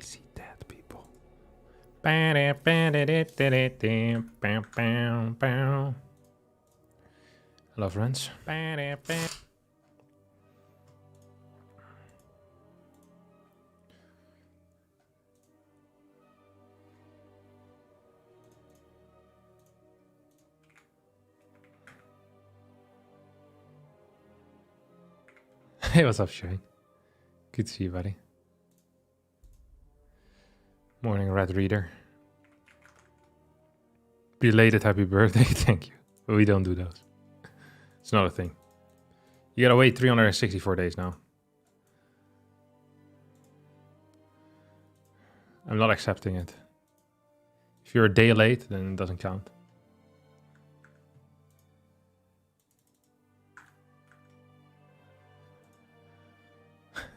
see that, people. Hello, friends. Hey, what's up, Shane? Good to see you, buddy. Morning, Red Reader. Belated happy birthday, thank you. But we don't do those. It's not a thing. You gotta wait 364 days now. I'm not accepting it. If you're a day late, then it doesn't count.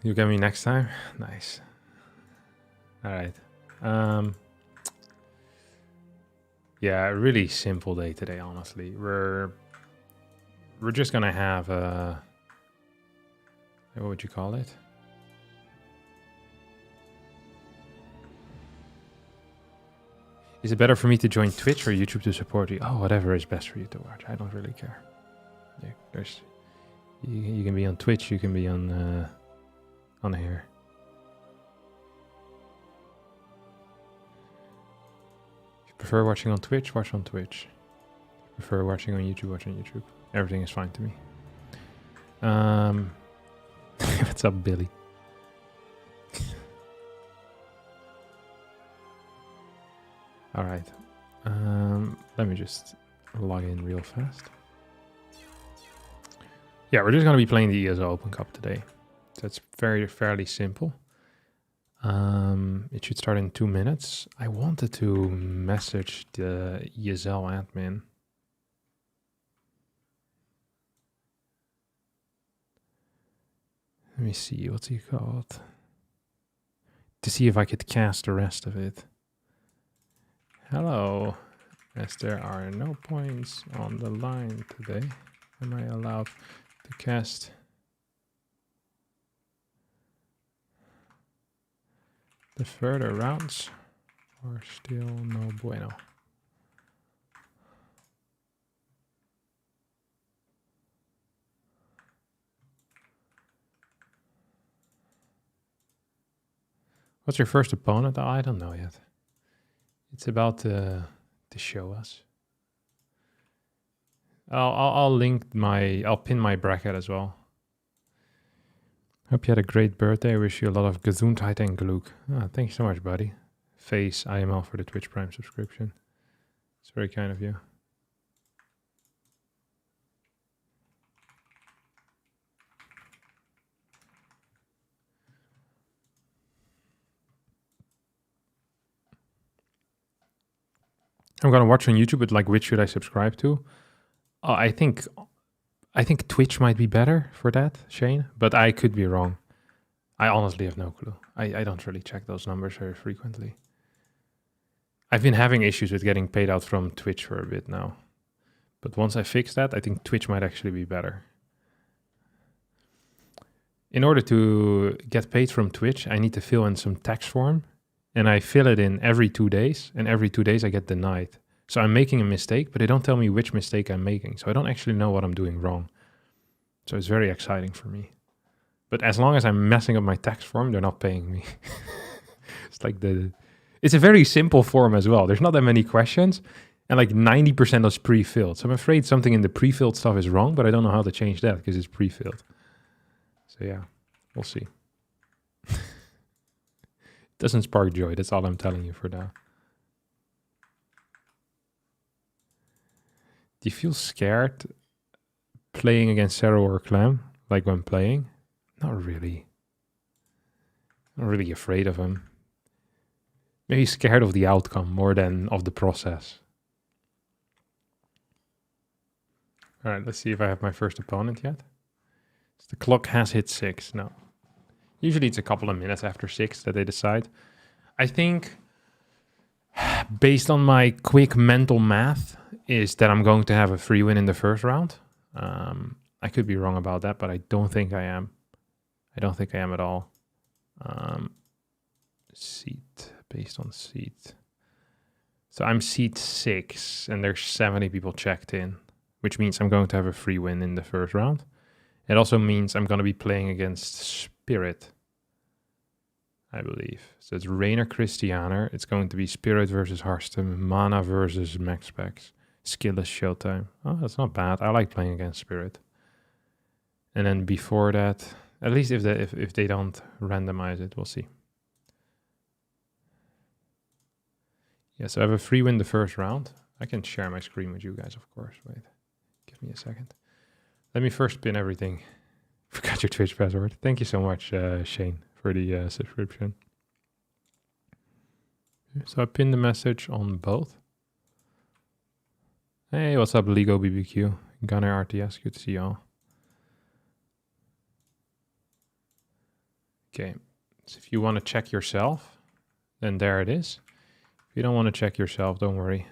You get me next time? Nice. All right. Yeah, really simple day today, honestly. We're just gonna have a... What would you call it? Is it better for me to join Twitch or YouTube to support you? Oh, whatever is best for you to watch. I don't really care. Yeah, you can be on Twitch, you can be on here. If you prefer watching on Twitch, watch on Twitch. If you prefer watching on YouTube, watch on YouTube. Everything is fine to me. What's up, Billy? All right. Let me just log in real fast. Yeah, we're just going to be playing the ESL Open Cup today. So it's fairly simple. It should start in 2 minutes. I wanted to message the ESL admin. Let me see, what's he called? To see if I could cast the rest of it. Hello, as there are no points on the line today, am I allowed to cast the further rounds or still no bueno? What's your first opponent? Oh, I don't know yet. It's about to show us. I'll pin my bracket as well. Hope you had a great birthday. I wish you a lot of Gesundheit and Glück. Oh, thank you so much, buddy. Face IML for the Twitch Prime subscription. It's very kind of you. I'm gonna watch on YouTube, but like, which should I subscribe to? I think Twitch might be better for that, Shane, but I could be wrong. I honestly have no clue. I don't really check those numbers very frequently. I've been having issues with getting paid out from Twitch for a bit now. But once I fix that, I think Twitch might actually be better. In order to get paid from Twitch, I need to fill in some tax form. And I fill it in every 2 days. And every 2 days I get denied. So I'm making a mistake, but they don't tell me which mistake I'm making. So I don't actually know what I'm doing wrong. So it's very exciting for me. But as long as I'm messing up my tax form, they're not paying me. It's like it's a very simple form as well. There's not that many questions. And like 90% is pre-filled. So I'm afraid something in the pre-filled stuff is wrong, but I don't know how to change that because it's pre-filled. So yeah, we'll see. Doesn't spark joy. That's all I'm telling you for now. Do you feel scared playing against Zero or Clem? Like when playing? Not really. I'm not really afraid of him. Maybe scared of the outcome more than of the process. All right, let's see if I have my first opponent yet. So the clock has hit 6. No. Usually it's a couple of minutes after 6 that they decide. I think, based on my quick mental math, is that I'm going to have a free win in the first round. I could be wrong about that, but I don't think I am. I don't think I am at all. Seat, based on seat. So I'm seat 6, and there's 70 people checked in, which means I'm going to have a free win in the first round. It also means I'm going to be playing against Spirit, I believe. So it's Rainer Christianer. It's going to be Spirit versus Harstem, Mana versus Max Specs, Skillless Showtime. Oh, that's not bad. I like playing against Spirit. And then before that, at least if they don't randomize it, we'll see. Yeah, so I have a free win the first round. I can share my screen with you guys, of course. Wait, give me a second. Let me first pin everything. Forgot your Twitch password. Thank you so much, Shane, for the subscription. So I pinned the message on both. Hey, what's up, Lego BBQ? Gunner RTS, good to see y'all. Okay, so if you want to check yourself, then there it is. If you don't want to check yourself, don't worry.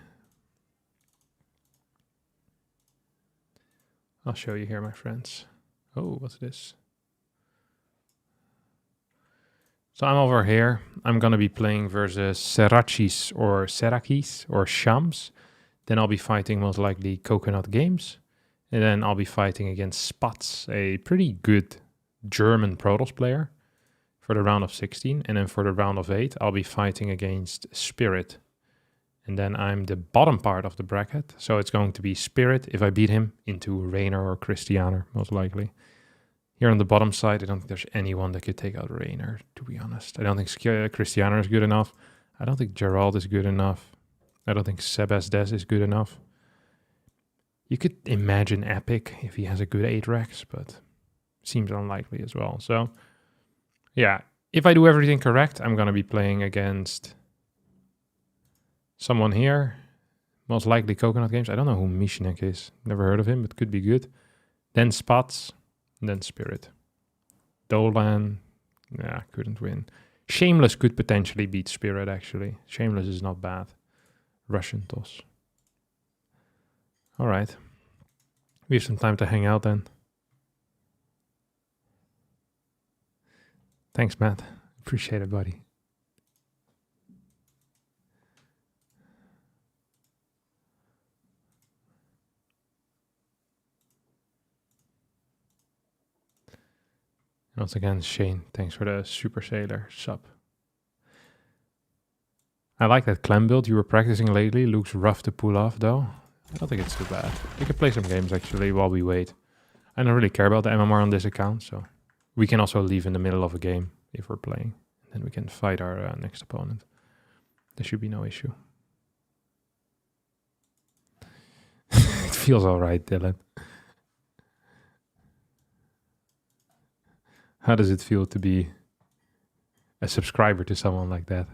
I'll show you here, my friends. Oh, what's this? So I'm over here. I'm going to be playing versus Serachis or Shams. Then I'll be fighting most likely Coconut Games. And then I'll be fighting against Spats, a pretty good German Protoss player, for the round of 16. And then for the round of 8, I'll be fighting against Spirit. And then I'm the bottom part of the bracket. So it's going to be Spirit, if I beat him, into Rainer or Christianer, most likely. Here on the bottom side, I don't think there's anyone that could take out Rainer, to be honest. I don't think Christianer is good enough. I don't think Gerald is good enough. I don't think Sebas is good enough. You could imagine Epic if he has a good 8 Rex, but seems unlikely as well. So, yeah, if I do everything correct, I'm going to be playing against someone here. Most likely Coconut Games. I don't know who Mishnek is. Never heard of him, but could be good. Then Spats. Then Spirit. Dolan. Yeah, couldn't win. Shameless could potentially beat Spirit, actually. Shameless is not bad. Russian toss. All right. We have some time to hang out then. Thanks, Matt. Appreciate it, buddy. Once again, Shane, thanks for the Super Sailor sub. I like that clan build you were practicing lately. Looks rough to pull off, though. I don't think it's too bad. We can play some games, actually, while we wait. I don't really care about the MMR on this account, so we can also leave in the middle of a game if we're playing. Then we can fight our next opponent. There should be no issue. It feels all right, Dylan. How does it feel to be a subscriber to someone like that?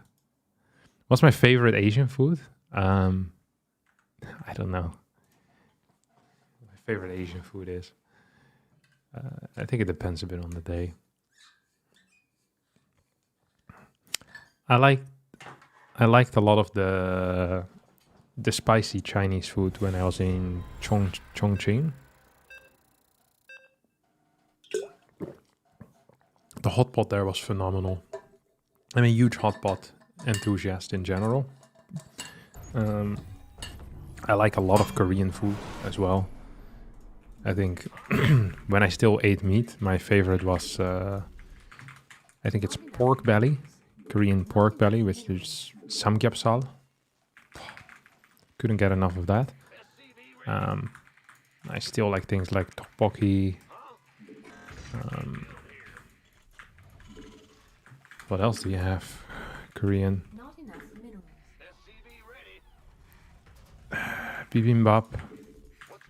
What's my favorite Asian food? I don't know. My favorite Asian food is. I think it depends a bit on the day. I liked a lot of the spicy Chinese food when I was in Chongqing. The hot pot there was phenomenal. I'm a huge hot pot enthusiast in general. I like a lot of Korean food as well. I think when I still ate meat, my favorite was, I think it's pork belly, Korean pork belly, which is samgyeopsal. Couldn't get enough of that. I still like things like tteokbokki. What else do you have? Korean. Bibimbap.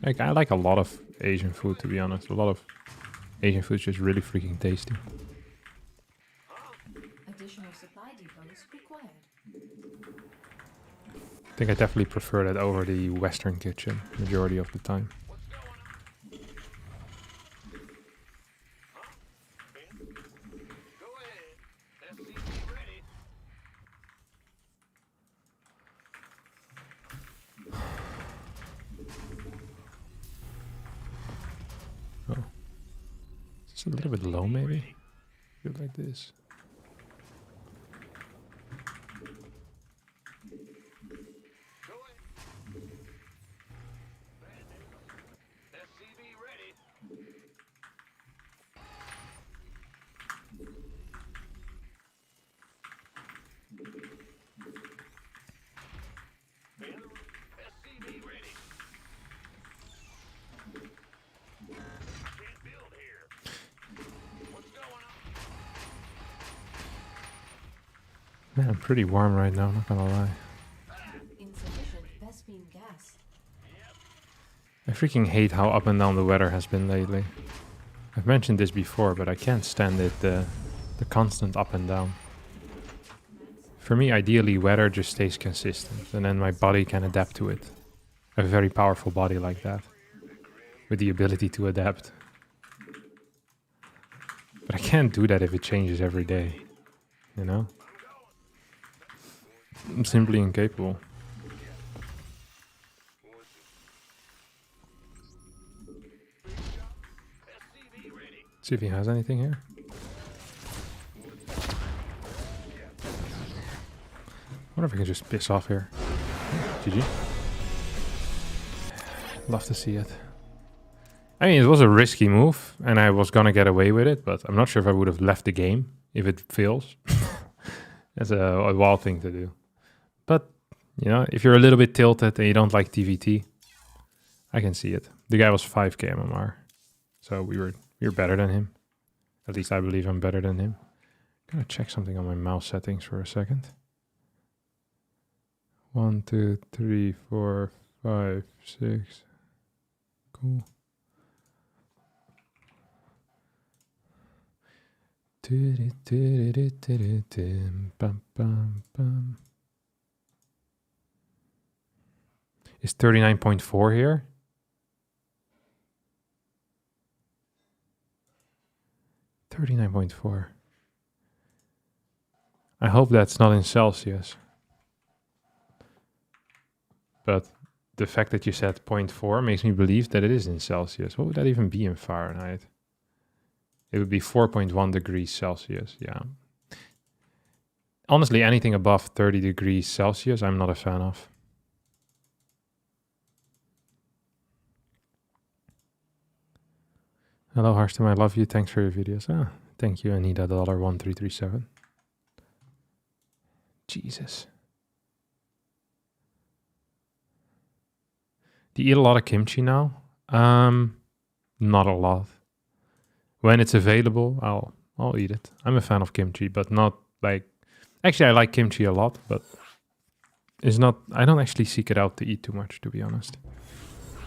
Like, I like a lot of Asian food, to be honest. A lot of Asian food is just really freaking tasty. Additional supply depots required. I think I definitely prefer that over the Western kitchen majority of the time. Oh, it's a little bit low, maybe. Feel like this. Man, I'm pretty warm right now, not gonna lie. I freaking hate how up and down the weather has been lately. I've mentioned this before, but I can't stand it, the constant up and down. For me, ideally, weather just stays consistent, and then my body can adapt to it. I have a very powerful body like that, with the ability to adapt. But I can't do that if it changes every day, you know? I'm simply incapable. See if he has anything here. I wonder if I can just piss off here. GG. Love to see it. I mean, it was a risky move, and I was gonna get away with it, but I'm not sure if I would have left the game if it fails. That's a wild thing to do. But, you know, if you're a little bit tilted and you don't like TVT, I can see it. The guy was 5k MMR, so we were better than him. At least I believe I'm better than him. I'm gonna check something on my mouse settings for a second. 1, 2, 3, 4, 5, 6. Cool. Is 39.4 here? $39.4. I hope that's not in Celsius. But the fact that you said 0.4 makes me believe that it is in Celsius. What would that even be in Fahrenheit? It would be 4.1 degrees Celsius, yeah. Honestly, anything above 30 degrees Celsius, I'm not a fan of. Hello, Harstem, I love you. Thanks for your videos. Ah, thank you, Anita, $1337. Jesus. Do you eat a lot of kimchi now? Not a lot. When it's available, I'll eat it. I'm a fan of kimchi, but not like... Actually, I like kimchi a lot, but it's not... I don't actually seek it out to eat too much, to be honest.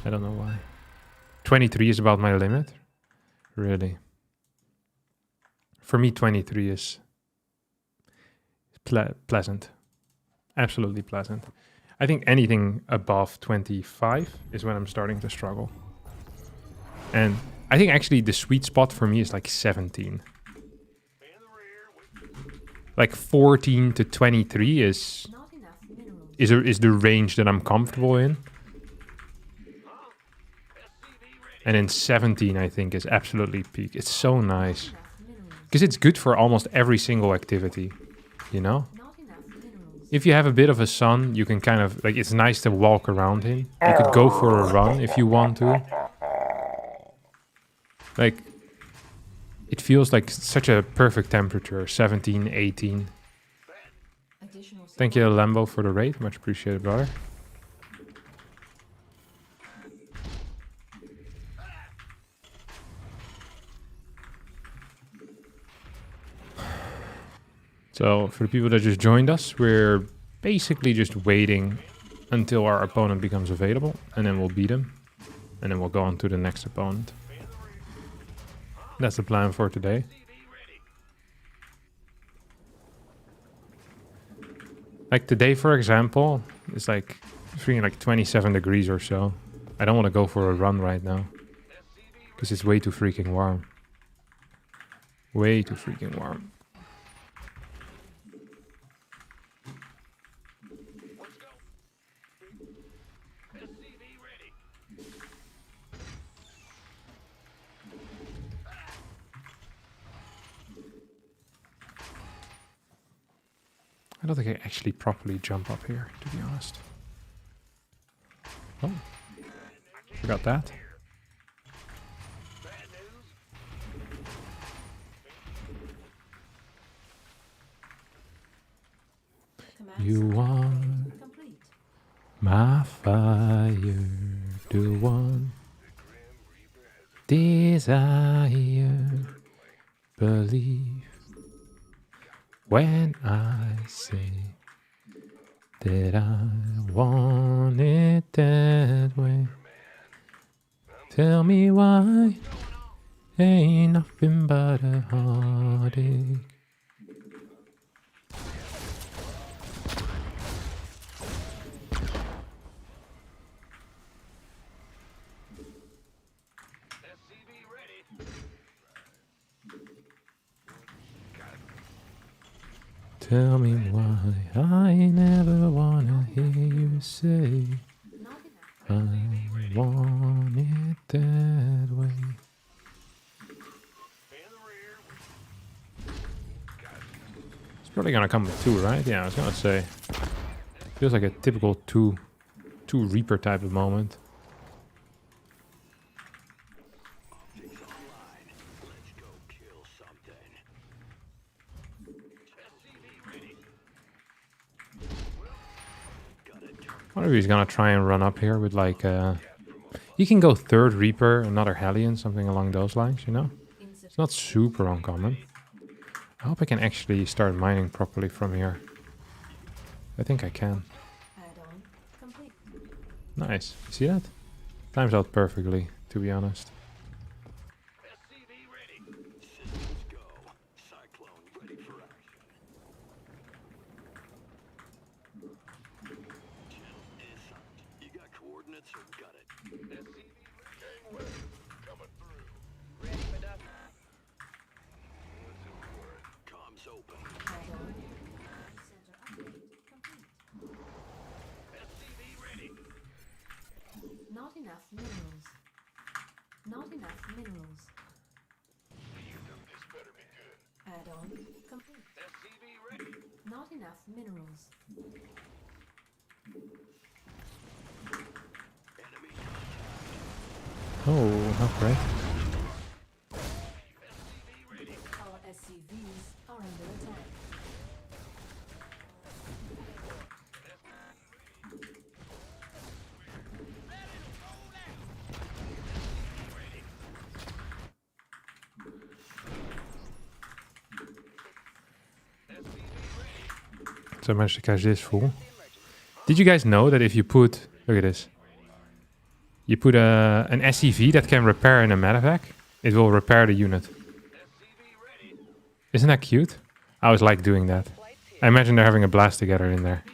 I don't know why. 23 is about my limit. Really. For me, 23 is pleasant. Absolutely pleasant. I think anything above 25 is when I'm starting to struggle. And I think actually the sweet spot for me is like 17. Like 14 to 23 is the range that I'm comfortable in. And then 17, I think, is absolutely peak. It's so nice. Because it's good for almost every single activity, you know? If you have a bit of a son, you can kind of, like, it's nice to walk around him. You could go for a run if you want to. Like, it feels like such a perfect temperature, 17, 18. Thank you, Lambo, for the raid. Much appreciated, brother. So, for the people that just joined us, we're basically just waiting until our opponent becomes available, and then we'll beat him, and then we'll go on to the next opponent. That's the plan for today. Like today, for example, it's like freaking like 27 degrees or so. I don't want to go for a run right now, because it's way too freaking warm. Way too freaking warm. I don't think I actually properly jump up here, to be honest. Oh, forgot that. You are my fire, the one desire, believe. When I say that I want it that way, tell me why ain't nothing but a heartache. Tell me why I never wanna hear you say I want it that way. It's probably gonna come with 2, right? Yeah, I was gonna say. Feels like a typical 2 Reaper type of moment. I wonder if he's gonna try and run up here with like he can go 3rd Reaper, another Hellion, something along those lines, you know? It's not super uncommon. I hope I can actually start mining properly from here. I think I can. Nice. You see that? Times out perfectly, to be honest. Not enough minerals. Not enough minerals. Add-on complete. Not enough minerals. Oh, not great. Our SCVs are under attack. So I managed to catch this fool. Did you guys know that if you put... Look at this. You put an SCV that can repair in a medevac, it will repair the unit. Isn't that cute? I always like doing that. I imagine they're having a blast together in there.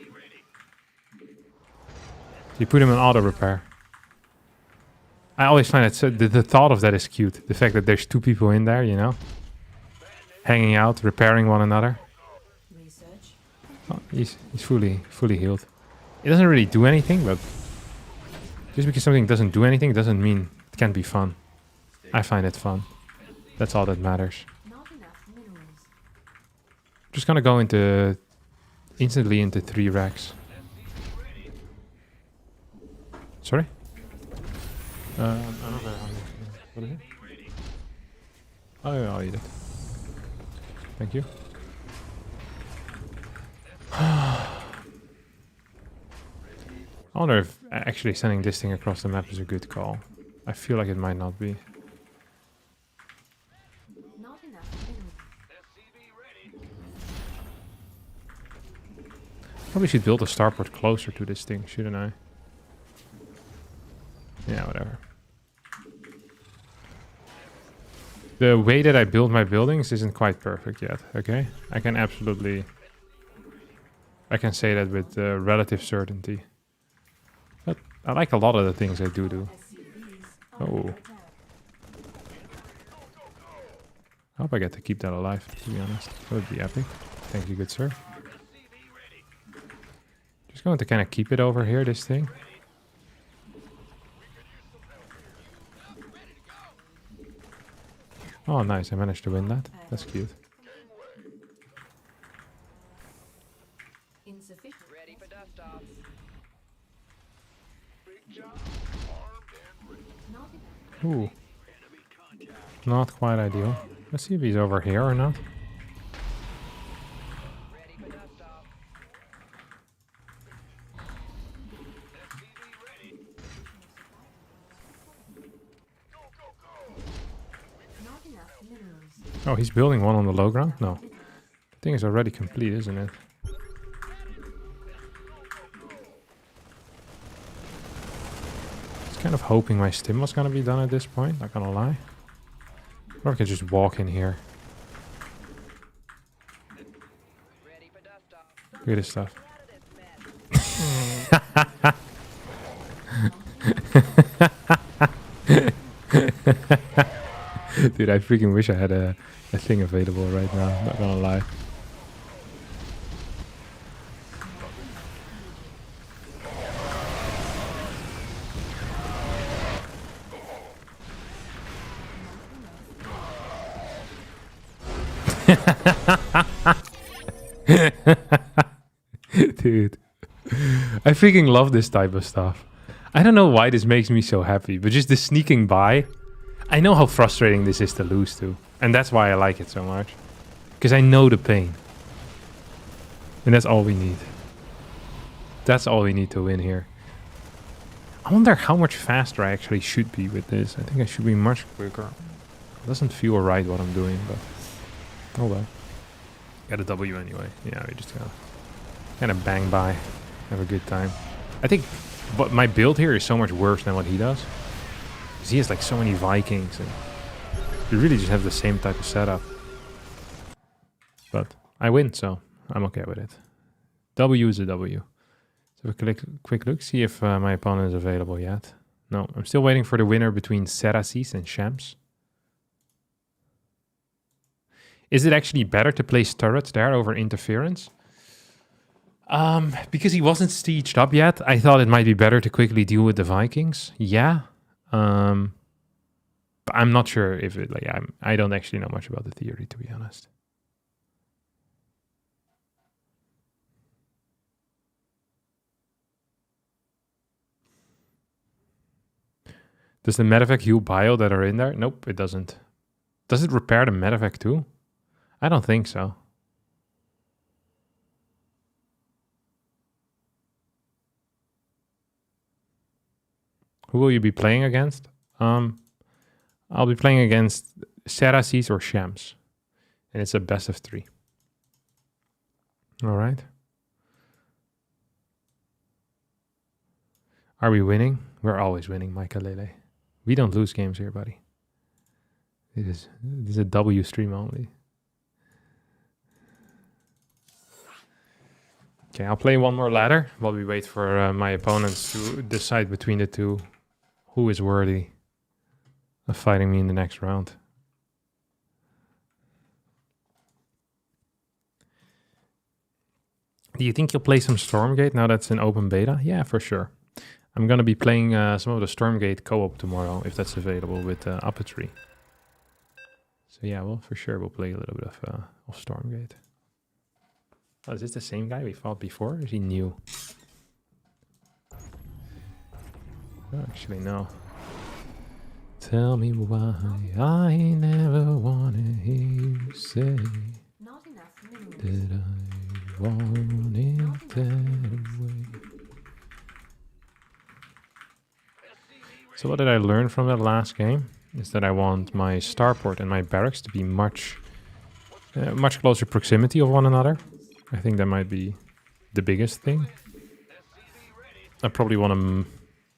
You put him in auto repair. I always find it so... The thought of that is cute. The fact that there's 2 people in there, you know? Hanging out, repairing one another. Oh, he's fully healed. It doesn't really do anything, but... Just because something doesn't do anything doesn't mean it can't be fun. I find it fun. That's all that matters. Just gonna go into... Instantly into 3 racks. Sorry? What is it? Oh yeah, I'll eat it. Thank you. I wonder if actually sending this thing across the map is a good call. I feel like it might not be. Probably should build a starport closer to this thing, shouldn't I? Yeah, whatever. The way that I build my buildings isn't quite perfect yet, okay? I can absolutely... I can say that with relative certainty. But I like a lot of the things I do. Oh. I hope I get to keep that alive, to be honest. That would be epic. Thank you, good sir. Just going to kind of keep it over here, this thing. Oh, nice. I managed to win that. That's cute. Ready for dust offs. Ooh. Not quite ideal. Let's see if he's over here or not. Ready for dust off. Not enough minerals. Oh, he's building one on the low ground? No. Thing is already complete, isn't it? I was kind of hoping my stim was gonna be done at this point, not gonna lie. Or I could just walk in here. Look at this stuff. Dude, I freaking wish I had a thing available right now, not gonna lie. Dude, I freaking love this type of stuff. I don't know why this makes me so happy, but just the sneaking by. I know how frustrating this is to lose to, and that's why I like it so much. Because I know the pain. And that's all we need. That's all we need to win here. I wonder how much faster I actually should be with this. I think I should be much quicker. It doesn't feel right what I'm doing, but oh well. Got a W anyway. Yeah, we just gotta kind of bang by, have a good time. I think but my build here is so much worse than what he does. Because he has like so many Vikings and you really just have the same type of setup. But I win, so I'm okay with it. W is a W. So a quick look, see if my opponent is available yet. No, I'm still waiting for the winner between CRAAZY and Shams. Is it actually better to place turrets there over interference? Because he wasn't staged up yet, I thought it might be better to quickly deal with the Vikings. Yeah. But I'm not sure if it, like, I don't actually know much about the theory, to be honest. Does the medevac heal bio that are in there? Nope, it doesn't. Does it repair the medevac too? I don't think so. Who will you be playing against? I'll be playing against CRAAZY or Shams. And it's a best of 3. All right. Are we winning? We're always winning, Maikalele. We don't lose games here, buddy. This is a W stream only. Okay, I'll play one more ladder while we wait for my opponents to decide between the two who is worthy of fighting me in the next round. Do you think you'll play some Stormgate now that's in open beta? Yeah, for sure. I'm going to be playing some of the Stormgate co-op tomorrow, if that's available with Appetry. So yeah, well, for sure we'll play a little bit of Stormgate. Oh, is this the same guy we fought before? Or is he new? Oh, actually, no. Tell me why I never want to hear you say Not enough minerals. that I want it that way. So what did I learn from that last game? Is that I want my starport and my barracks to be much closer proximity of one another. I think that might be the biggest thing. I probably want to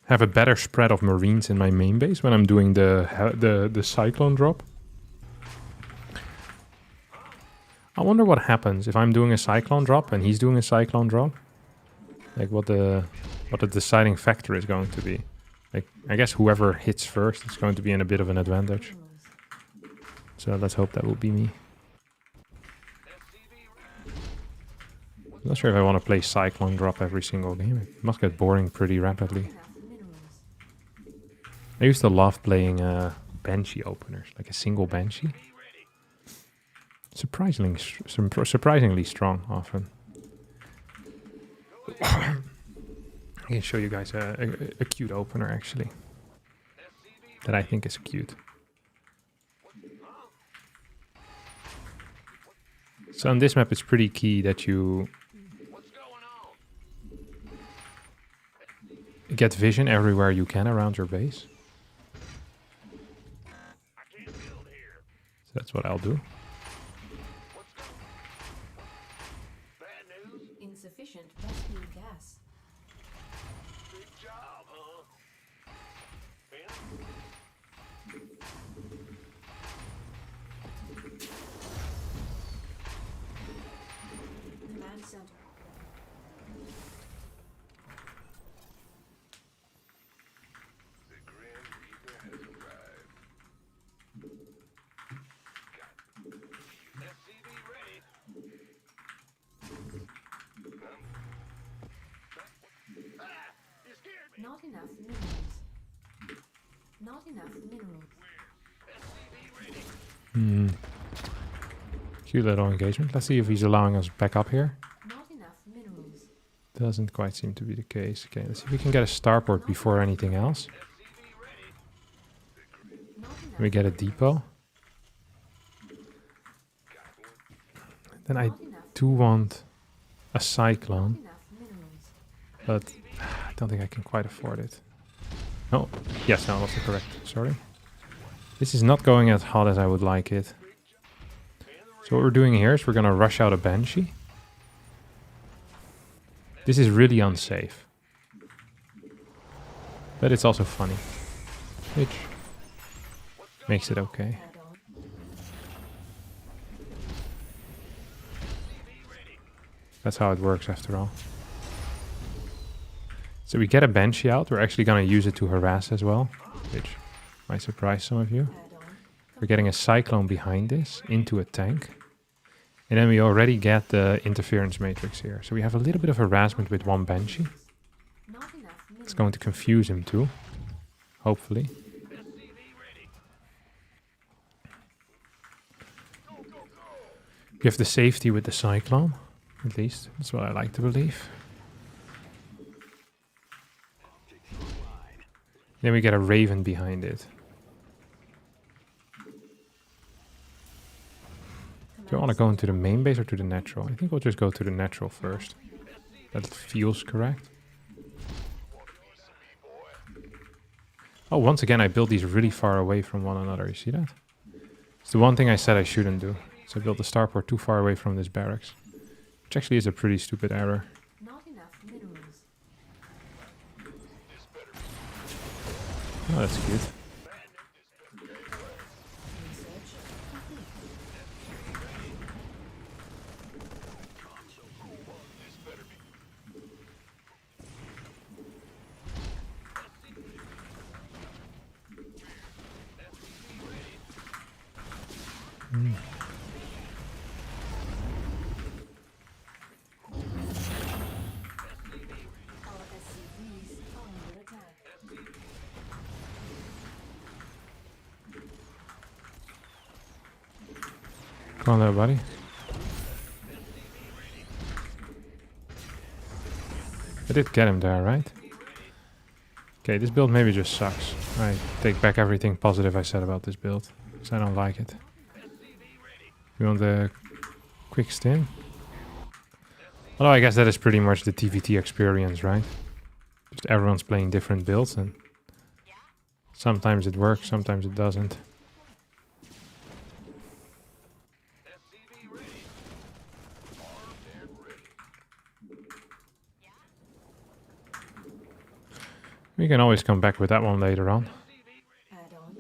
have a better spread of Marines in my main base when I'm doing the Cyclone drop. I wonder what happens if I'm doing a Cyclone drop and he's doing a Cyclone drop. Like what the deciding factor is going to be. Like, I guess whoever hits first is going to be in a bit of an advantage. So let's hope that will be me. I'm not sure if I want to play Cyclone drop every single game. It must get boring pretty rapidly. I used to love playing Banshee openers, like a single Banshee. Surprisingly strong often. I can show you guys a cute opener, actually. That I think is cute. So on this map, it's pretty key that you get vision everywhere you can around your base. So that's what I'll do. enough minerals. Not enough minerals. Hmm. Cute little engagement. Let's see if he's allowing us back up here. Not enough minerals. Doesn't quite seem to be the case. Okay, let's see if we can get a starport before anything else. Not enough. We get a depot. Then I Not enough. do want a cyclone, Not enough minerals. but I don't think I can quite afford it. Oh, yes, that was correct. Sorry. This is not going as hot as I would like it. So what we're doing here is we're going to rush out a Banshee. This is really unsafe. But it's also funny. Which makes it okay. Add on. That's how it works after all. So we get a Banshee out. We're actually going to use it to harass as well. Which might surprise some of you. Add on. We're getting a Cyclone behind this into a tank. And then we already get the interference matrix here. So we have a little bit of harassment with one Banshee. Not enough minerals. It's going to confuse him too. Hopefully. We have the safety with the Cyclone. At least. That's what I like to believe. Then we get a Raven behind it. Do I want to go into the main base or to the natural? I think we'll just go to the natural first. That feels correct. Oh, once again, I built these really far away from one another. You see that? It's the one thing I said I shouldn't do. So I built the starport too far away from this barracks. Which actually is a pretty stupid error. Not enough minerals. Oh, that's cute. Research Our SCVs are under attack. Come on, little buddy. I did get him there, right? Okay, this build maybe just sucks. I take back everything positive I said about this build, because I don't like it. You want the quick stim? Although I guess that is pretty much the TVT experience, right? Just everyone's playing different builds, and sometimes it works, sometimes it doesn't. We can always come back with that one later on. Add on.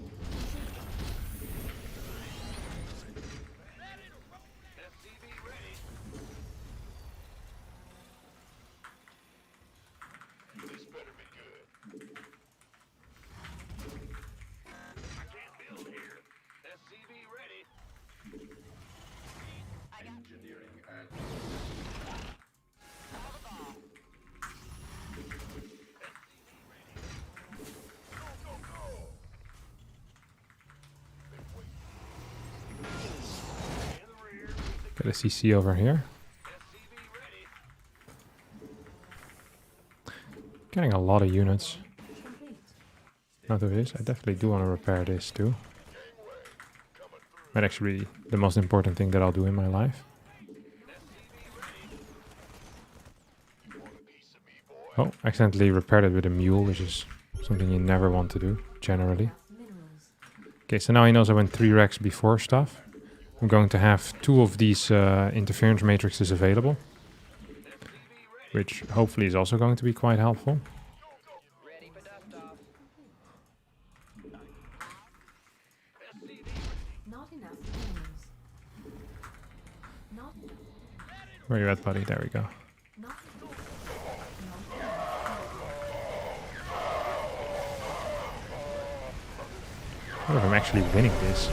Got a CC over here. Getting a lot of units. Complete. Out of this, I definitely do want to repair this too. But actually, the most important thing that I'll do in my life. Oh, accidentally repaired it with a mule, which is something you never want to do, generally. Minerals. Okay, so now he knows I went 3 racks before stuff. I'm going to have 2 of these interference matrices available. Which hopefully is also going to be quite helpful. Not enough minerals. Not Where you at, buddy? There we go. not I wonder if I'm actually winning this.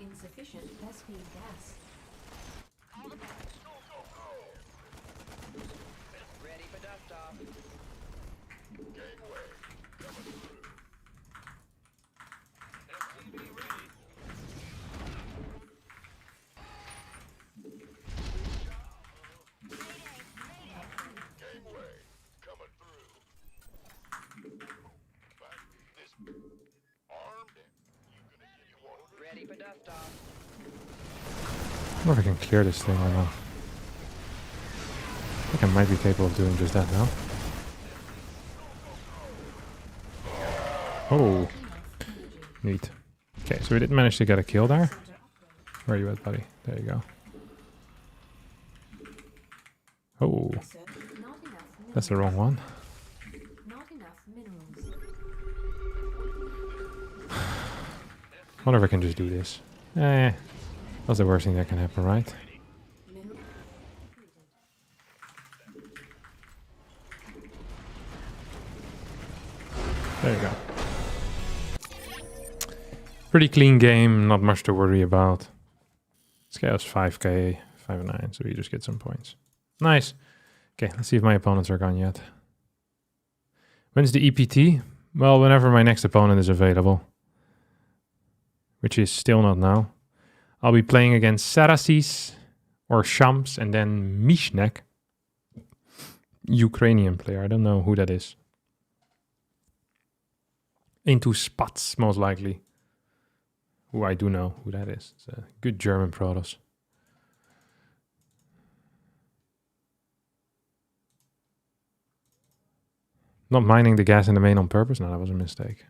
insufficient SP gas. Ready for dust off. Ready for dust off. I wonder if I can clear this thing or not. I think I might be capable of doing just that now. Oh, neat. Okay, so we did manage to get a kill there. Where are you at, buddy? There you go. Oh, Not enough that's the wrong one. Not enough minerals. Wonder if I can just do this. That's the worst thing that can happen, right? Mineral depleted. There you go. Pretty clean game, not much to worry about. This guy has 5k, 5 and 9, so you just get some points. Nice. Okay, let's see if my opponents are gone yet. When's the EPT? Well, whenever my next opponent is available. Which is still not now. I'll be playing against Sarasis or Shams and then Mishnek. Ukrainian player, I don't know who that is. Into Spats, most likely. Who I do know who that is. It's a good German Protoss. Not mining the gas in the main on purpose? No, that was a mistake.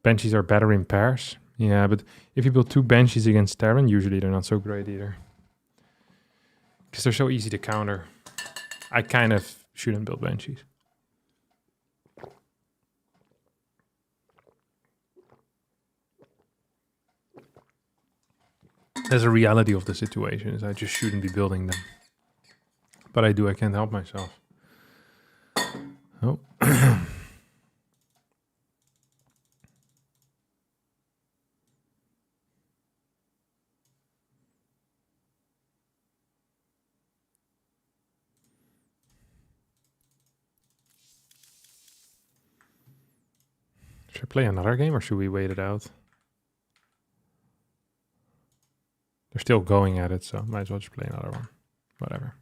Banshees are better in pairs. Yeah, but if you build 2 Banshees against Terran, usually they're not so great either. Because they're so easy to counter. I kind of shouldn't build Banshees. There's a reality of the situation, is I just shouldn't be building them. But I do, I can't help myself. Oh. Should I play another game or should we wait it out? They're still going at it, so might as well just play another one. Whatever.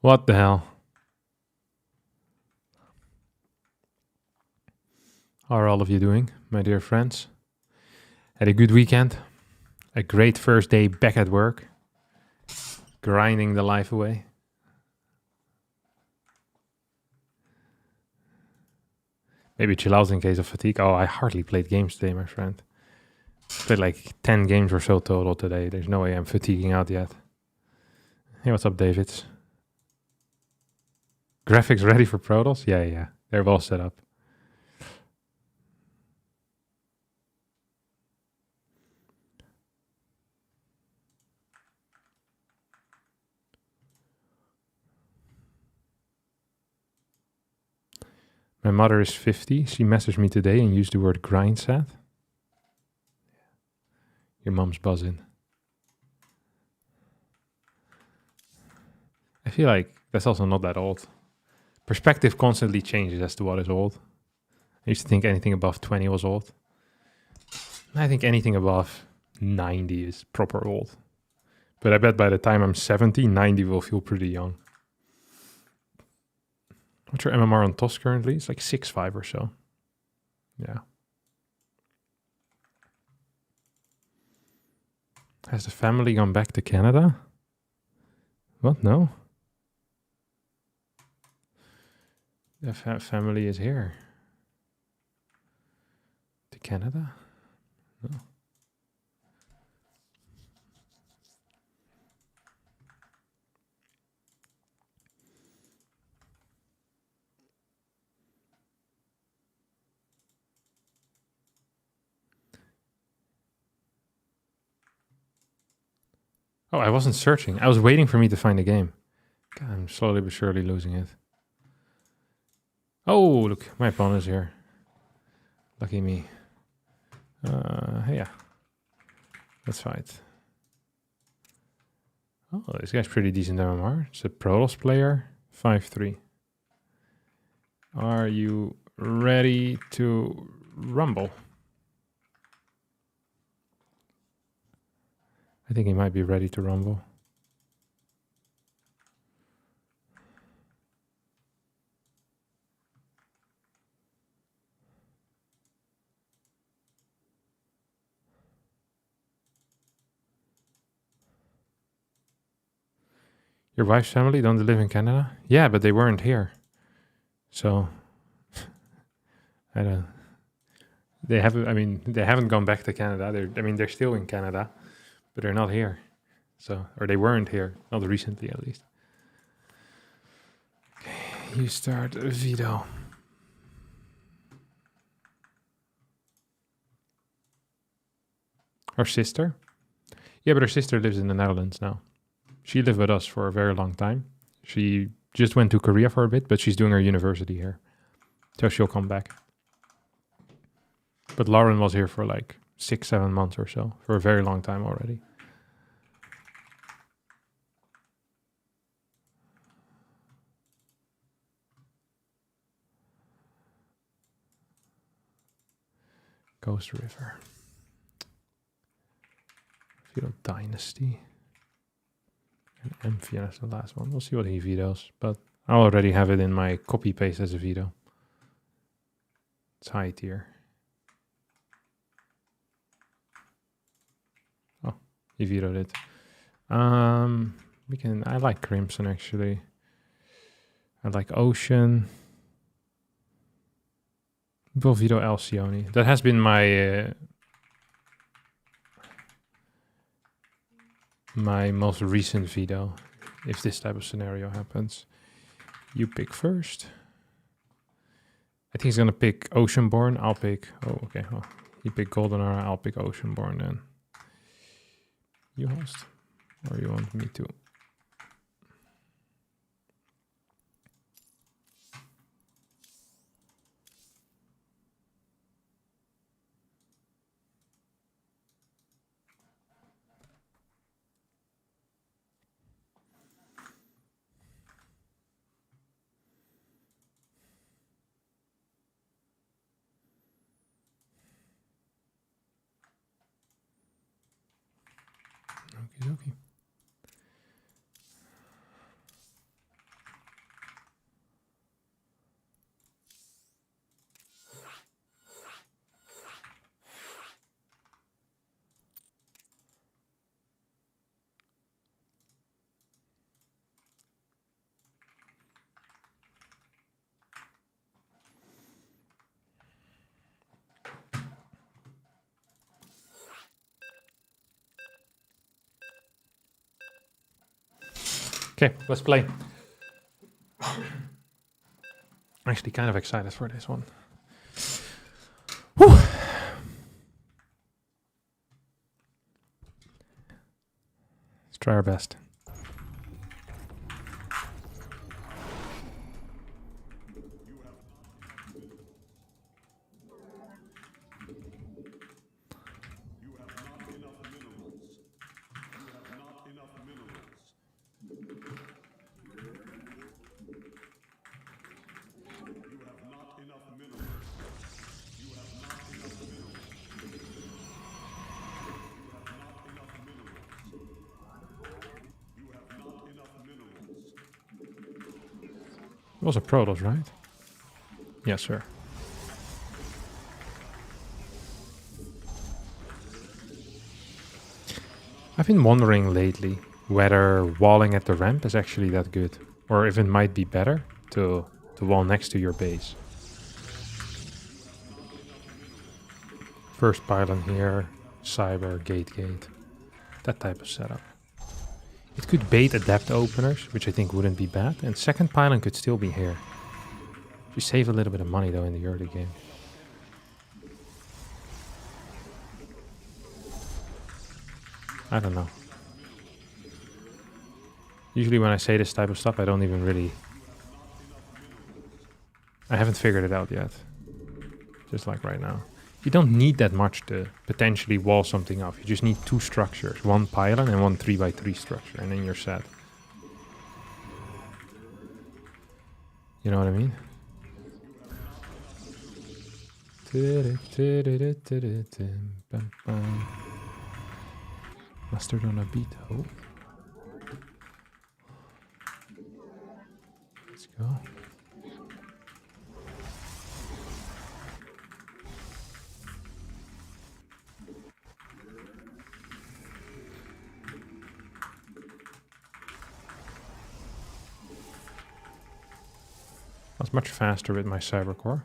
What the hell? How are all of you doing, my dear friends? Had a good weekend. A great first day back at work. Grinding the life away. Maybe chill out in case of fatigue. Oh, I hardly played games today, my friend. Played like 10 games or so total today. There's no way I'm fatiguing out yet. Hey, what's up, David? Graphics ready for Protoss? Yeah. They're well set up. My mother is 50. She messaged me today and used the word grind set. Your mom's buzzing. I feel like that's also not that old. Perspective constantly changes as to what is old. I used to think anything above 20 was old. I think anything above 90 is proper old. But I bet by the time I'm 70, 90 will feel pretty young. What's your MMR on TOS currently? It's like 6.5 or so. Yeah. Has the family gone back to Canada? What? No? The family is here. To Canada? No. Oh, I wasn't searching. I was waiting for me to find a game. God, I'm slowly but surely losing it. Oh, look, my opponent is here. Lucky me. Yeah. Let's fight. Oh, this guy's pretty decent MMR. It's a Protoss player. 5-3. Are you ready to rumble? I think he might be ready to rumble. Your wife's family don't live in Canada? Yeah, but they weren't here. So I don't. They haven't. I mean, they haven't gone back to Canada. They're still in Canada, but they're not here. So, or they weren't here, not recently at least. Okay, you start veto. Her sister? Yeah, but her sister lives in the Netherlands now. She lived with us for a very long time. She just went to Korea for a bit, but she's doing her university here. So she'll come back. But Lauren was here for like 6-7 months or so, for a very long time already. Ghost River. Veto Dynasty. And Amphion is the last one. We'll see what he vetoes, but I already have it in my copy paste as a veto. It's high tier. Oh, he vetoed it. I like Crimson actually. I like Ocean. We'll veto Alcyone. That has been my my most recent veto. If this type of scenario happens, you pick first. I think he's gonna pick Oceanborn. I'll pick. Oh, okay. Oh, he picked Goldenara. I'll pick Oceanborn then. You host, or you want me to? Okay. Okay, let's play. I'm actually kind of excited for this one. Whew. Let's try our best. It was a Protoss, right? Yes, sir. I've been wondering lately whether walling at the ramp is actually that good, or if it might be better to wall next to your base. First pylon here, cyber, gate, that type of setup. It could bait adept openers, which I think wouldn't be bad, and second pylon could still be here. You save a little bit of money though in the early game. I don't know. Usually when I say this type of stuff, I don't even really... I haven't figured it out yet. Just like right now. You don't need that much to potentially wall something off. You just need 2 structures, 1 pylon and 1 3x3 structure, and then you're set. You know what I mean? Mustard on a beat. Oh. Let's go. I was much faster with my cybercore.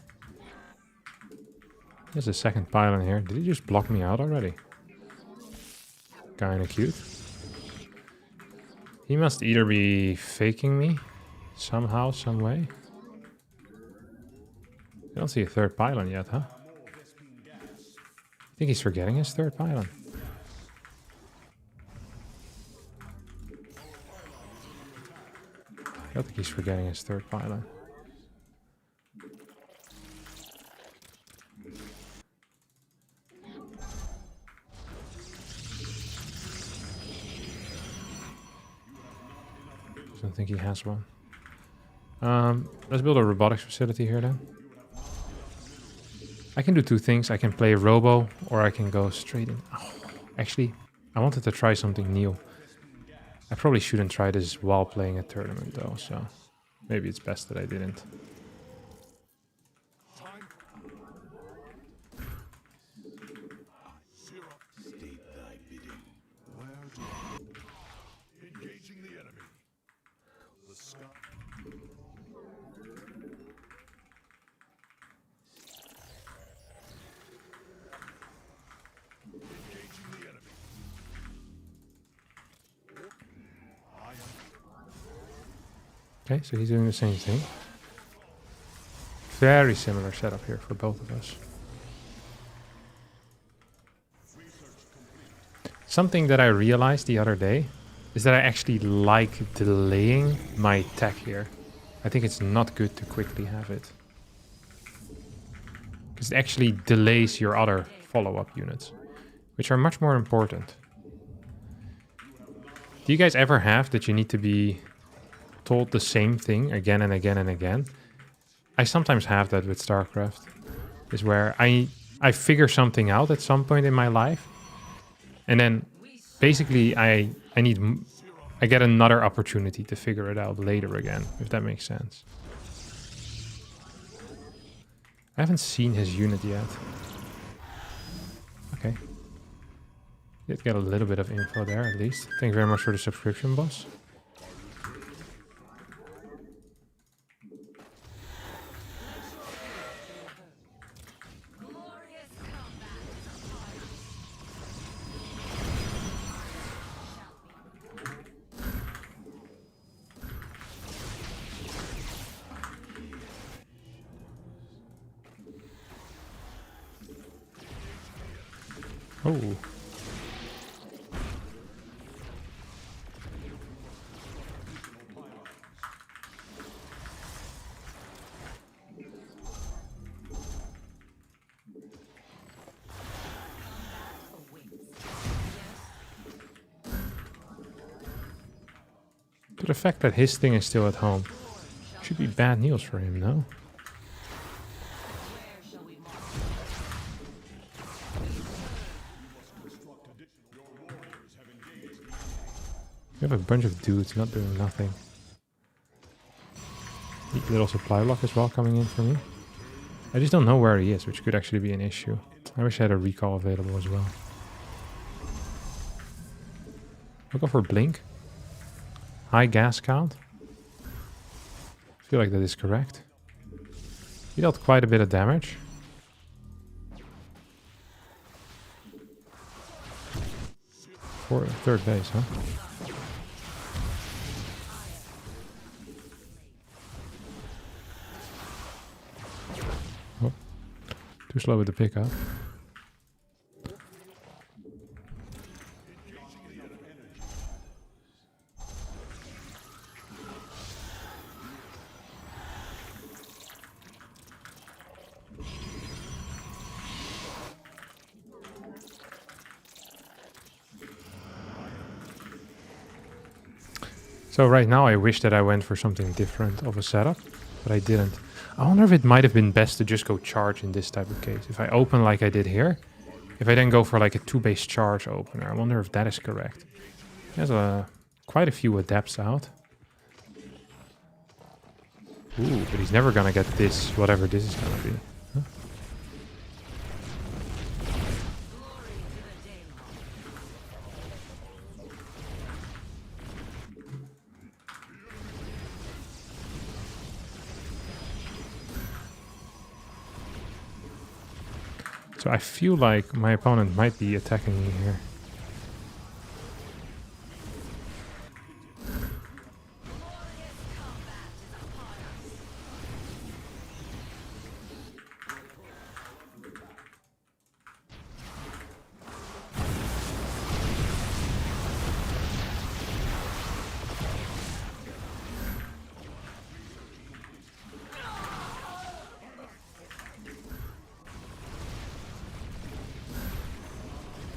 There's a second pylon here. Did he just block me out already? Kinda cute. He must either be faking me somehow, some way. I don't see a third pylon yet, huh? I think he's forgetting his third pylon. I don't think he's forgetting his third pylon. I don't think he has one. Let's build a robotics facility here then. I can do 2 things. I can play Robo or I can go straight in. Oh, actually, I wanted to try something new. I probably shouldn't try this while playing a tournament though, so maybe it's best that I didn't. Okay, so he's doing the same thing. Very similar setup here for both of us. Something that I realized the other day is that I actually like delaying my tech here. I think it's not good to quickly have it. Because it actually delays your other follow-up units, which are much more important. Do you guys ever have that you need to be told the same thing again and again and again? I sometimes have that with StarCraft. Is where I figure something out at some point in my life, and then basically I get another opportunity to figure it out later again, if that makes sense. I haven't seen his unit yet. Okay. Did get a little bit of info there at least. Thank you very much for the subscription, boss. Oh. But the fact that his thing is still at home should be bad news for him, no? We have a bunch of dudes not doing nothing. Neat little supply block as well coming in for me. I just don't know where he is, which could actually be an issue. I wish I had a recall available as well. I'll go for blink. High gas count. I feel like that is correct. He dealt quite a bit of damage. For third base, huh? Oh, too slow with the pickup. So right now I wish that I went for something different of a setup, but I didn't. I wonder if it might have been best to just go charge in this type of case. If I open like I did here, if I then go for like a 2-base charge opener, I wonder if that is correct. There's quite a few adepts out. Ooh, but he's never gonna get this, whatever this is gonna be. Huh? So I feel like my opponent might be attacking me here.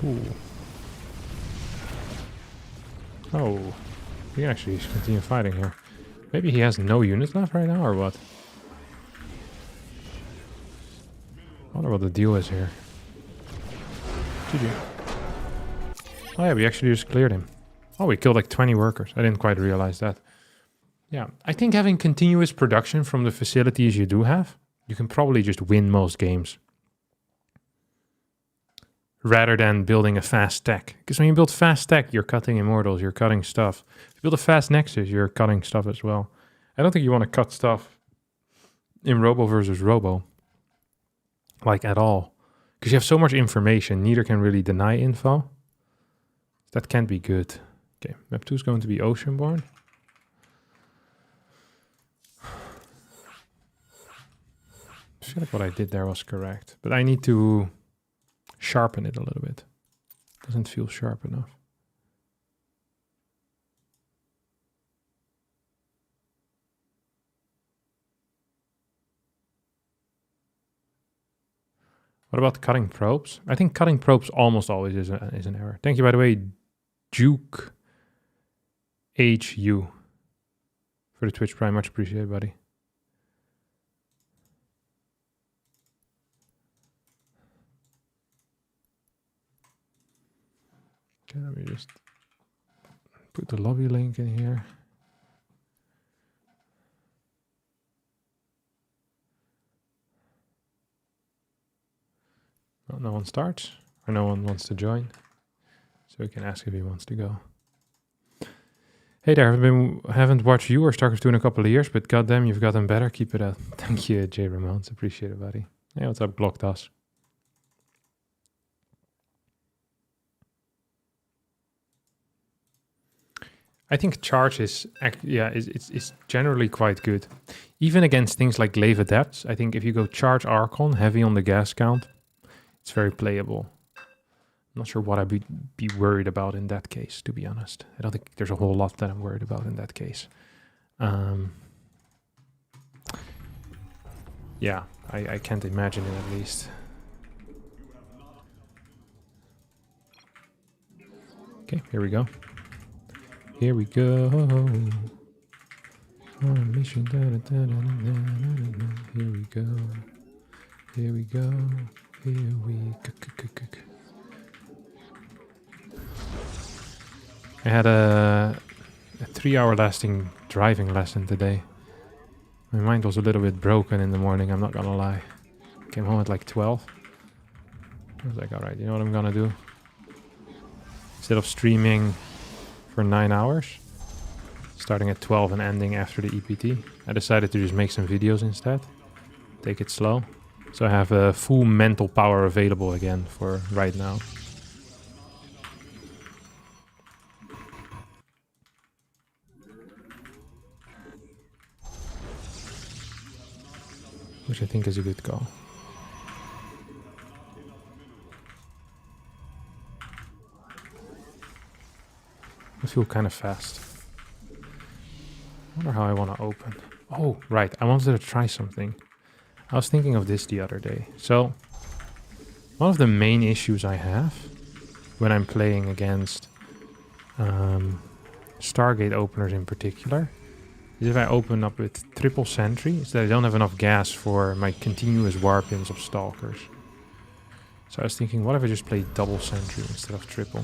Ooh. Oh, we can actually continue fighting here. Maybe he has no units left right now, or what? I wonder what the deal is here. GG. Oh yeah, we actually just cleared him. Oh, we killed like 20 workers. I didn't quite realize that. Yeah, I think having continuous production from the facilities you do have, you can probably just win most games. Rather than building a fast tech. Because when you build fast tech, you're cutting immortals, you're cutting stuff. If you build a fast nexus, you're cutting stuff as well. I don't think you want to cut stuff in Robo versus Robo. Like at all. Because you have so much information, neither can really deny info. That can't be good. Okay, map 2 is going to be Oceanborn. I feel like what I did there was correct. But I need to sharpen it a little bit. Doesn't feel sharp enough. What about cutting probes? I think cutting probes almost always is an error. Thank you, by the way, Duke HU for the Twitch Prime. Much appreciated, buddy. Okay, let me just put the lobby link in here. Well, no one starts, or no one wants to join, so we can ask if he wants to go. Hey there, haven't watched you or StarCraft 2 in a couple of years, but goddamn, you've gotten better. Keep it up. Thank you, J. Ramones. Appreciate it, buddy. Hey, what's up, Glocktas? I think charge is generally quite good. Even against things like Glaive Adepts, I think if you go charge Archon, heavy on the gas count, it's very playable. I'm not sure what I'd be worried about in that case, to be honest. I don't think there's a whole lot that I'm worried about in that case. Yeah, I can't imagine it at least. Okay, here we go. Here we go. On a mission. Here we go. Here we go. Here we go. I had a 3-hour lasting driving lesson today. My mind was a little bit broken in the morning, I'm not gonna lie. Came home at like 12. I was like, alright, you know what I'm gonna do? Instead of streaming for 9 hours, starting at 12 and ending after the EPT, I decided to just make some videos instead. Take it slow. So I have a full mental power available again for right now. Which I think is a good call. I feel kind of fast. I wonder how I want to open. Oh, right. I wanted to try something. I was thinking of this the other day. So, one of the main issues I have when I'm playing against Stargate openers in particular is if I open up with triple sentry, is that I don't have enough gas for my continuous warp-ins of stalkers. So I was thinking, what if I just play double sentry instead of triple?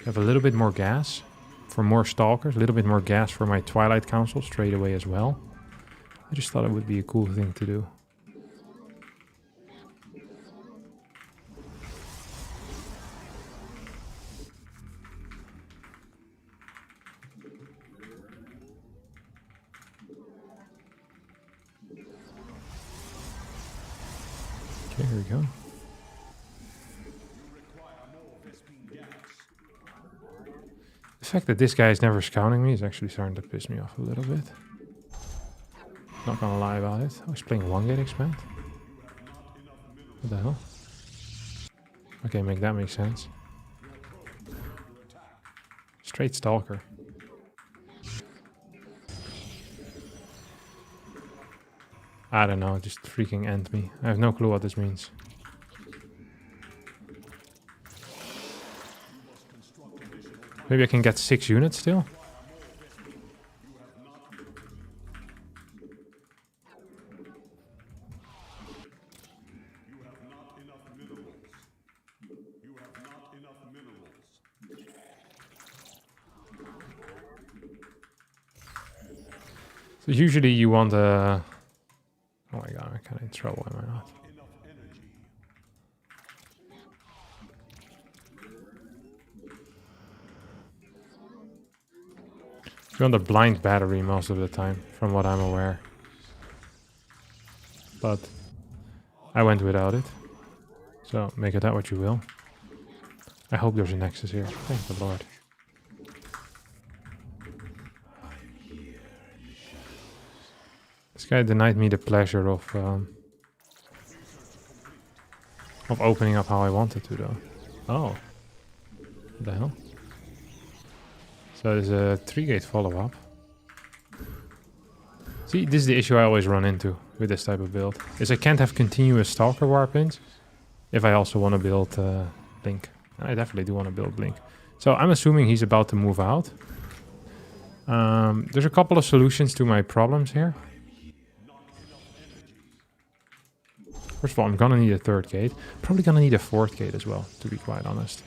Have a little bit more gas for more stalkers, a little bit more gas for my Twilight Council straight away as well. I just thought it would be a cool thing to do. Okay, here we go. The fact that this guy is never scouting me is actually starting to piss me off a little bit. Not gonna lie about it. I was playing 1 gate expand. What the hell? Okay, make that make sense. Straight stalker. I don't know, just freaking end me. I have no clue what this means. Maybe I can get 6 units still? So usually you want a... Oh my god, I'm kind of in trouble, am I not? You want a blind battery most of the time, from what I'm aware. But I went without it. So make of that what you will. I hope there's a Nexus here. Thank the Lord. This guy denied me the pleasure of opening up how I wanted to, though. Oh. What the hell? So there's a 3-gate follow-up. See, this is the issue I always run into with this type of build. Is I can't have continuous Stalker warp-ins if I also want to build Blink. I definitely do want to build Blink. So I'm assuming he's about to move out. There's a couple of solutions to my problems here. First of all, I'm gonna need a 3rd gate. Probably gonna need a 4th gate as well, to be quite honest.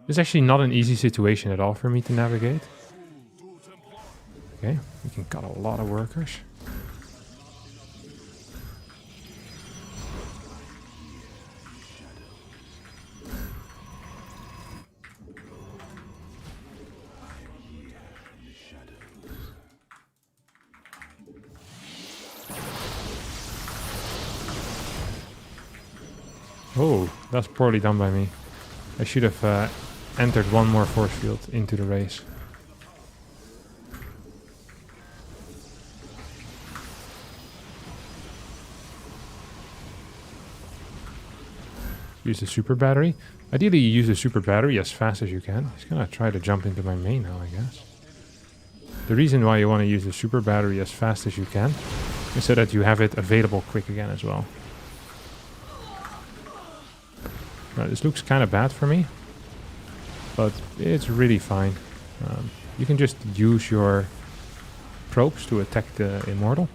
It's actually not an easy situation at all for me to navigate. Okay, we can cut a lot of workers. Oh, that's poorly done by me. I should have entered one more force field into the race. Use the super battery. Ideally, you use the super battery as fast as you can. He's gonna try to jump into my main now, I guess. The reason why you want to use the super battery as fast as you can is so that you have it available quick again as well. Now, this looks kind of bad for me, but it's really fine. You can just use your probes to attack the Immortal.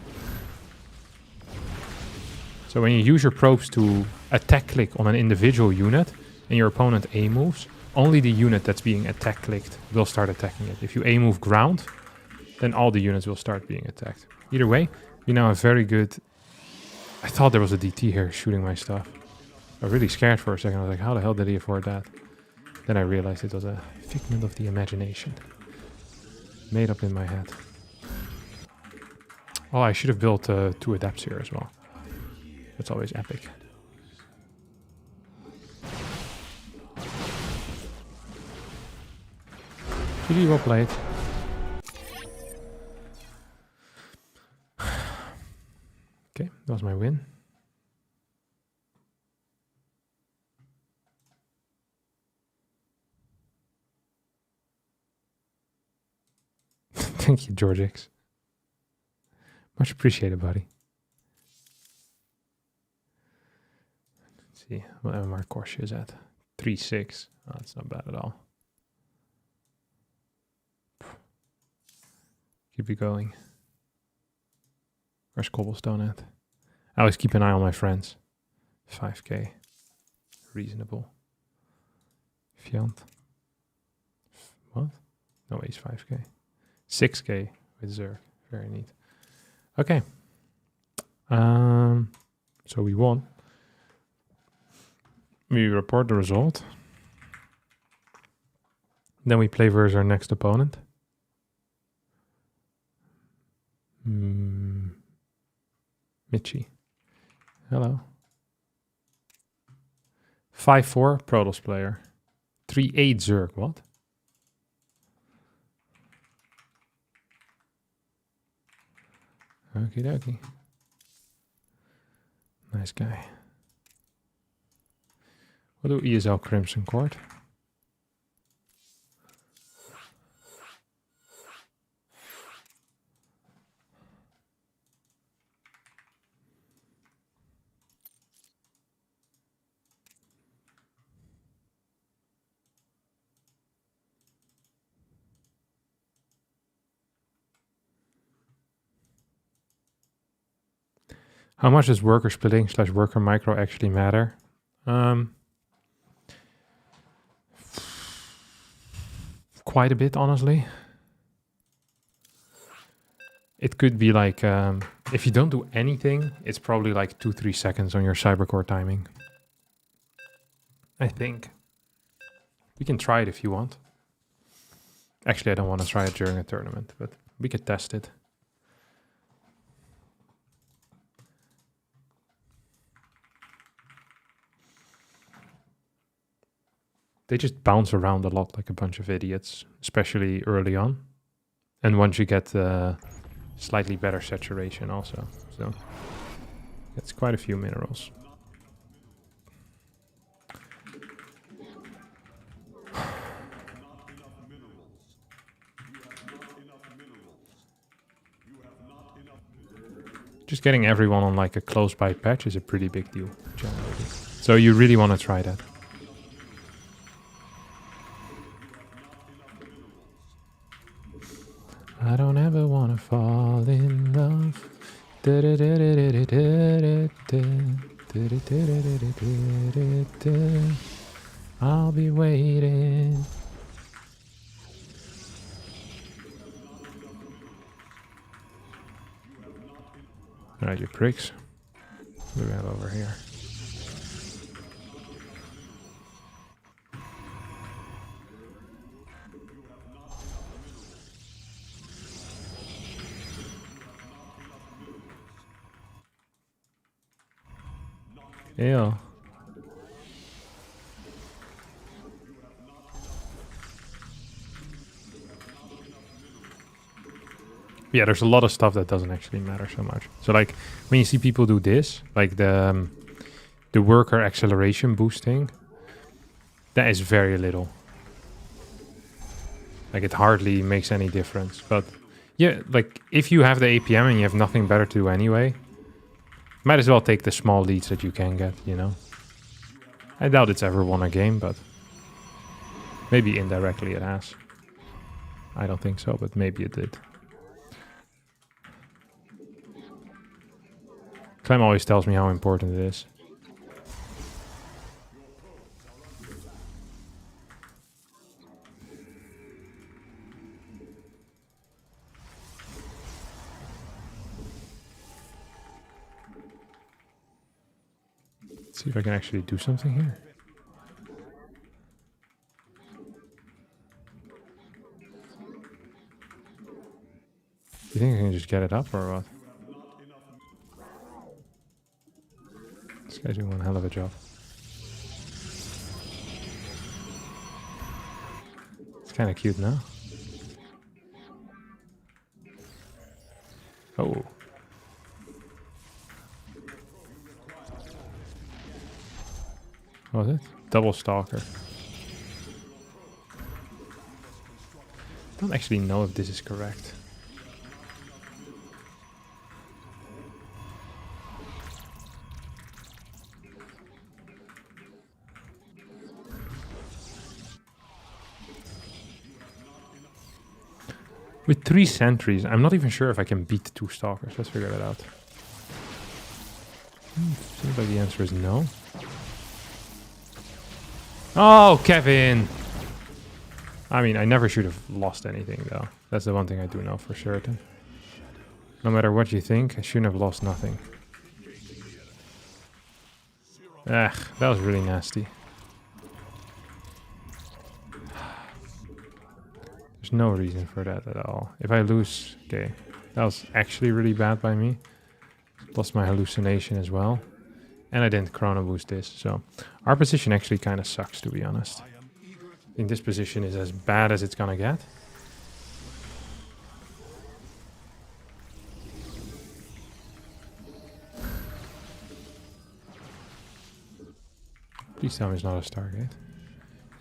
So when you use your probes to attack click on an individual unit and your opponent A moves, only the unit that's being attack clicked will start attacking it. If you A move ground, then all the units will start being attacked. Either way, you now have very good... I thought there was a DT here shooting my stuff. I was really scared for a second. I was like, how the hell did he afford that? Then I realized it was a figment of the imagination. Made up in my head. Oh, I should have built 2 adapts here as well. That's always epic. Pretty well played. Okay, that was my win. Thank you, Georgix. Much appreciated, buddy. Let's see what MMR course she is at. 3-6. Oh, that's not bad at all. Keep it going. Where's Cobblestone at? I always keep an eye on my friends. 5k. Reasonable. Fiant. What? No, he's 5k. 6k with Zerg. Very neat. Okay. So we won. We report the result. Then we play versus our next opponent. Mitchie. Hello. 5-4 Protoss player. 3-8 Zerg. What? Okie dokie. Nice guy. What do ESL Crimson Court? How much does worker splitting / worker micro actually matter? Quite a bit, honestly. It could be like, if you don't do anything, it's probably like 2-3 seconds on your cybercore timing. I think. We can try it if you want. Actually, I don't want to try it during a tournament, but we could test it. They just bounce around a lot like a bunch of idiots, especially early on. And once you get slightly better saturation also. So it's quite a few minerals. Just getting everyone on like a close by patch is a pretty big deal generally. So you really want to try that. I don't ever want to fall in love. I'll be waiting. Alright, you pricks. What do we have over here? Yeah. Yeah, there's a lot of stuff that doesn't actually matter so much. So like when you see people do this, like the worker acceleration boosting, that is very little. Like it hardly makes any difference. But yeah, like if you have the APM and you have nothing better to do anyway, might as well take the small leads that you can get, you know? I doubt it's ever won a game, but maybe indirectly it has. I don't think so, but maybe it did. Clem always tells me how important it is. Let's see if I can actually do something here. You think I can just get it up or what? This guy's doing one hell of a job. It's kind of cute now. Oh. What was it? Double stalker. Don't actually know if this is correct. With 3 sentries, I'm not even sure if I can beat 2 stalkers. Let's figure that out. Seems like the answer is no. Oh, Kevin! I mean, I never should have lost anything, though. That's the one thing I do know for certain. No matter what you think, I shouldn't have lost nothing. Ugh, that was really nasty. There's no reason for that at all. If I lose... Okay, that was actually really bad by me. Lost my hallucination as well. And I didn't chrono boost this, so... Our position actually kind of sucks, to be honest. I think this position is as bad as it's gonna get. Please tell me it's not a Stargate.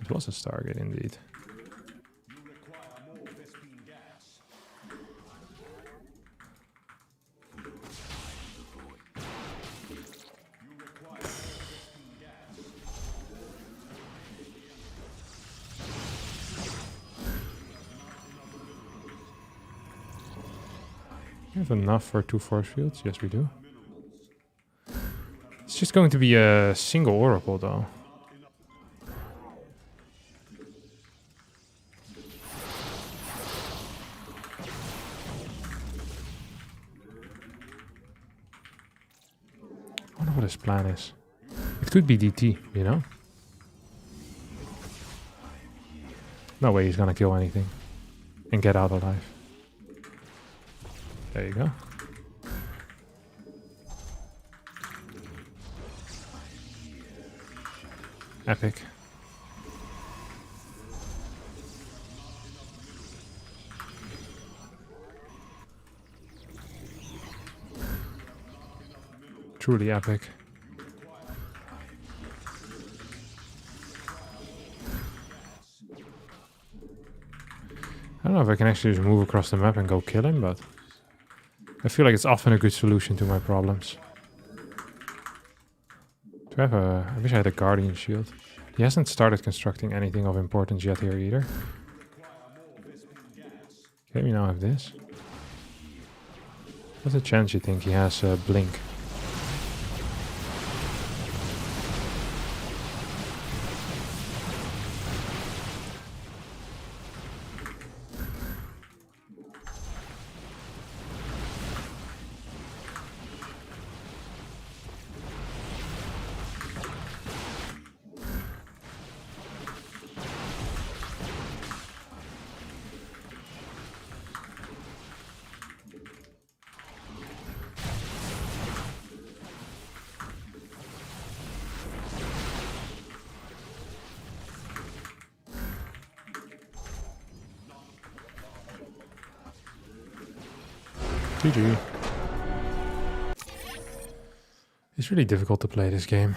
It was a Stargate indeed. We have enough for 2 force fields. Yes, we do. It's just going to be a single oracle, though. I wonder what his plan is. It could be DT, you know? No way he's gonna kill anything and get out alive. There you go. Epic. Truly epic. I don't know if I can actually just move across the map and go kill him, but I feel like it's often a good solution to my problems. Do I have a... I wish I had a Guardian Shield. He hasn't started constructing anything of importance yet here either. Okay, we now have this. What's the chance you think he has a Blink? GG. It's really difficult to play this game.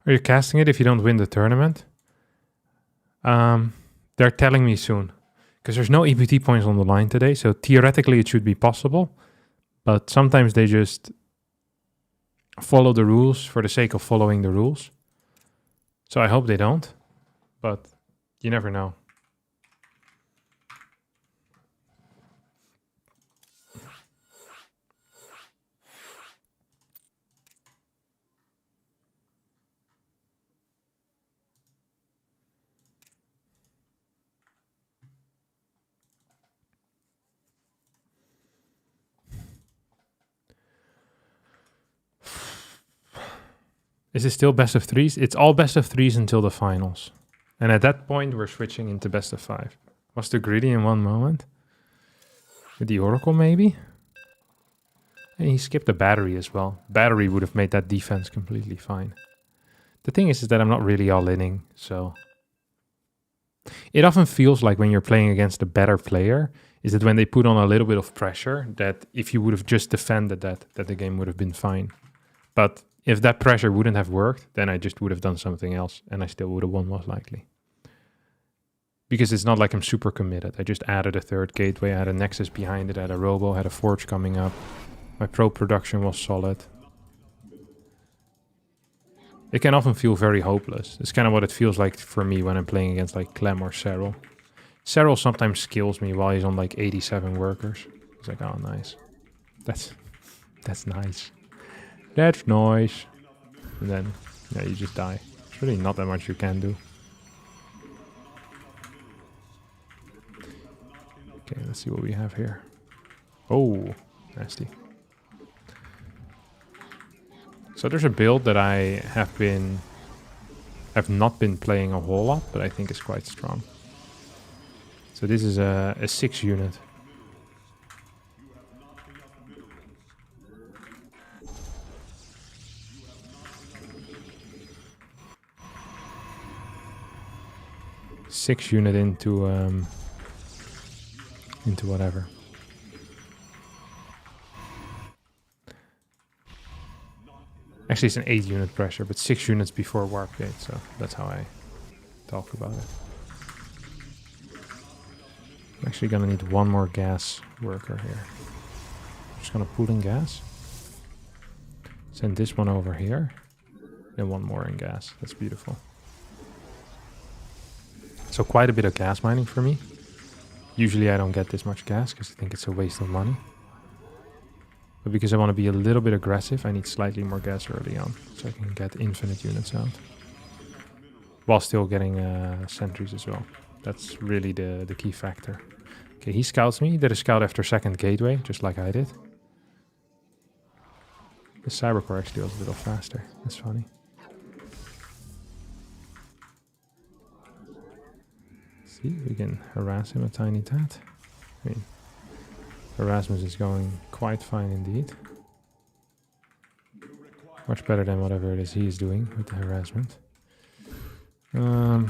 Are you casting it if you don't win the tournament? They're telling me soon. Because there's no EPT points on the line today, so theoretically it should be possible. But sometimes they just follow the rules for the sake of following the rules. So I hope they don't, but you never know. Is it still best of threes? It's all best of threes until the finals. And at that point, we're switching into best of 5. Was too greedy in one moment? With the Oracle, maybe? And he skipped the battery as well. Battery would have made that defense completely fine. The thing is that I'm not really all-inning, so... It often feels like when you're playing against a better player, is that when they put on a little bit of pressure, that if you would have just defended that the game would have been fine. But if that pressure wouldn't have worked, then I just would have done something else, and I still would have won most likely. Because it's not like I'm super committed. I just added a third gateway, I had a Nexus behind it, I had a Robo, had a Forge coming up. My pro production was solid. It can often feel very hopeless. It's kind of what it feels like for me when I'm playing against like Clem or Cyril. Cyril sometimes kills me while he's on like 87 workers. It's like, oh, nice. That's nice. That's nice. And then, yeah, you just die. There's really not that much you can do. Okay, let's see what we have here. Oh, nasty. So there's a build that I have not been playing a whole lot, but I think is quite strong. So this is a 6 unit. Six unit into whatever. Actually, it's an 8 unit pressure, but 6 units before warp gate, so that's how I talk about it. I'm actually gonna need one more gas worker here. Just gonna put in gas. Send this one over here. And one more in gas. That's beautiful. So quite a bit of gas mining for me. Usually I don't get this much gas because I think it's a waste of money. But because I want to be a little bit aggressive, I need slightly more gas early on. So I can get infinite units out. While still getting sentries as well. That's really the key factor. Okay, he scouts me. He did a scout after second gateway, just like I did. The Cybercore actually was a little faster. That's funny. See, we can harass him a tiny tad. I mean, Erasmus is going quite fine indeed. Much better than whatever it is he's doing with the harassment. Ooh.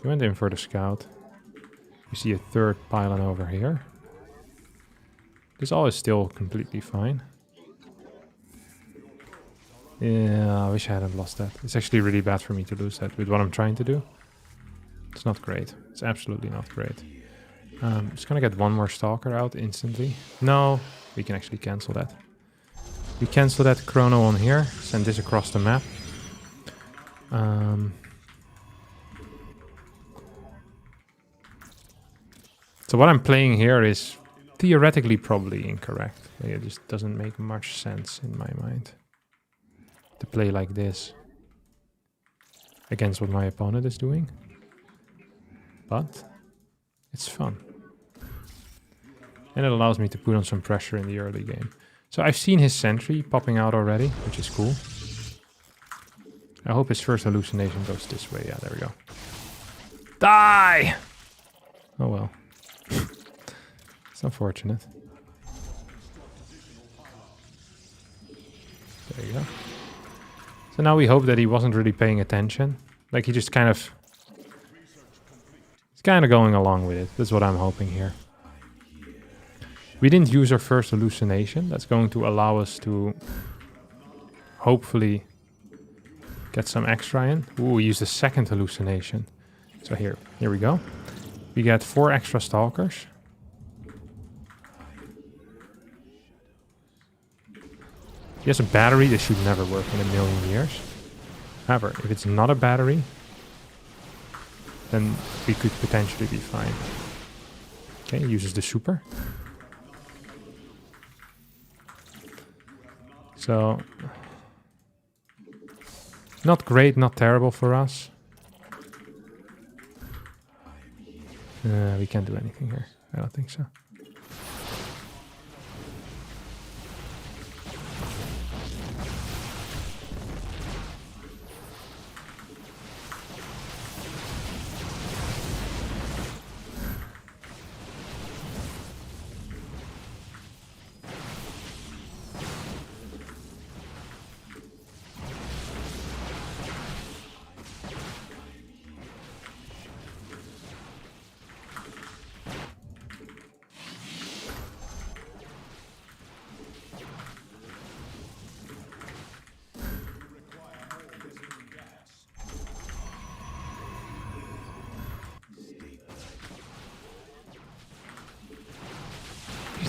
We went in for the scout. You see a third pylon over here. This all is still completely fine. Yeah, I wish I hadn't lost that. It's actually really bad for me to lose that with what I'm trying to do. It's not great. It's absolutely not great. Just gonna get one more Stalker out instantly. No, we can actually cancel that. We cancel that chrono on here. Send this across the map. So what I'm playing here is theoretically probably incorrect. Like, it just doesn't make much sense in my mind to play like this against what my opponent is doing. But it's fun. And it allows me to put on some pressure in the early game. So I've seen his sentry popping out already, which is cool. I hope his first hallucination goes this way. Yeah, there we go. Die! Oh well. It's unfortunate. There you go. So now we hope that he wasn't really paying attention. Like he just kind of... He's kind of going along with it. That's what I'm hoping here. We didn't use our first hallucination. That's going to allow us to hopefully get some extra in. Ooh, we used a second hallucination. So here we go. We get 4 extra stalkers. He has a battery. This should never work in a million years. However, if it's not a battery, then we could potentially be fine. Okay, he uses the super. So, not great, not terrible for us. We can't do anything here. I don't think so.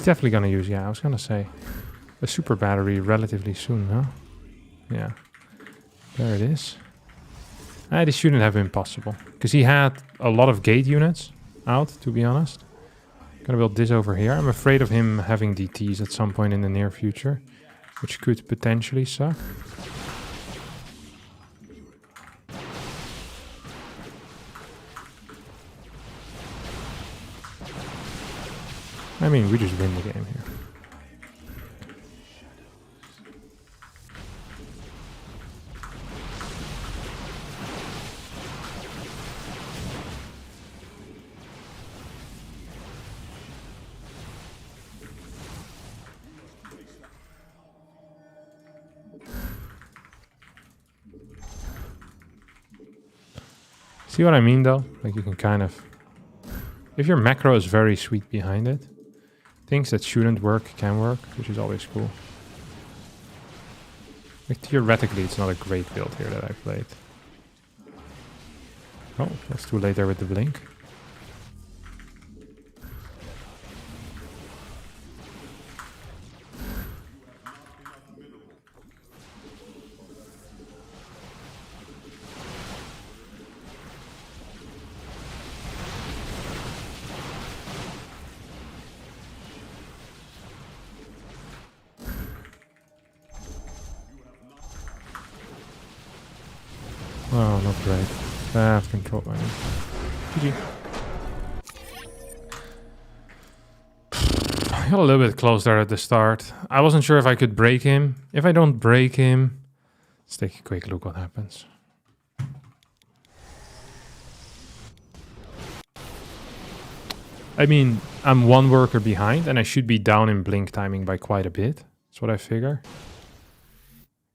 He's definitely gonna use, yeah, I was gonna say, a super battery relatively soon, huh? Yeah. There it is. This shouldn't have been possible. Because he had a lot of gate units out, to be honest. Gonna build this over here. I'm afraid of him having DTs at some point in the near future, which could potentially suck. I mean, we just win the game here. See what I mean, though? Like, you can kind of... If your macro is very sweet behind it, things that shouldn't work can work, which is always cool. Like, theoretically, it's not a great build here that I played. Oh, that's too late there with the blink. Oh, not great. I've controlled my GG. I got a little bit close there at the start. I wasn't sure if I could break him. If I don't break him... Let's take a quick look what happens. I mean, I'm one worker behind and I should be down in blink timing by quite a bit. That's what I figure.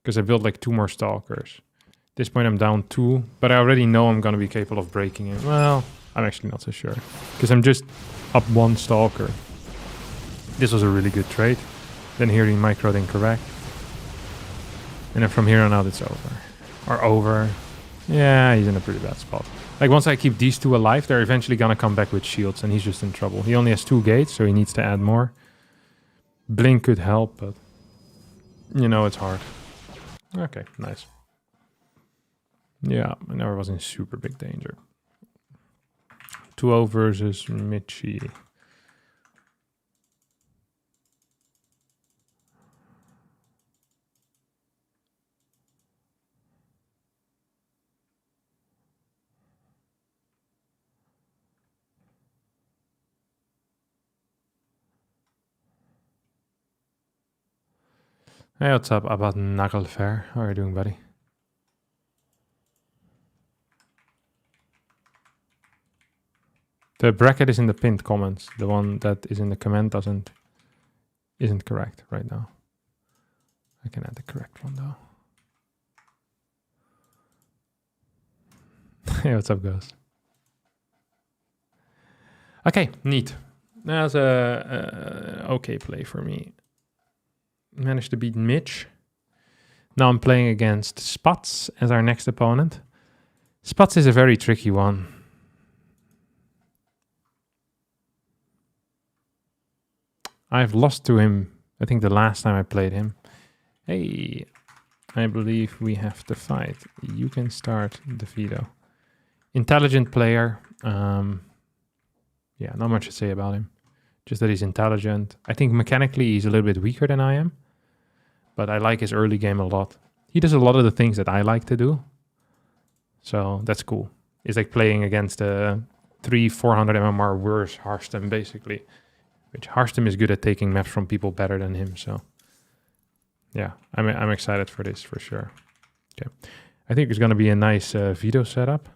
Because I built like 2 more stalkers. At this point I'm down 2, but I already know I'm going to be capable of breaking him. Well, I'm actually not so sure. Because I'm just up 1 stalker. This was a really good trade. Then here he microed incorrect. And then from here on out it's over. Or over. Yeah, he's in a pretty bad spot. Like, once I keep these 2 alive, they're eventually gonna come back with shields, and he's just in trouble. He only has 2 gates, so he needs to add more. Blink could help, but... You know, it's hard. Okay, nice. Yeah, I never was in super big danger. 2-0 versus Michi. Hey, what's up, Abad Nagelfair? How are you doing, buddy? The bracket is in the pinned comments. The one that is in the comment isn't correct right now. I can add the correct one though. Hey, what's up, guys? Okay, neat. That was a okay play for me. Managed to beat Mitch. Now I'm playing against Spats as our next opponent. Spats is a very tricky one. I've lost to him, I think the last time I played him. Hey, I believe we have to fight. You can start the veto. Intelligent player. Yeah, not much to say about him. Just that he's intelligent. I think mechanically he's a little bit weaker than I am. But I like his early game a lot. He does a lot of the things that I like to do. So that's cool. It's like playing against a 300-400 MMR worse Harstem, basically. Which Harstem is good at taking maps from people better than him. So yeah, I'm excited for this for sure. Okay, I think it's going to be a nice veto setup.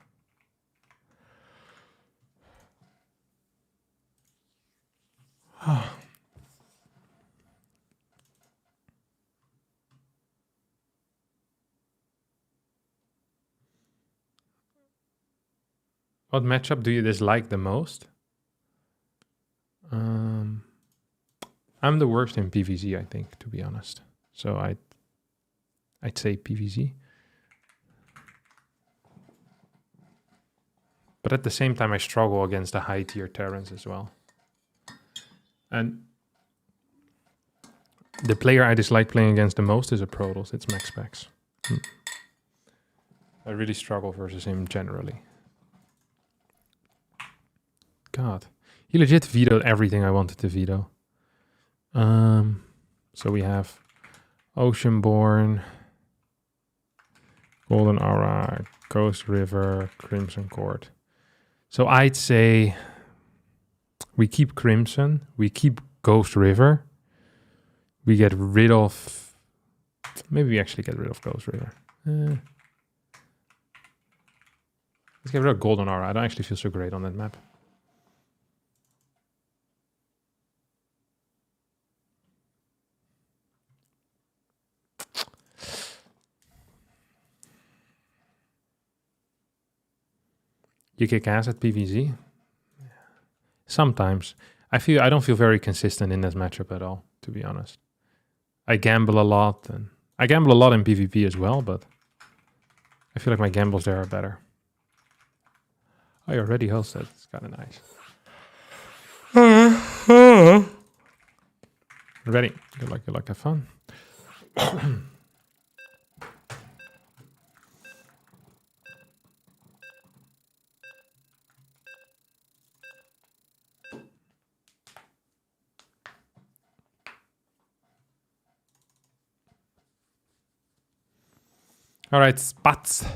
What matchup do you dislike the most? I'm the worst in PvZ, I think, to be honest. So I'd say PvZ. But at the same time, I struggle against the high tier Terrans as well. And The player I dislike playing against the most is a Protoss. It's Max Specs. I really struggle versus him generally. God. He legit vetoed everything I wanted to veto. So we have Oceanborn, Golden Aura, Ghost River, Crimson Court. So I'd say we keep Crimson, we keep Ghost River, we get rid of... Maybe we actually get rid of Ghost River. Let's get rid of Golden Aura. I don't actually feel so great on that map. You kick ass at PvZ? Sometimes. I don't feel very consistent in this matchup at all, to be honest. I gamble a lot, and I gamble a lot in PvP as well, but I feel like my gambles there are better. I already hosted. It's kind of nice. Ready? Good luck, have fun. All right, Spats.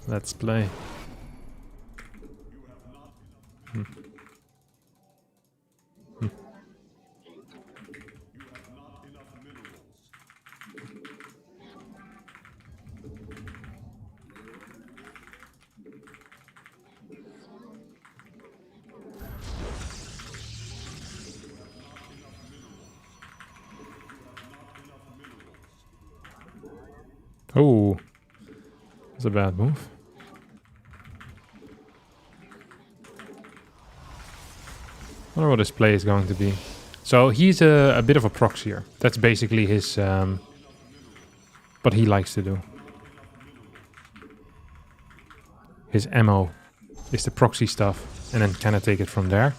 Let's play. Oh, that's a bad move. I wonder what his play is going to be. So he's a bit of a proxier. That's basically his what he likes to do. His MO is the proxy stuff, and then kind of take it from there.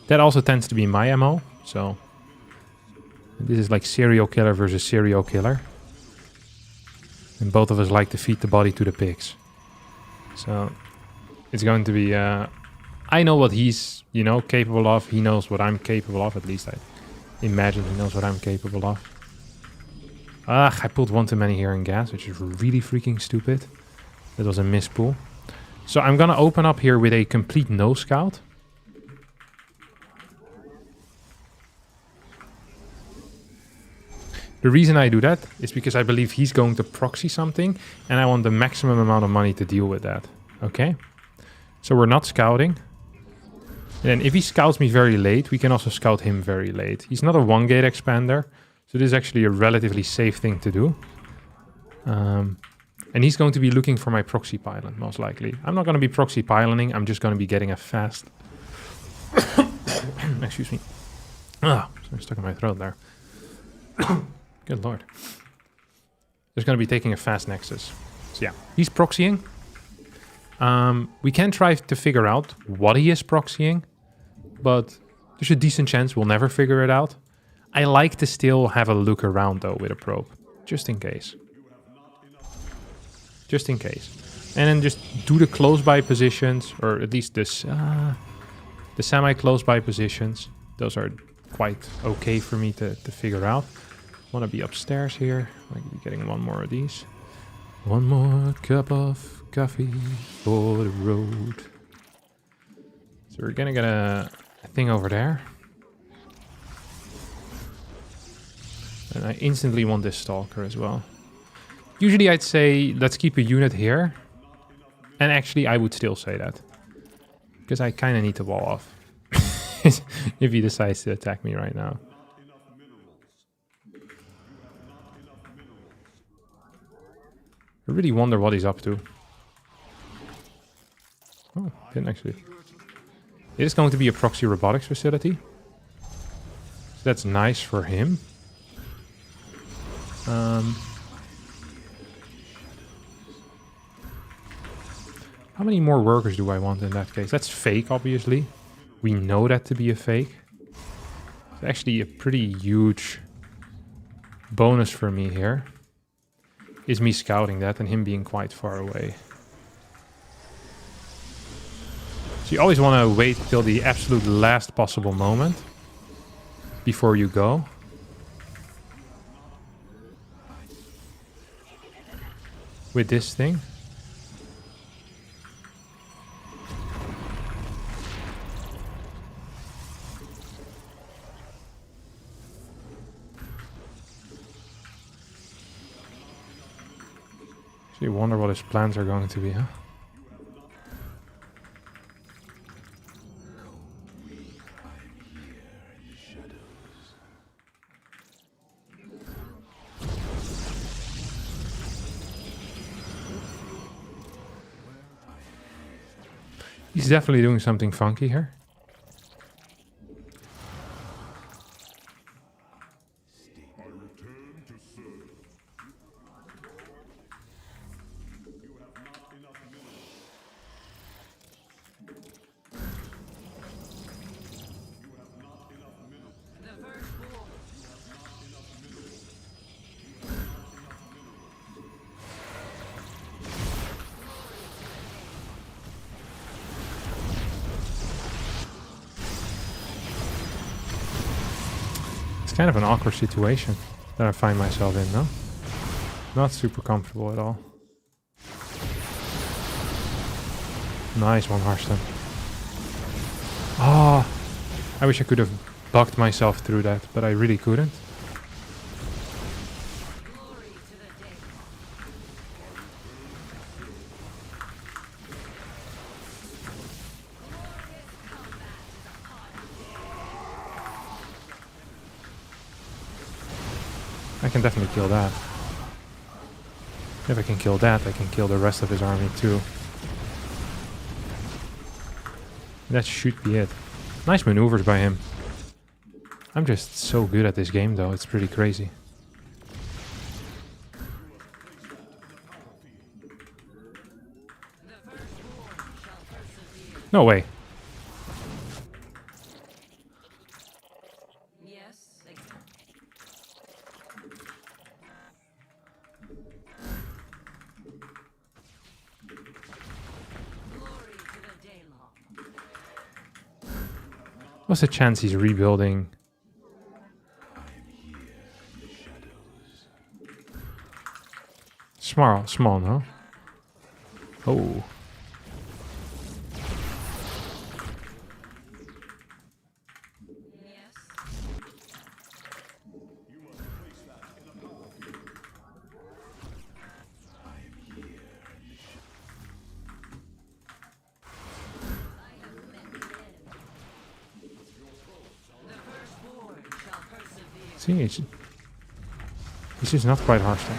That also tends to be my MO. So this is like serial killer versus serial killer. And both of us like to feed the body to the pigs. So it's going to be... I know what he's, you know, capable of. He knows what I'm capable of. At least I imagine he knows what I'm capable of. I pulled one too many here in gas, which is really freaking stupid. That was a mispull. So I'm going to open up here with a complete no scout. The reason I do that is because I believe he's going to proxy something and I want the maximum amount of money to deal with that. Okay? So we're not scouting. And then if he scouts me very late, we can also scout him very late. He's not a one-gate expander, so this is actually a relatively safe thing to do. And he's going to be looking for my proxy pylon, most likely. I'm not going to be proxy pyloning, I'm just going to be getting a fast... Excuse me. Something stuck in my throat there. Good lord. Just going to be taking a fast nexus. So yeah, he's proxying. We can try to figure out what he is proxying, but there's a decent chance we'll never figure it out. I like to still have a look around though with a probe, just in case. Just in case. And then just do the close by positions, or at least this, the semi-close by positions. Those are quite okay for me to figure out. Want to be upstairs here. Might be getting one more of these. One more cup of coffee for the road. So we're gonna get a thing over there. And I instantly want this stalker as well. Usually I'd say let's keep a unit here. And actually I would still say that. Because I kind of need to wall off. If he decides to attack me right now. I really wonder what he's up to. Oh, didn't actually. It is going to be a proxy robotics facility. So that's nice for him. How many more workers do I want in that case? That's fake, obviously. We know that to be a fake. It's actually a pretty huge bonus for me here. Is me scouting that and him being quite far away. So you always want to wait till the absolute last possible moment before you go. With this thing. So you wonder what his plans are going to be, huh? He's definitely doing something funky here. It's kind of an awkward situation that I find myself in, no? Not super comfortable at all. Nice one, Harstem. Ah, I wish I could have bucked myself through that, but I really couldn't. I can definitely kill that. If I can kill that, I can kill the rest of his army too. That should be it. Nice maneuvers by him. I'm just so good at this game though, it's pretty crazy. No way. What's the chance he's rebuilding? Small, no? Oh. See, he's just not quite Harstem.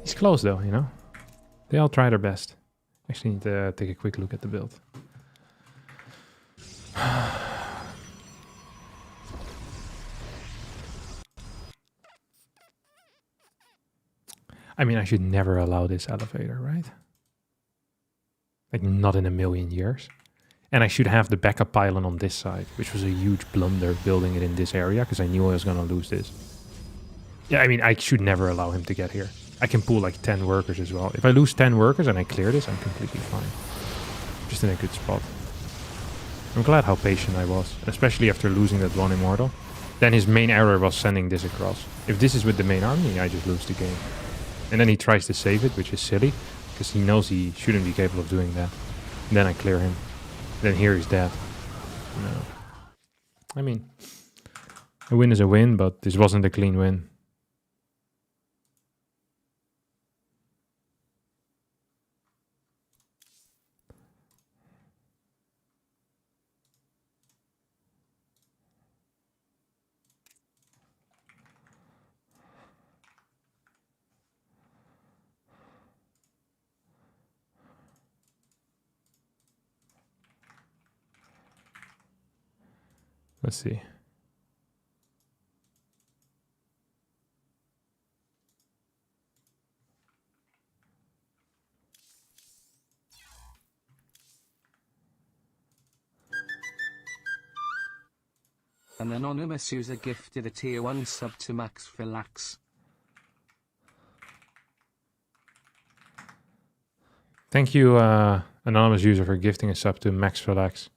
He's close though, you know? They all try their best. Actually need to take a quick look at the build. I mean, I should never allow this elevator, right? Like, not in a million years. And I should have the backup pylon on this side, which was a huge blunder building it in this area, because I knew I was going to lose this. Yeah, I mean, I should never allow him to get here. I can pull like 10 workers as well. If I lose 10 workers and I clear this, I'm completely fine. Just in a good spot. I'm glad how patient I was, especially after losing that one immortal. Then his main error was sending this across. If this is with the main army, I just lose the game. And then he tries to save it, which is silly, because he knows he shouldn't be capable of doing that. And then I clear him. Then here he's dead. No. I mean, a win is a win, but this wasn't a clean win. Let's see. An anonymous user gifted a tier 1 sub to Max Philax. Thank you, anonymous user, for gifting a sub to Max Relax.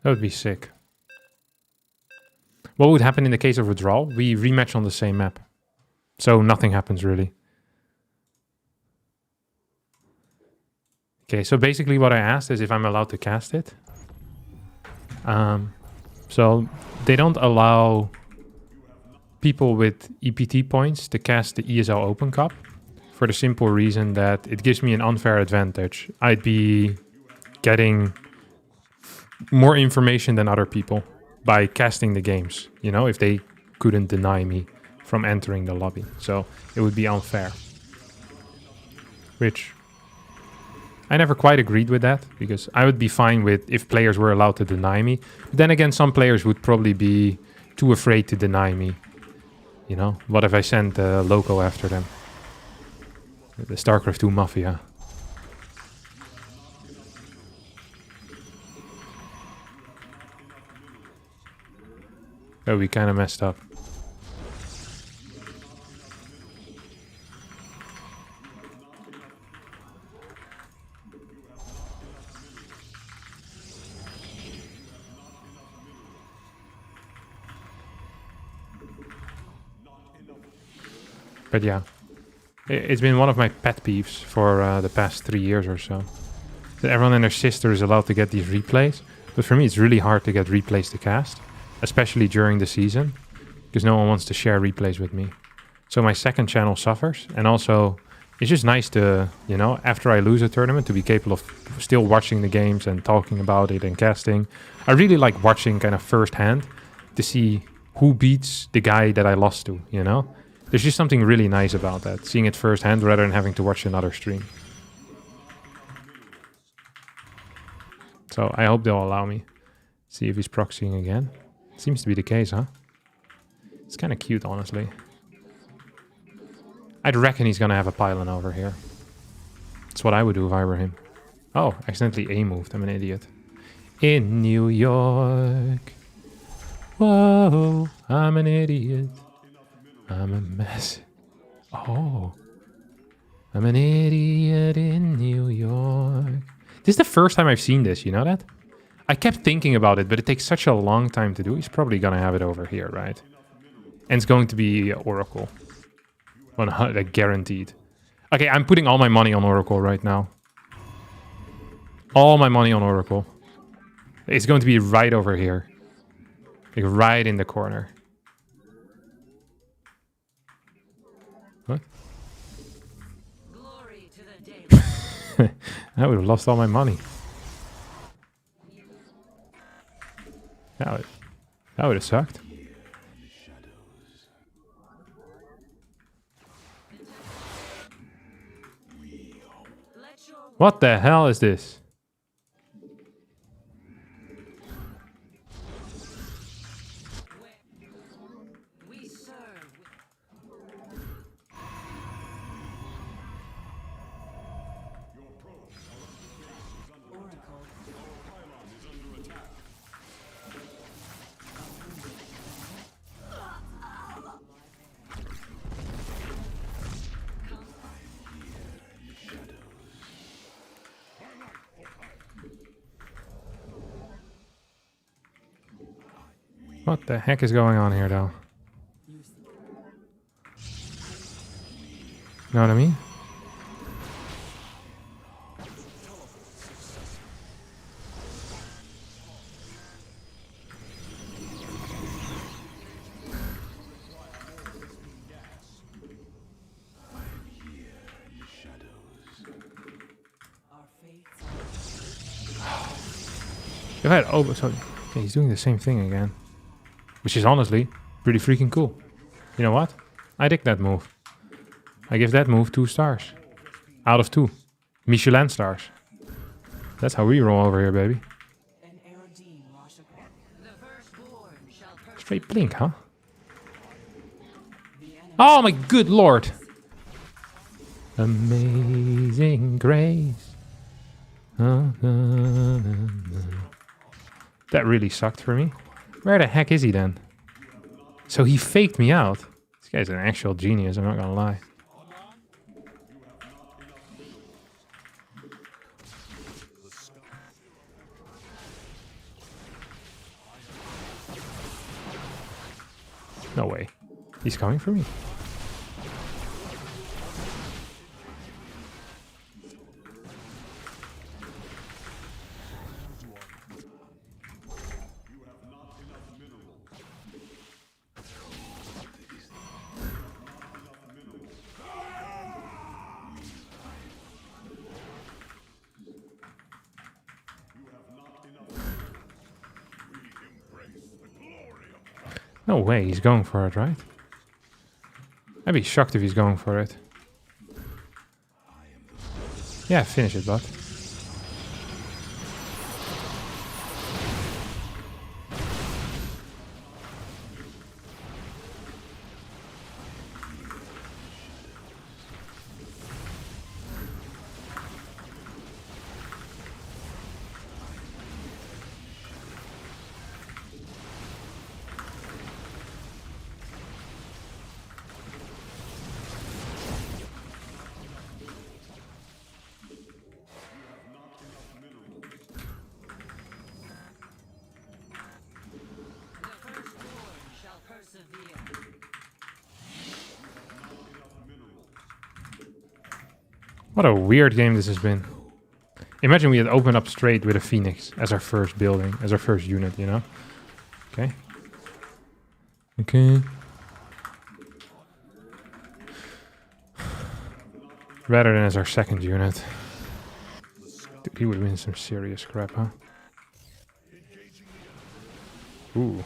That would be sick. What would happen in the case of withdrawal? We rematch on the same map. So nothing happens really. Okay, so basically what I asked is if I'm allowed to cast it. So they don't allow people with EPT points to cast the ESL Open Cup for the simple reason that it gives me an unfair advantage. I'd be getting more information than other people by casting the games, you know, if they couldn't deny me from entering the lobby. So it would be unfair. Which I never quite agreed with that, because I would be fine with if players were allowed to deny me. But then again, some players would probably be too afraid to deny me. You know, what if I sent the loco after them? The StarCraft 2 Mafia. Oh, we kind of messed up. But yeah, it's been one of my pet peeves for the past 3 years or so. That everyone and their sister is allowed to get these replays. But for me, it's really hard to get replays to cast, especially during the season, because no one wants to share replays with me. So my second channel suffers. And also, it's just nice to, you know, after I lose a tournament, to be capable of still watching the games and talking about it and casting. I really like watching kind of firsthand to see who beats the guy that I lost to, you know? There's just something really nice about that, seeing it firsthand rather than having to watch another stream. So I hope they'll allow me. See if he's proxying again. Seems to be the case, huh? It's kind of cute, honestly. I'd reckon he's gonna have a pylon over here. That's what I would do if I were him. Oh, accidentally A-moved. I'm an idiot. In New York. Whoa, I'm an idiot. I'm a mess. Oh. I'm an idiot in New York. This is the first time I've seen this, you know that? I kept thinking about it, but it takes such a long time to do. He's probably gonna have it over here, right? And it's going to be Oracle. 100, guaranteed. Okay, I'm putting all my money on Oracle right now. All my money on Oracle. It's going to be right over here. Like right in the corner. What? Glory to the day. I would have lost all my money. That would have sucked. What the hell is this? We serve. Oracle. What the heck is going on here, though? You know what I mean? If I had so yeah, he's doing the same thing again, which is honestly pretty freaking cool. You know what? I dig that move. I give that move 2 stars out of 2 Michelin stars. That's how we roll over here, baby. Straight blink, huh? Oh my good lord! Amazing grace. That really sucked for me. Where the heck is he then? So he faked me out. This guy's an actual genius, I'm not gonna lie. No way. He's coming for me. No way, he's going for it, right? I'd be shocked if he's going for it. Yeah, finish it, bud. What a weird game this has been. Imagine we had opened up straight with a Phoenix as our first building, as our first unit, you know? Okay. Okay. Rather than as our second unit. Dude, he would have been some serious crap, huh? Ooh.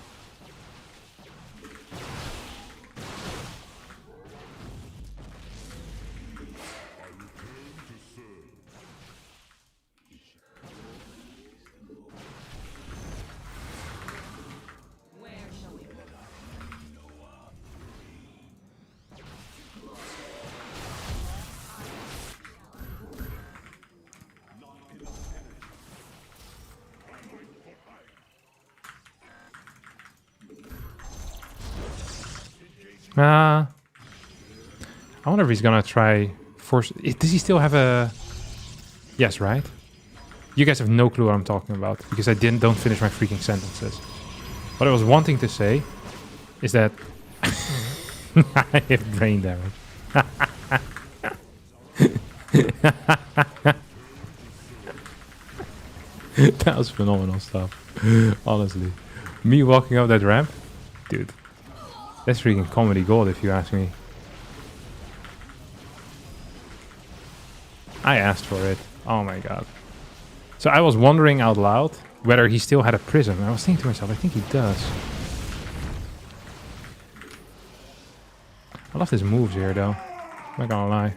I wonder if he's gonna try force. Does he still have a? Yes, right. You guys have no clue what I'm talking about because I don't finish my freaking sentences. What I was wanting to say is that I have brain damage. That was phenomenal stuff. Honestly, me walking up that ramp, dude. That's freaking comedy gold, if you ask me. I asked for it. Oh my god. So I was wondering out loud whether he still had a prism. I was thinking to myself, I think he does. I love his moves here, though. I'm not gonna lie.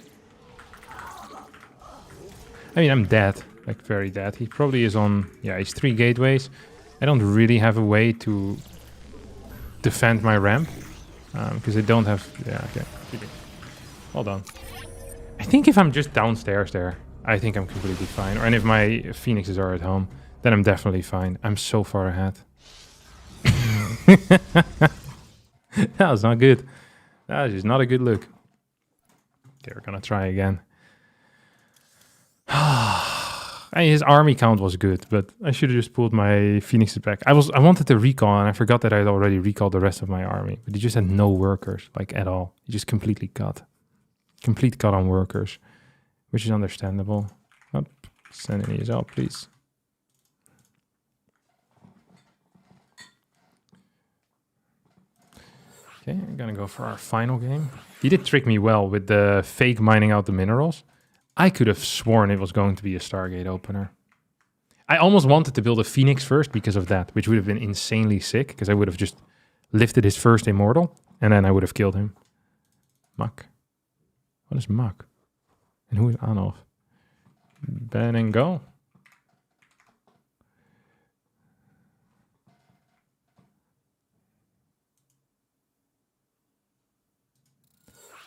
I mean, I'm dead. Like, very dead. He probably is on... Yeah, he's 3 gateways. I don't really have a way to defend my ramp. Because I don't have... Yeah, okay. Hold on. I think if I'm just downstairs there, I think I'm completely fine. And if my phoenixes are at home, then I'm definitely fine. I'm so far ahead. That was not good. That was just not a good look. Okay, we're gonna try again. I mean, his army count was good, but I should have just pulled my phoenixes back. I wanted to recall, and I forgot that I had already recalled the rest of my army. But he just had no workers, like, at all. He just completely cut. Complete cut on workers, which is understandable. Up, send an ESL, please. Okay, I'm gonna go for our final game. He did trick me well with the fake mining out the minerals. I could have sworn it was going to be a Stargate opener. I almost wanted to build a Phoenix first because of that, which would have been insanely sick, because I would have just lifted his first Immortal, and then I would have killed him. Muck. What is Muck? And who is Anov? Ben and go.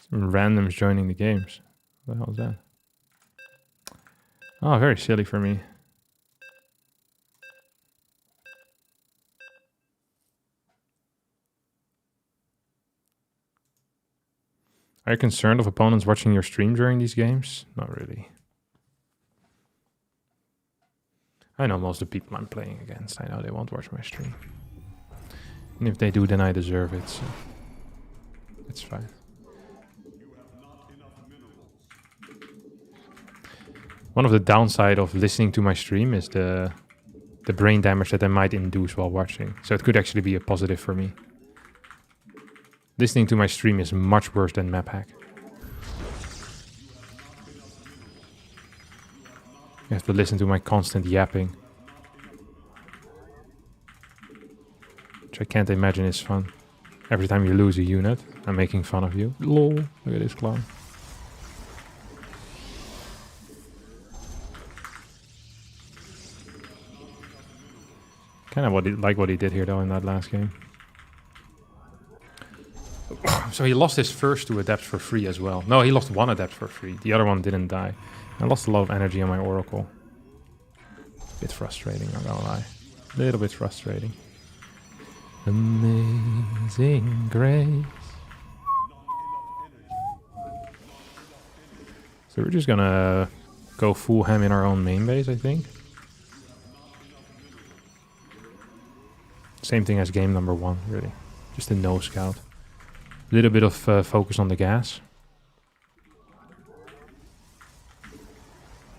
Some randoms joining the games. What the hell is that? Oh, very silly for me. Are you concerned of opponents watching your stream during these games? Not really. I know most of the people I'm playing against. I know they won't watch my stream. And if they do, then I deserve it, so it's fine. One of the downside of listening to my stream is the brain damage that I might induce while watching. So it could actually be a positive for me. Listening to my stream is much worse than map hack. You have to listen to my constant yapping. Which I can't imagine is fun. Every time you lose a unit, I'm making fun of you. Lol, look at this clown. Kind of what he did here though in that last game. So he lost his first 2 adepts for free as well. No, he lost 1 adept for free. The other one didn't die. I lost a lot of energy on my Oracle. Bit frustrating, not gonna lie. A little bit frustrating. Amazing grace. So we're just gonna go full ham in our own main base, I think. Same thing as game number 1, really. Just a no scout. A little bit of focus on the gas.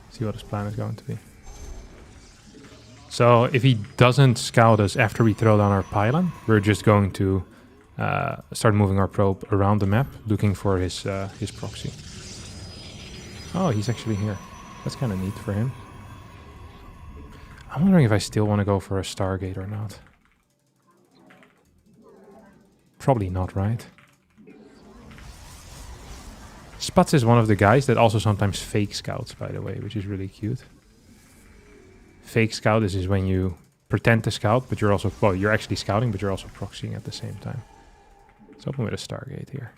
See what his plan is going to be. So if he doesn't scout us after we throw down our pylon, we're just going to start moving our probe around the map, looking for his proxy. Oh, he's actually here. That's kind of neat for him. I'm wondering if I still want to go for a Stargate or not. Probably not, right? Spatz is one of the guys that also sometimes fake scouts, by the way, which is really cute. Fake scout is when you pretend to scout, but you're also, well, you're actually scouting, but you're also proxying at the same time. Let's open with a Stargate here.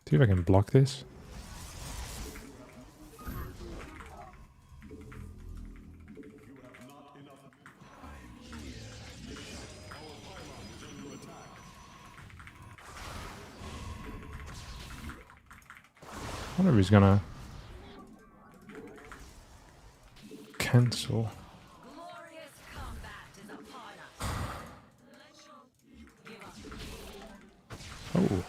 See if I can block this. I wonder if he's gonna cancel. Oh.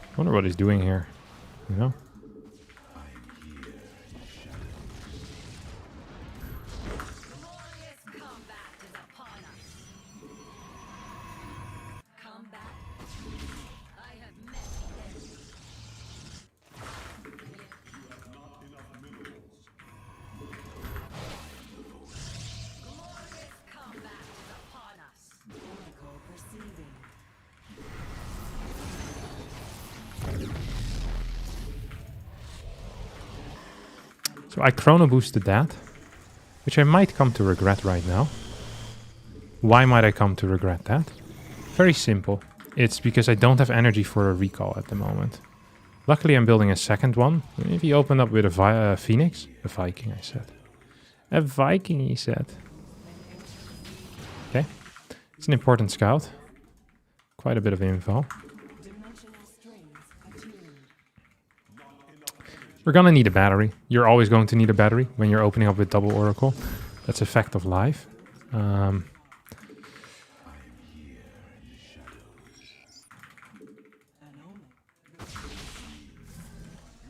I wonder what he's doing here, you know? So I chrono boosted that, which I might come to regret right now. Why might I come to regret that? Very simple. It's because I don't have energy for a recall at the moment. Luckily, I'm building a second one. If he opened up with a Phoenix, a Viking, I said. A Viking, he said. Okay, it's an important scout. Quite a bit of info. We're gonna need a battery. You're always going to need a battery when you're opening up with double Oracle. That's a fact of life.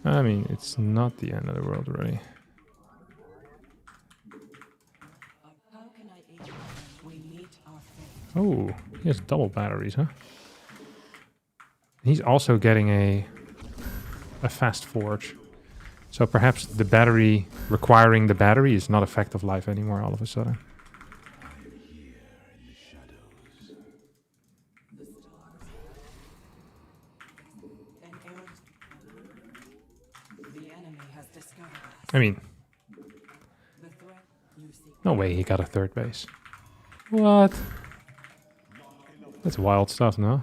I mean, it's not the end of the world, really. Oh, he has double batteries, huh? He's also getting a fast forge. So perhaps the battery, requiring the battery is not a fact of life anymore all of a sudden. I mean, no way he got a third base. What? That's wild stuff, no?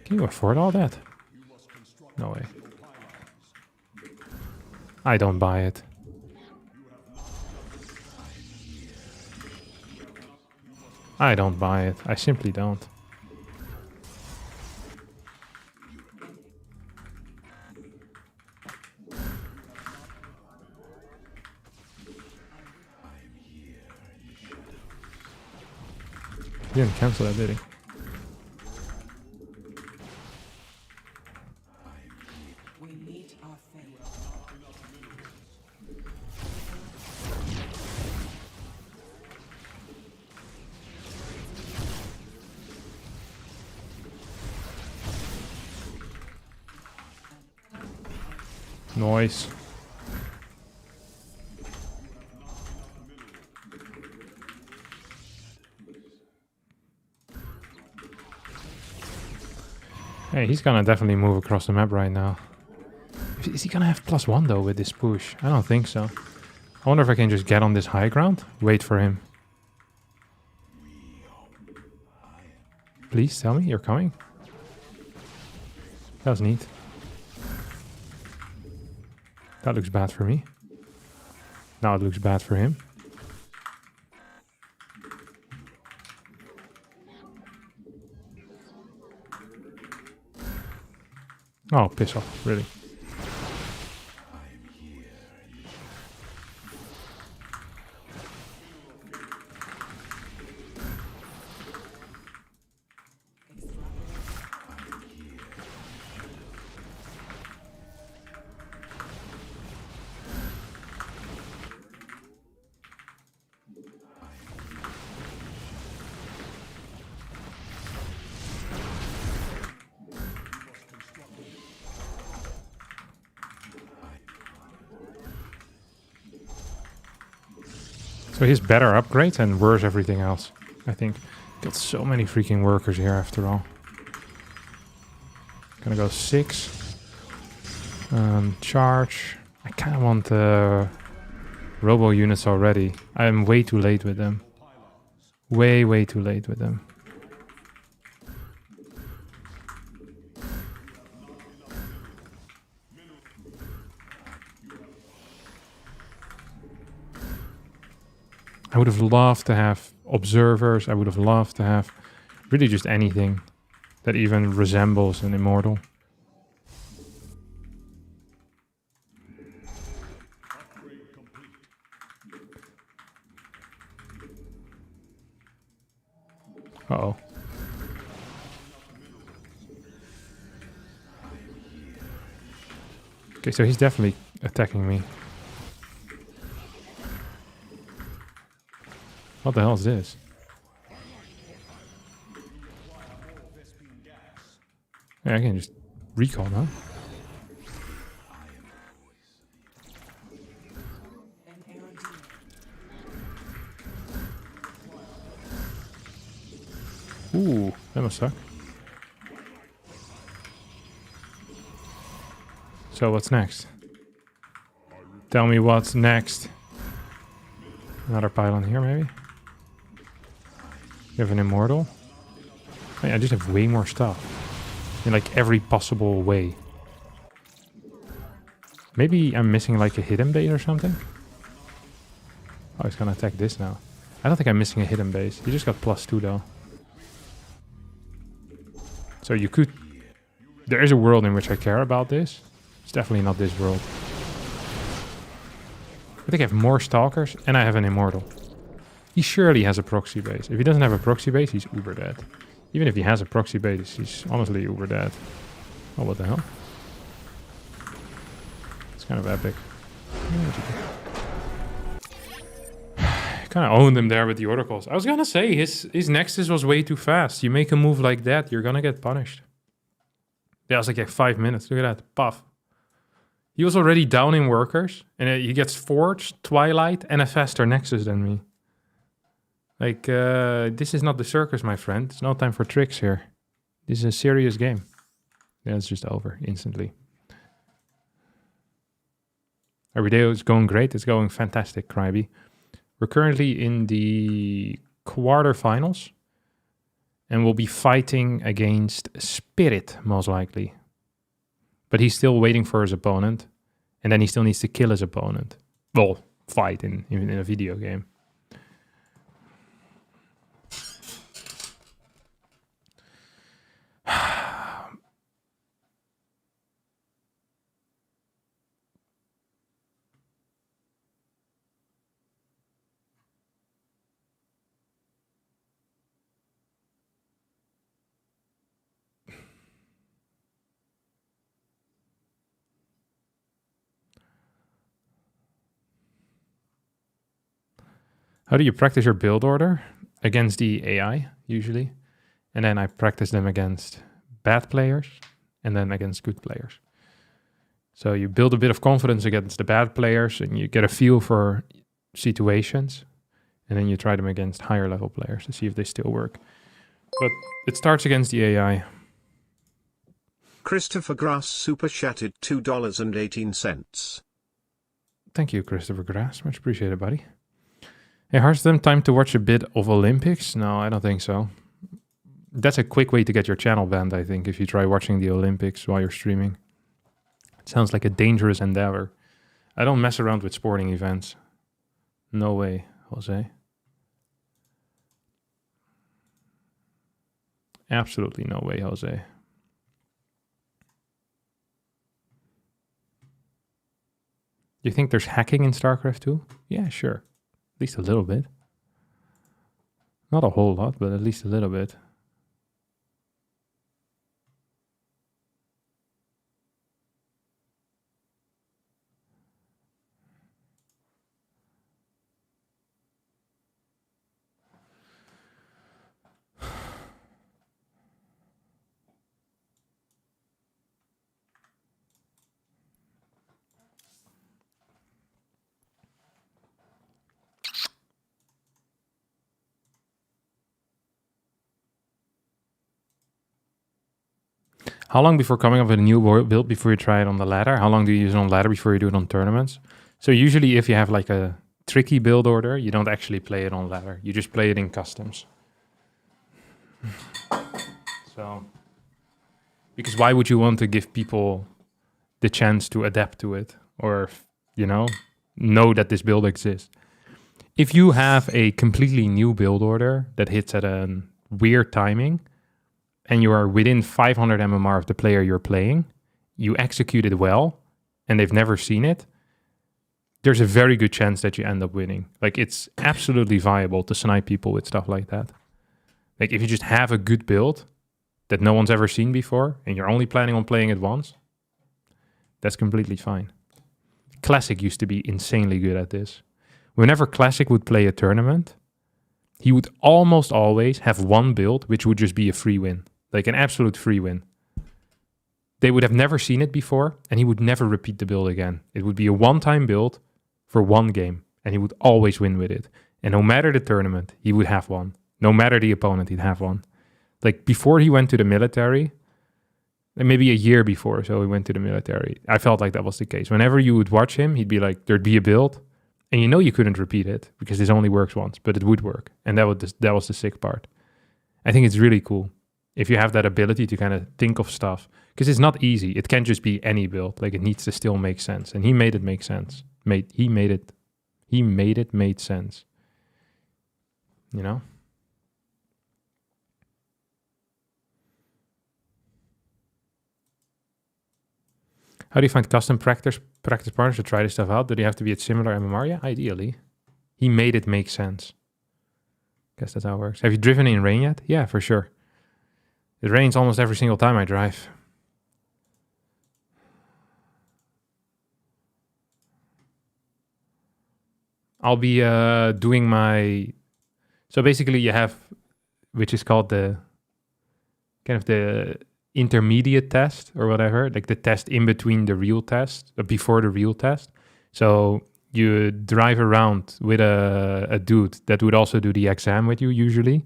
Can you afford all that? No way. I don't buy it. I don't buy it. I simply don't. He didn't cancel that, did he? Noise. Hey, he's gonna definitely move across the map right now. Is he gonna have +1 though with this push? I don't think so. I wonder if I can just get on this high ground. Wait for him. Please tell me you're coming. That was neat. That looks bad for me. Now it looks bad for him. Oh, piss off, really. So he's better upgrades and worse everything else, I think. Got so many freaking workers here after all. Gonna go 6. Charge. I kind of want robo units already. I am way too late with them. Way too late with them. I would have loved to have observers. I would have loved to have really just anything that even resembles an immortal. Uh-oh. Okay, so he's definitely attacking me. What the hell is this? Yeah, I can just recall now. Ooh, that must suck. So what's next? Tell me what's next. Another pylon here, maybe? We have an immortal. Oh, yeah, I just have way more stuff. In like every possible way. Maybe I'm missing like a hidden base or something. Oh, he's gonna attack this now. I don't think I'm missing a hidden base. He just got +2 though. So you could... There is a world in which I care about this. It's definitely not this world. I think I have more Stalkers and I have an Immortal. He surely has a proxy base. If he doesn't have a proxy base, he's uber dead. Even if he has a proxy base, he's honestly uber dead. Oh, what the hell? It's kind of epic. Kind of owned him there with the oracles. I was gonna say, his Nexus was way too fast. You make a move like that, you're gonna get punished. Yeah, it was like 5 minutes. Look at that. Puff. He was already down in workers. And he gets Forge, Twilight, and a faster Nexus than me. Like, this is not the circus, my friend. It's no time for tricks here. This is a serious game. Yeah, it's just over instantly. Our video is going great. It's going fantastic, CRAAZY. We're currently in the quarterfinals. And we'll be fighting against Spirit, most likely. But he's still waiting for his opponent. And then he still needs to kill his opponent. Well, fight in a video game. How do you practice your build order? Against the AI, usually. And then I practice them against bad players and then against good players. So you build a bit of confidence against the bad players and you get a feel for situations. And then you try them against higher level players to see if they still work. But it starts against the AI. Christopher Grass super chatted $2.18. Thank you, Christopher Grass. Much appreciated, buddy. Hey, Harstem, time to watch a bit of Olympics? No, I don't think so. That's a quick way to get your channel banned, I think, if you try watching the Olympics while you're streaming. It sounds like a dangerous endeavor. I don't mess around with sporting events. No way, Jose. Absolutely no way, Jose. You think there's hacking in StarCraft too? Yeah, sure. At least a little bit. Not a whole lot, but at least a little bit. How long before coming up with a new build before you try it on the ladder? How long do you use it on ladder before you do it on tournaments? So usually if you have like a tricky build order, you don't actually play it on ladder. You just play it in customs. So, because why would you want to give people the chance to adapt to it? Or, you know that this build exists. If you have a completely new build order that hits at a weird timing, and you are within 500 MMR of the player you're playing, you execute it well, and they've never seen it, there's a very good chance that you end up winning. Like, it's absolutely viable to snipe people with stuff like that. Like, if you just have a good build that no one's ever seen before, and you're only planning on playing it once, that's completely fine. Classic used to be insanely good at this. Whenever Classic would play a tournament, he would almost always have one build which would just be a free win. Like an absolute free win. They would have never seen it before, and he would never repeat the build again. It would be a one-time build for one game, and he would always win with it. And no matter the tournament, he would have one. No matter the opponent, he'd have one. Like before he went to the military, and maybe a year before, so he went to the military, I felt like that was the case. Whenever you would watch him, he'd be like, there'd be a build, and you couldn't repeat it, because this only works once, but it would work. And that was the sick part. I think it's really cool. If you have that ability to kind of think of stuff, because it's not easy. It can't just be any build. Like it needs to still make sense. And he made it make sense. He made it made sense. You know? How do you find custom practice partners to try this stuff out? Do they have to be at similar MMR? Yeah, ideally. He made it make sense. Guess that's how it works. Have you driven in rain yet? Yeah, for sure. It rains almost every single time I drive. I'll be doing my... So basically you have, which is called the kind of the intermediate test or whatever, like the test in between the real test, before the real test. So you drive around with a dude that would also do the exam with you usually.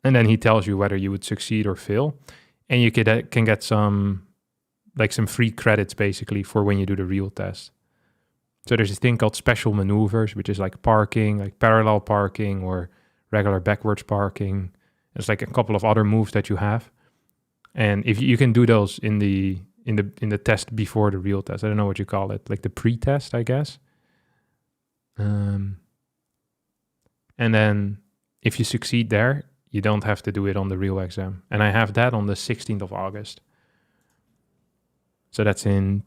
And then he tells you whether you would succeed or fail. And you can get some free credits basically for when you do the real test. So there's this thing called special maneuvers, which is like parking, like parallel parking or regular backwards parking. There's like a couple of other moves that you have. And if you can do those in the test before the real test. I don't know what you call it, like the pre-test, I guess. And then if you succeed there, you don't have to do it on the real exam. And I have that on the 16th of August. So that's in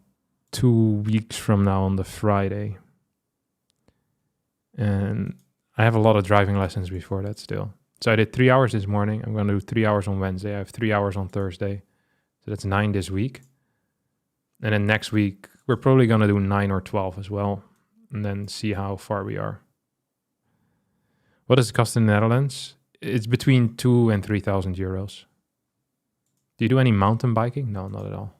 2 weeks from now on the Friday. And I have a lot of driving lessons before that still. So I did 3 hours this morning. I'm going to do 3 hours on Wednesday. I have 3 hours on Thursday. So that's 9 this week. And then next week, we're probably going to do 9 or 12 as well. And then see how far we are. What does it cost in the Netherlands? It's between 2,000 and 3,000 euros. Do you do any mountain biking? No, not at all.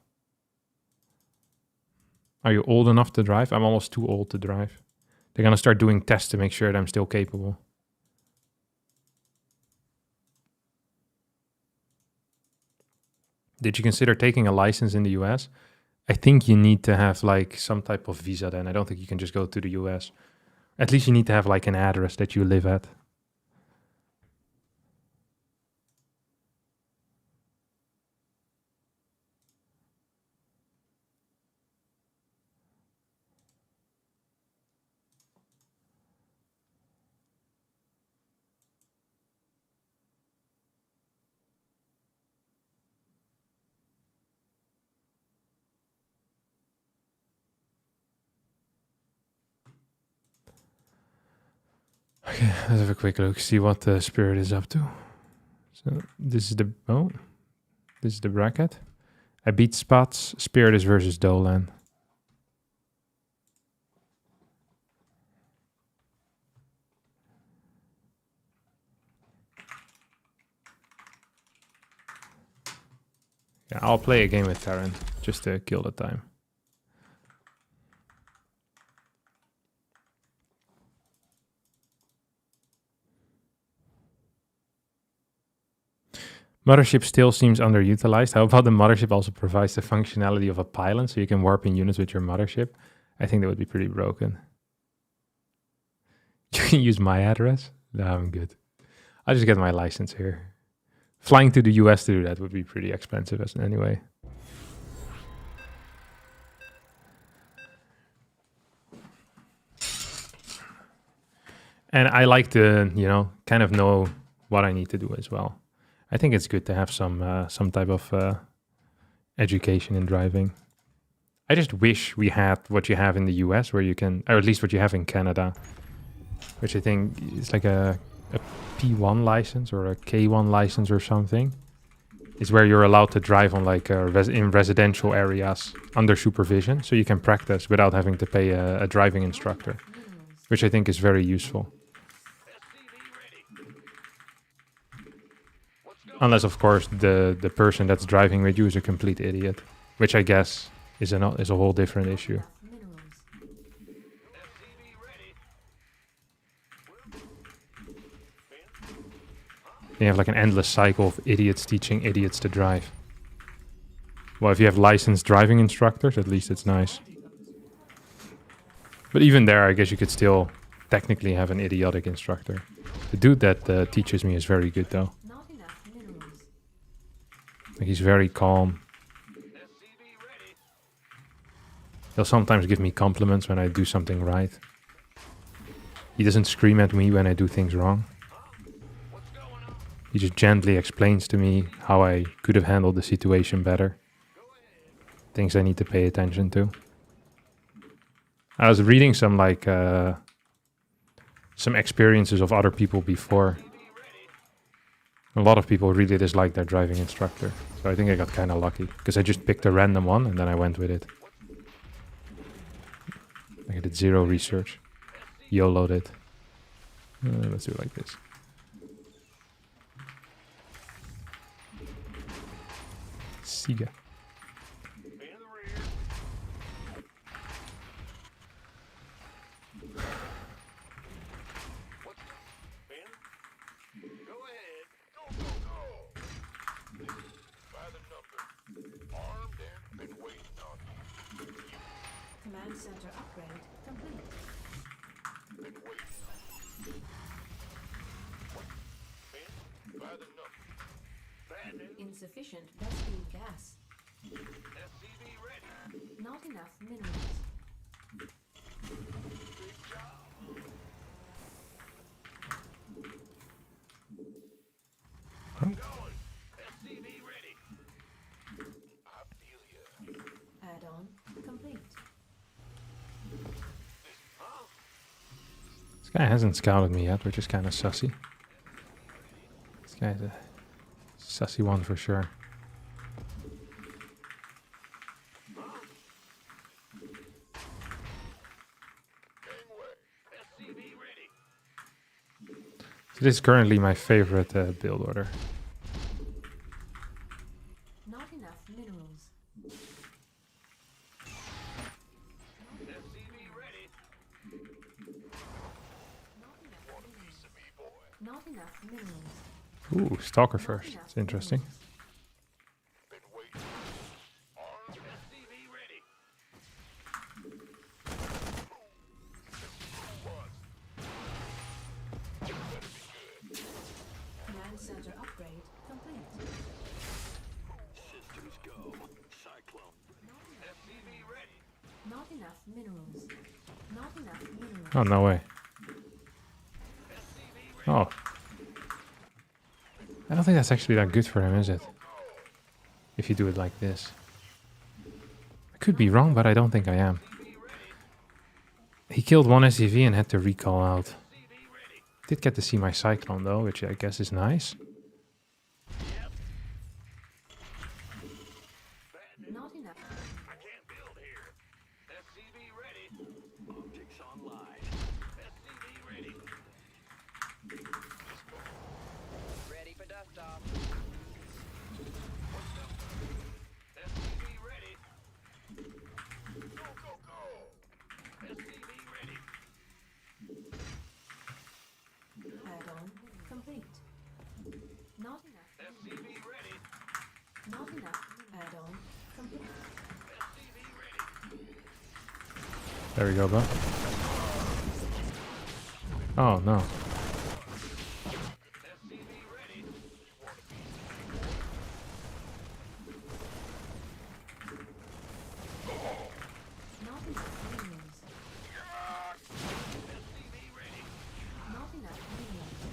Are you old enough to drive? I'm almost too old to drive. They're going to start doing tests to make sure that I'm still capable. Did you consider taking a license in the US? I think you need to have like some type of visa then. I don't think you can just go to the US. At least you need to have like an address that you live at. Okay, let's have a quick look, see what the Spirit is up to. So this is the bracket. I beat Spots, Spirit is versus Dolan. Yeah, I'll play a game with Terran just to kill the time. Mothership still seems underutilized. How about the Mothership also provides the functionality of a pylon so you can warp in units with your Mothership? I think that would be pretty broken. You can use my address? No, I'm good. I'll just get my license here. Flying to the US to do that would be pretty expensive anyway. And I like to, kind of know what I need to do as well. I think it's good to have some type of education in driving. I just wish we had what you have in the US, where you can, or at least what you have in Canada, which I think is like a P1 license or a K1 license or something. It's where you're allowed to drive on like in residential areas under supervision, so you can practice without having to pay a driving instructor, which I think is very useful. Unless, of course, the person that's driving with you is a complete idiot, which I guess is a whole different issue. You have like an endless cycle of idiots teaching idiots to drive. Well, if you have licensed driving instructors, at least it's nice. But even there, I guess you could still technically have an idiotic instructor. The dude that teaches me is very good, though. Like he's very calm. He'll sometimes give me compliments when I do something right. He doesn't scream at me when I do things wrong. He just gently explains to me how I could have handled the situation better. Things I need to pay attention to. I was reading some like some experiences of other people before. A lot of people really dislike their driving instructor. So I think I got kind of lucky. Because I just picked a random one and then I went with it. I did zero research. YOLO'd it. Let's do it like this. Siga. Command center upgrade complete. Insufficient rescue gas. Not enough minerals. Add-on complete. This guy hasn't scouted me yet, which is kind of sussy. This guy's a sussy one for sure. So this is currently my favorite build order. Not enough minerals. Not enough minerals. Ooh, Stalker first. It's interesting. Command center upgrade complete. Not enough minerals. Not enough minerals. Oh, no way. Oh. I don't think that's actually that good for him, is it? If you do it like this. I could be wrong, but I don't think I am. He killed one SCV and had to recall out. Did get to see my Cyclone though, which I guess is nice. Not enough. Ready for dust off. Add-on complete. Not enough. Not enough. Add-on complete. There we go, bro. Oh no. Not enough minerals. Not enough minerals.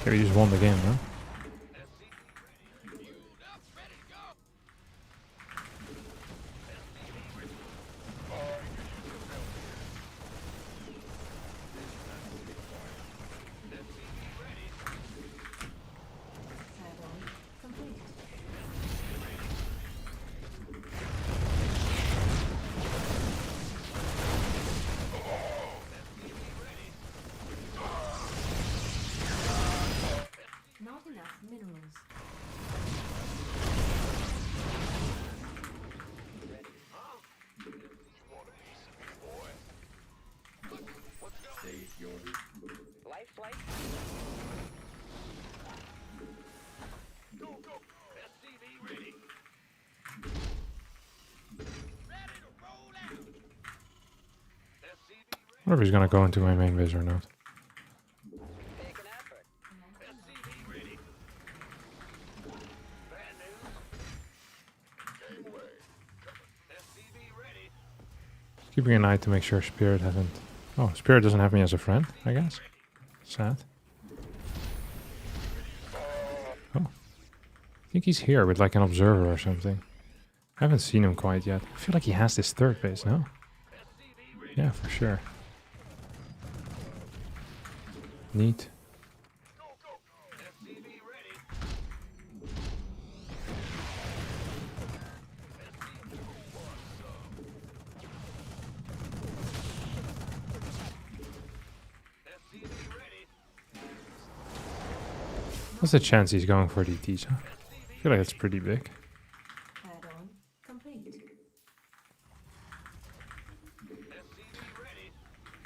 Okay, we just won the game, huh? Add-on complete. Not enough minerals. Life flight. I wonder if he's gonna go into my main base or not. Take an effort. Keeping an eye to make sure Spirit hasn't... Oh, Spirit doesn't have me as a friend, I guess. Sad. Oh. I think he's here with like an observer or something. I haven't seen him quite yet. I feel like he has this third base, no? Yeah, for sure. Neat. What's the chance he's going for DTs, huh? I feel like it's pretty big. Add-on complete.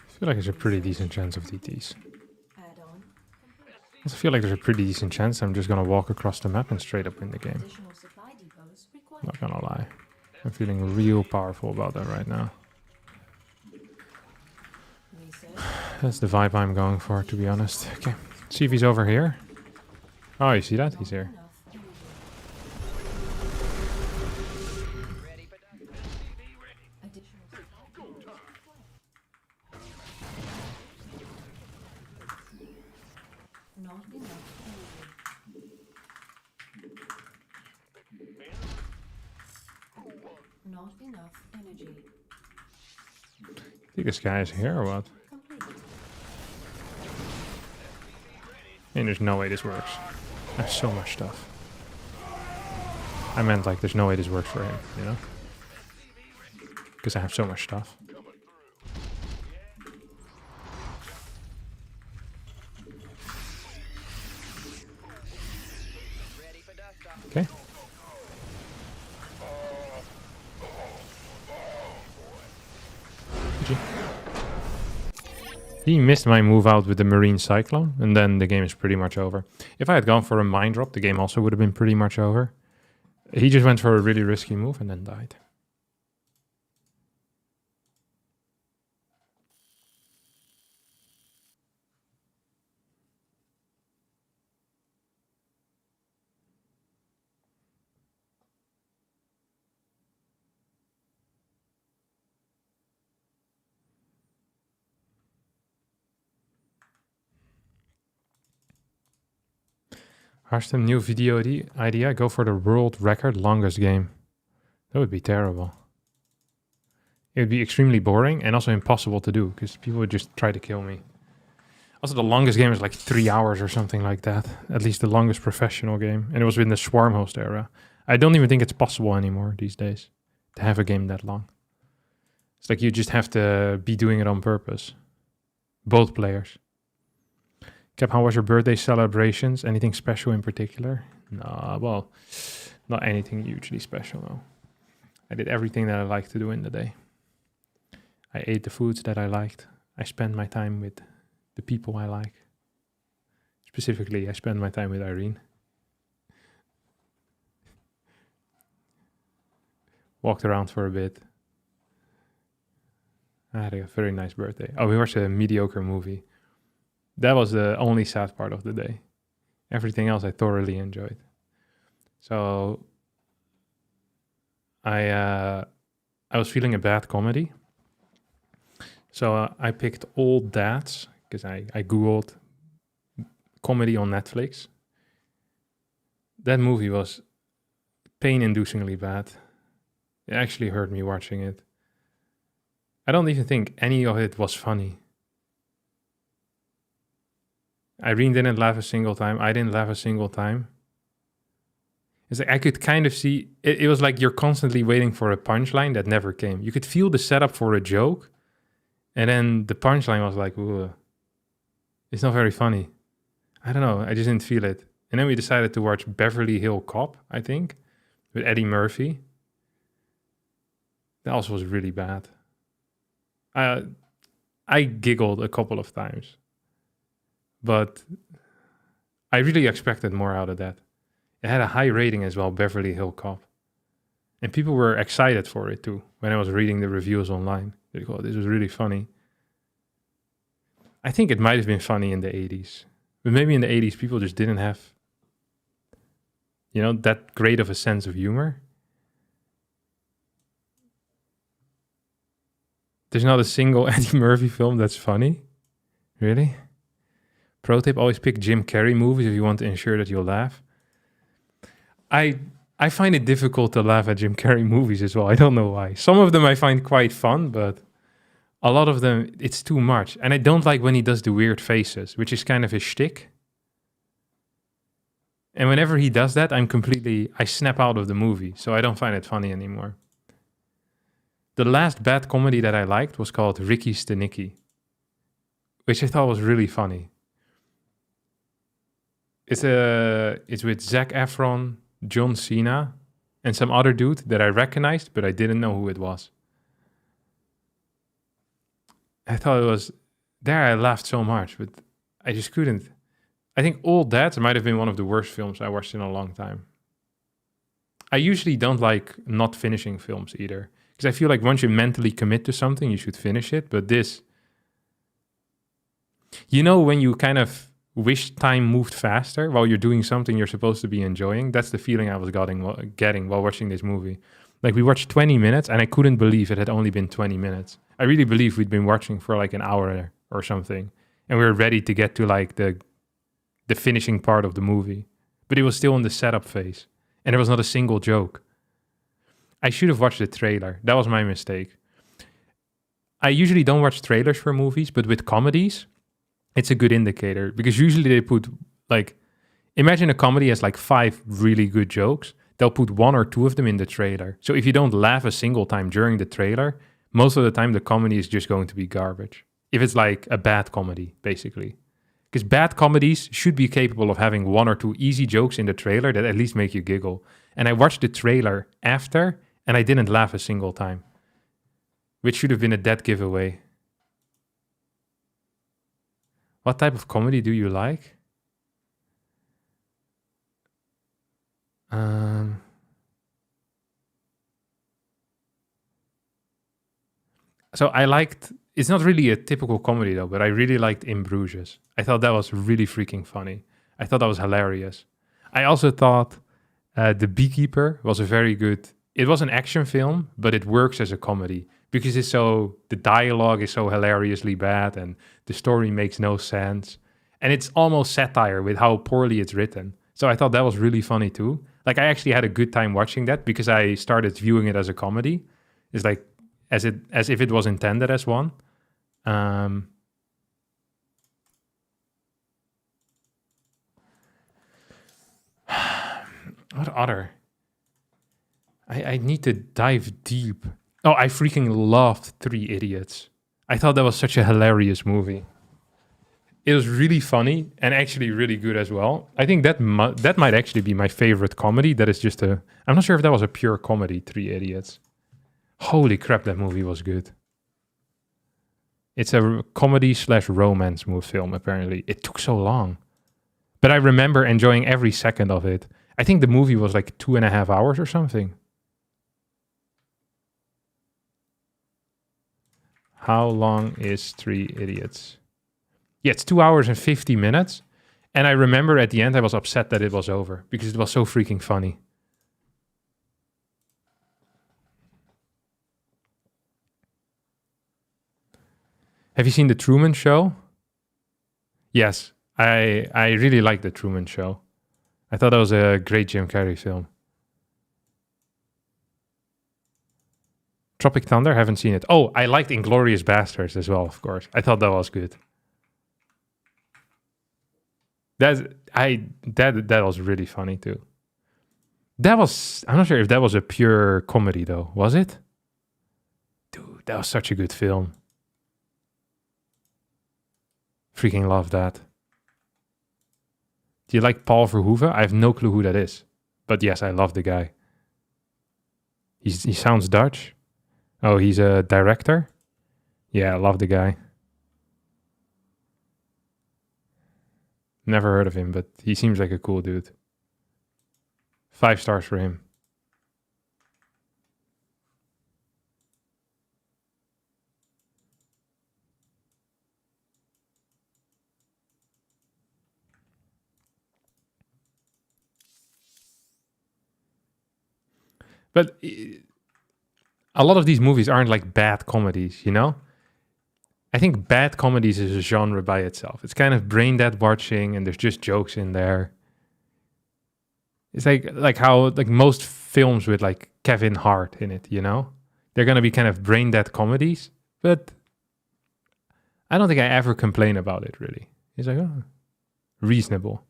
I feel like there's a pretty decent chance of DTs. Add-on I also feel like there's a pretty decent chance I'm just gonna walk across the map and straight up win the game. additional supply depots required. Not gonna lie. I'm feeling real powerful about that right now. Research. That's the vibe I'm going for, to be honest. Okay, see if he's over here. Oh, you see that? He's here. Enough energy. Ready for dust. Additional supply depots required. Not enough energy. Not enough energy. I think this guy is here or what? Complete. And there's no way this works. I have so much stuff. I meant like there's no way this works for him, you know? Because I have so much stuff. Ready for dust off. Okay. GG. He missed my move out with the Marine Cyclone, and then the game is pretty much over. If I had gone for a Mine Drop, the game also would have been pretty much over. He just went for a really risky move and then died. Harstem, new video idea. Go for the world record longest game. That would be terrible. It would be extremely boring and also impossible to do because people would just try to kill me. Also, the longest game is like 3 hours or something like that. At least the longest professional game. And it was in the Swarm host era. I don't even think it's possible anymore these days to have a game that long. It's like you just have to be doing it on purpose. Both players. Cap, how was your birthday celebrations? Anything special in particular? No, well, not anything hugely special, no. I did everything that I liked to do in the day. I ate the foods that I liked. I spent my time with the people I like. Specifically, I spent my time with Irene. Walked around for a bit. I had a very nice birthday. Oh, we watched a mediocre movie. That was the only sad part of the day. Everything else I thoroughly enjoyed. So I was feeling a bad comedy. So I picked Old Dads because I googled comedy on Netflix. That movie was pain-inducingly bad. It actually hurt me watching it. I don't even think any of it was funny. Irene didn't laugh a single time. I didn't laugh a single time. It's like I could kind of see... It was like you're constantly waiting for a punchline that never came. You could feel the setup for a joke. And then the punchline was like, ooh, it's not very funny. I don't know. I just didn't feel it. And then we decided to watch Beverly Hill Cop, I think, with Eddie Murphy. That also was really bad. I giggled a couple of times. But I really expected more out of that. It had a high rating as well, Beverly Hill Cop. And people were excited for it too. When I was reading the reviews online, they go, this was really funny. I think it might have been funny in the 80s. But maybe in the 80s, people just didn't have, you know, that great of a sense of humor. There's not a single Eddie Murphy film that's funny. Really? Pro tip, always pick Jim Carrey movies if you want to ensure that you'll laugh. I find it difficult to laugh at Jim Carrey movies as well. I don't know why. Some of them I find quite fun, but a lot of them, it's too much. And I don't like when he does the weird faces, which is kind of his shtick. And whenever he does that, I snap out of the movie. So I don't find it funny anymore. The last bad comedy that I liked was called Ricky Stenicki, which I thought was really funny. It's with Zac Efron, John Cena, and some other dude that I recognized, but I didn't know who it was. I thought it was... There I laughed so much, but I just couldn't. I think Old Dads might have been one of the worst films I watched in a long time. I usually don't like not finishing films either, because I feel like once you mentally commit to something, you should finish it, but this... You know when you kind of wish time moved faster while you're doing something you're supposed to be enjoying? That's the feeling I was getting while watching this movie. Like we watched 20 minutes and I couldn't believe it had only been 20 minutes. I really believe we'd been watching for like an hour or something. And we were ready to get to like the finishing part of the movie. But it was still in the setup phase. And there was not a single joke. I should have watched the trailer. That was my mistake. I usually don't watch trailers for movies, but with comedies, it's a good indicator because usually they put like, imagine a comedy has like 5 really good jokes. They'll put 1 or 2 of them in the trailer. So if you don't laugh a single time during the trailer, most of the time the comedy is just going to be garbage. If it's like a bad comedy, basically. Because bad comedies should be capable of having 1 or 2 easy jokes in the trailer that at least make you giggle. And I watched the trailer after and I didn't laugh a single time. Which should have been a dead giveaway. What type of comedy do you like? So I liked, it's not really a typical comedy though, but I really liked In Bruges. I thought that was really freaking funny. I thought that was hilarious. I also thought The Beekeeper was a very good, it was an action film, but it works as a comedy because the dialogue is so hilariously bad and the story makes no sense. And it's almost satire with how poorly it's written. So I thought that was really funny too. Like I actually had a good time watching that because I started viewing it as a comedy. It's like as if it was intended as one. What other? I need to dive deep. Oh, I freaking loved 3 Idiots. I thought that was such a hilarious movie. It was really funny and actually really good as well. I think that might actually be my favorite comedy. That is just I'm not sure if that was a pure comedy, 3 Idiots. Holy crap, that movie was good. It's a comedy/romance film, apparently. It took so long. But I remember enjoying every second of it. I think the movie was like 2.5 hours or something. How long is 3 Idiots? Yeah, it's 2 hours and 50 minutes. And I remember at the end I was upset that it was over because it was so freaking funny. Have you seen The Truman Show? Yes, I really like The Truman Show. I thought that was a great Jim Carrey film. Tropic Thunder, haven't seen it. Oh, I liked Inglourious Basterds as well, of course. I thought that was good. That was really funny too. I'm not sure if that was a pure comedy though, was it? Dude, that was such a good film. Freaking love that. Do you like Paul Verhoeven? I have no clue who that is. But yes, I love the guy. He sounds Dutch. Oh, he's a director? Yeah, I love the guy. Never heard of him, but he seems like a cool dude. 5 stars for him. But a lot of these movies aren't like bad comedies, you know? I think bad comedies is a genre by itself. It's kind of brain dead watching, and there's just jokes in there. It's like how like most films with like Kevin Hart in it, you know, they're gonna be kind of brain dead comedies, but I don't think I ever complain about it really. It's like, oh, reasonable,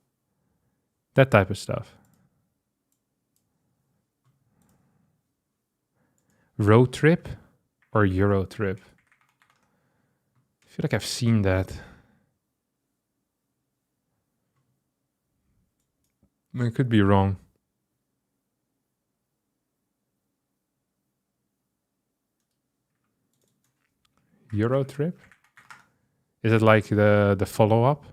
that type of stuff. Road Trip or Euro Trip? I feel like I've seen that. I could be wrong. Euro Trip? Is it like the follow-up?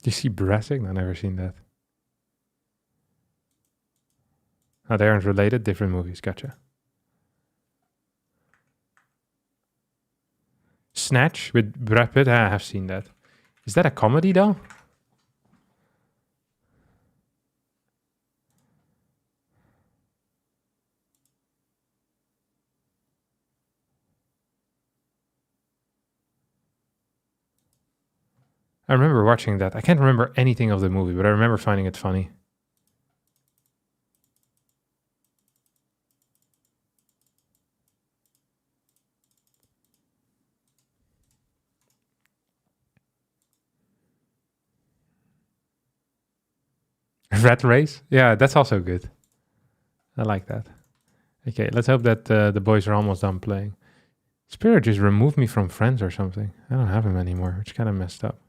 Do you see Brassic? I've never seen that. Oh, they aren't related, different movies. Gotcha. Snatch with Brad Pitt? I have seen that. Is that a comedy though? I remember watching that. I can't remember anything of the movie, but I remember finding it funny. Rat Race? Yeah, that's also good. I like that. Okay, let's hope that the boys are almost done playing. Spirit just removed me from friends or something. I don't have him anymore, which kind of messed up.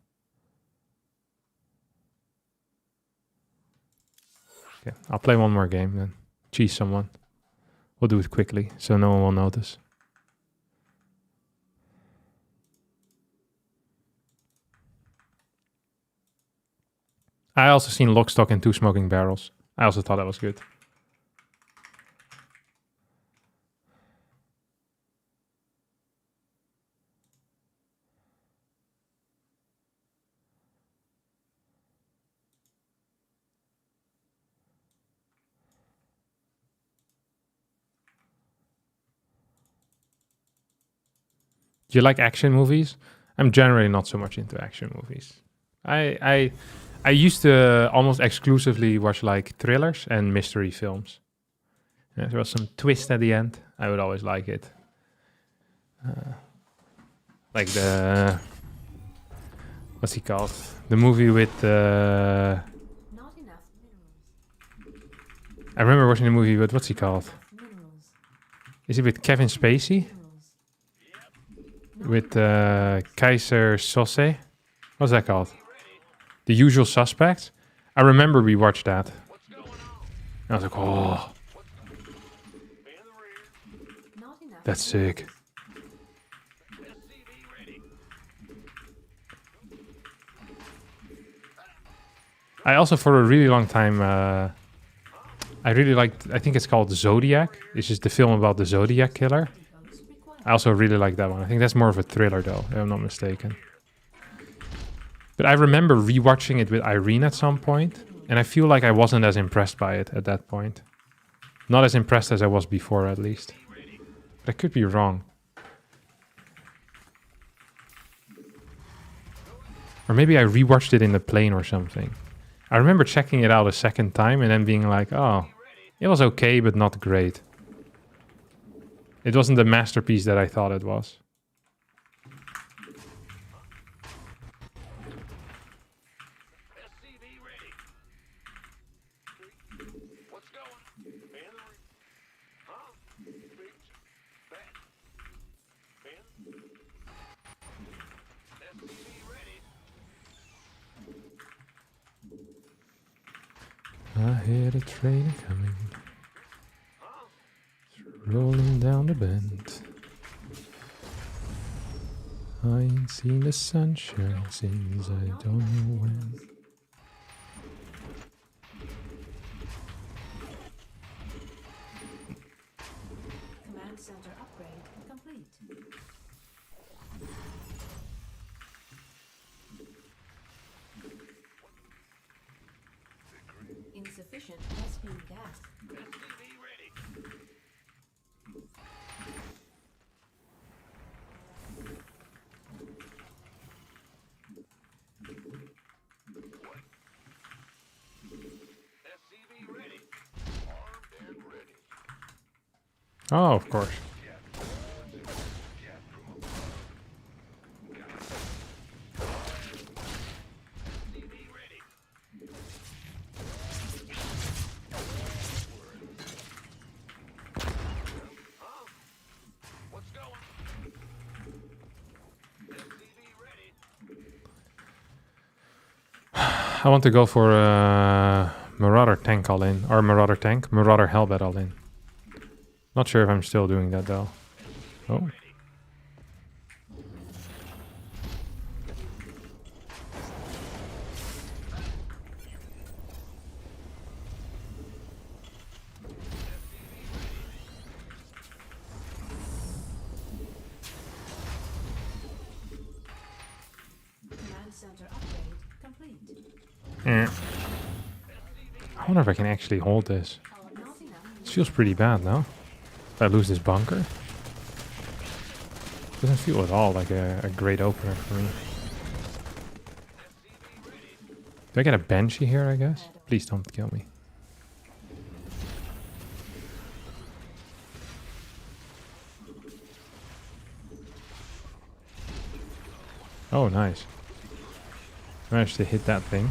Okay, I'll play one more game then. Cheese someone. We'll do it quickly, so no one will notice. I also seen Lock, Stock and Two Smoking Barrels. I also thought that was good. Do you like action movies? I'm generally not so much into action movies. I used to almost exclusively watch like thrillers and mystery films. Yeah, there was some twist at the end. I would always like it. Like the... What's he called? The movie with... Not enough minerals. I remember watching the movie with... What's he called? Minerals. Is it with Kevin Spacey? Minerals. With Kaiser Sose? What's that called? The Usual Suspects? I remember we watched that. I was like, oh, Not enough that's sick. I also, for a really long time, I really liked, I think it's called Zodiac. It's just the film about the Zodiac killer. minerals required. I also really like that one. I think that's more of a thriller though, if I'm not mistaken. But I remember rewatching it with Irene at some point, and I feel like I wasn't as impressed by it at that point. Not as impressed as I was before, at least. But I could be wrong. Or maybe I rewatched it in the plane or something. I remember checking it out a second time and then being like, oh, it was okay, but not great. It wasn't the masterpiece that I thought it was. I hear the train coming, it's rolling down the bend. I ain't seen the sunshine since I don't know when. Command center upgrade complete. gas. Oh, of course. I want to go for Marauder tank all in, or Marauder tank, Marauder Hellbat all in. Not sure if I'm still doing that though. Oh. Command center upgrade complete. I wonder if I can actually hold this. Not enough. This feels pretty bad now. If I lose this bunker. Doesn't feel at all like a great opener for me. Do I get a Banshee here, I guess? Please don't kill me. Oh, nice. Managed to hit that thing.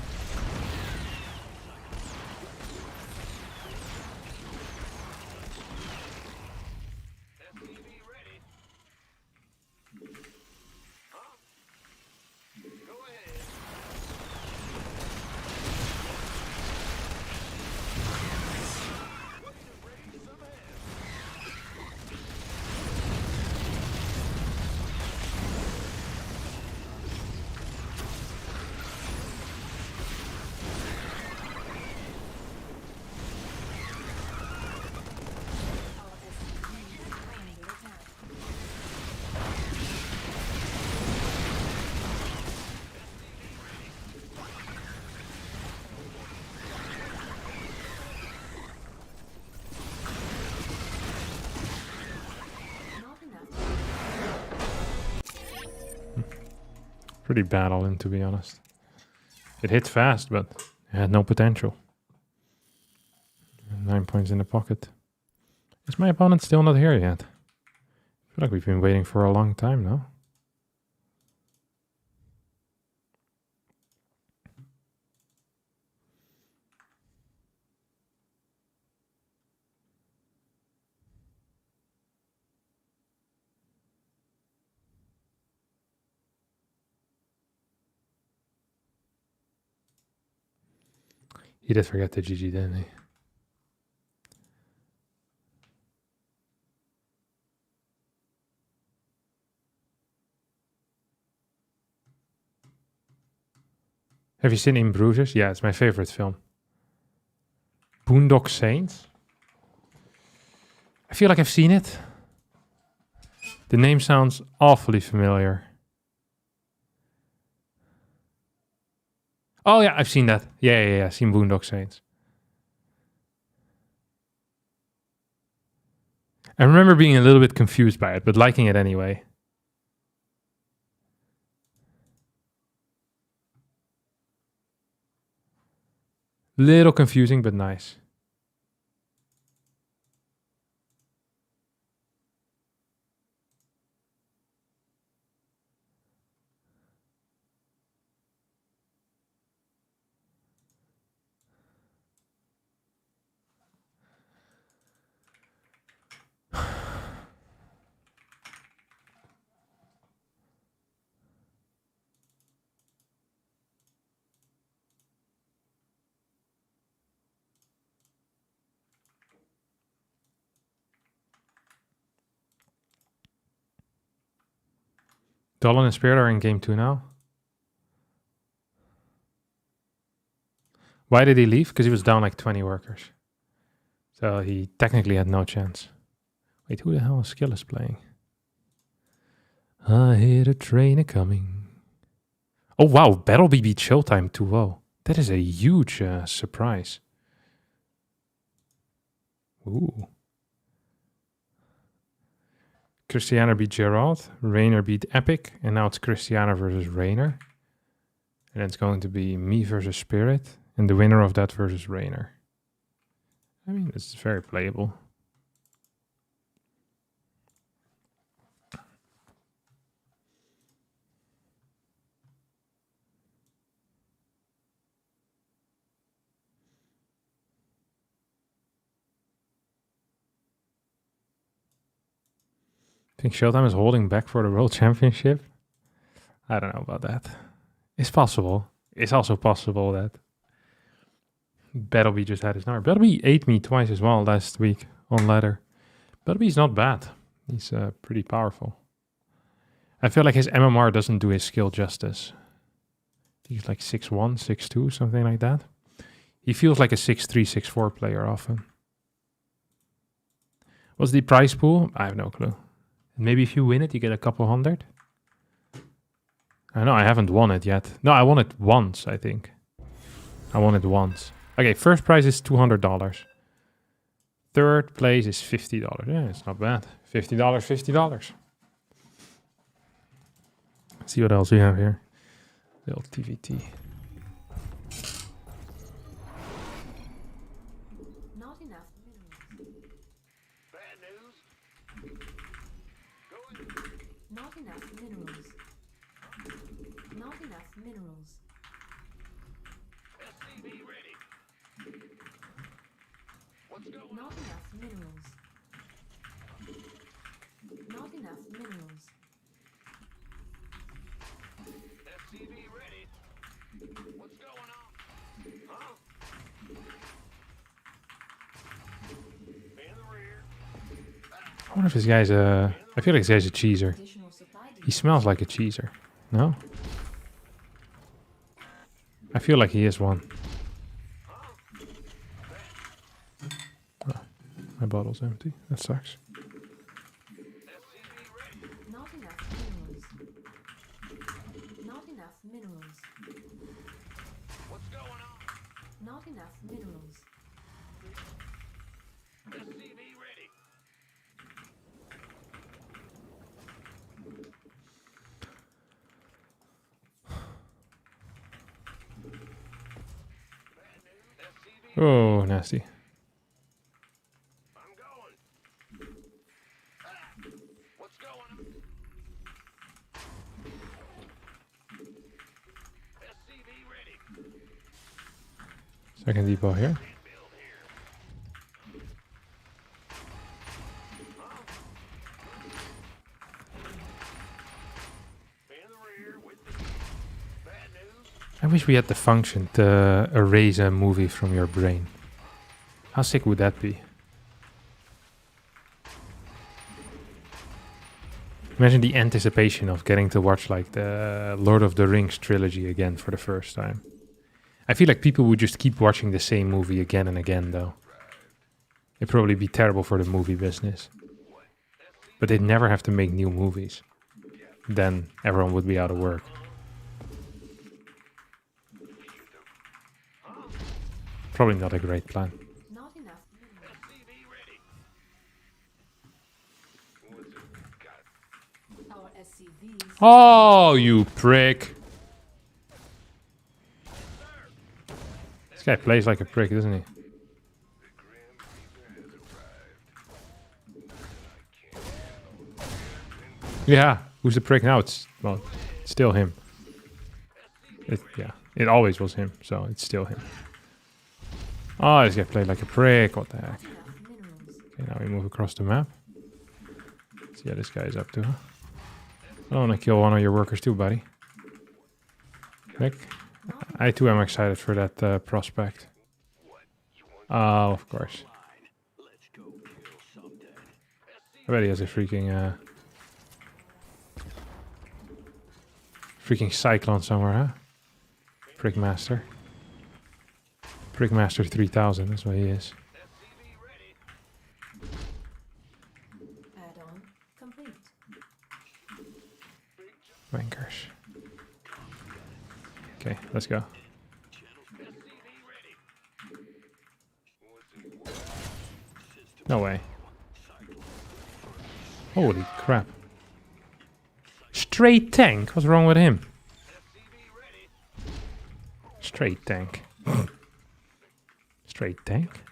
Pretty bad all in, to be honest. It hit fast, but it had no potential. 9 points in the pocket. Is my opponent still not here yet? I feel like we've been waiting for a long time now. He did forget the GG, didn't he? Have you seen In Bruges? Yeah, it's my favorite film. Boondock Saints? I feel like I've seen it. The name sounds awfully familiar. Oh yeah, I've seen that. Yeah. I've seen Boondock Saints. I remember being a little bit confused by it, but liking it anyway. Little confusing, but nice. Dolan and Spirit are in game 2 now. Why did he leave? Because he was down like 20 workers. So he technically had no chance. Wait, who the hell is Skillis playing? I hear the train a-coming. Oh wow, Battle BB Showtime 2-0. That is a huge surprise. Ooh. Christiana beat Gerald. Rainer beat Epic. And now it's Christiana versus Rainer. And it's going to be me versus Spirit. And the winner of that versus Rainer. I mean, it's very playable. I think Showtime is holding back for the World Championship. I don't know about that. It's possible. It's also possible that Battleby just had his number. Battleby ate me twice as well last week on ladder. Battleby's not bad. He's pretty powerful. I feel like his MMR doesn't do his skill justice. He's like 6'1", 6'2", something like that. He feels like a 6'3", 6'4" player often. What's the prize pool? I have no clue. Maybe if you win it, you get a couple hundred. I know I haven't won it yet. No, I won it once, I think. I won it once. Okay, first prize is $200. Third place is $50. Yeah, it's not bad. $50, $50. Let's see what else we have here. Little TVT. Not enough minerals. Bad news. Not enough minerals. Not enough minerals. SCV ready. What's going Not enough minerals. Not enough minerals. SCV ready. What's going on? Huh? In the rear. I wonder if this guy's a... I feel like this guy's a cheeser. Additional supply He smells like a cheeser. No? I feel like he is one. Oh, my bottle's empty. That sucks. Not enough minerals. Not enough minerals. What's going on? Not enough minerals. SCV ready. Oh, nasty. I'm going. What's going on? SCV ready. Second depot here. Build here. In the rear with the bad news. I wish we had the function to erase a movie from your brain. How sick would that be? Imagine the anticipation of getting to watch like the Lord of the Rings trilogy again for the first time. I feel like people would just keep watching the same movie again and again though. It'd probably be terrible for the movie business. But they'd never have to make new movies. Then everyone would be out of work. Probably not a great plan. Not enough minerals. SCV ready. Our SCVs Oh, you prick. This guy plays like a prick, doesn't he? Yeah, who's the prick now? It's, well, it's still him. Yeah, it always was him, so it's still him. Oh, this guy played like a prick. What the heck? enough minerals. Okay, now we move across the map. See how this guy is up to, huh? I want to kill one of your workers too, buddy. Nick, I too am excited for that prospect. Oh, of course. I bet he has a freaking freaking cyclone somewhere, huh? Prickmaster. Prickmaster 3000, that's what he is. Add-on complete. Wankers. Okay, let's go. No way. Holy crap. Straight tank? What's wrong with him? Straight tank. Straight tank?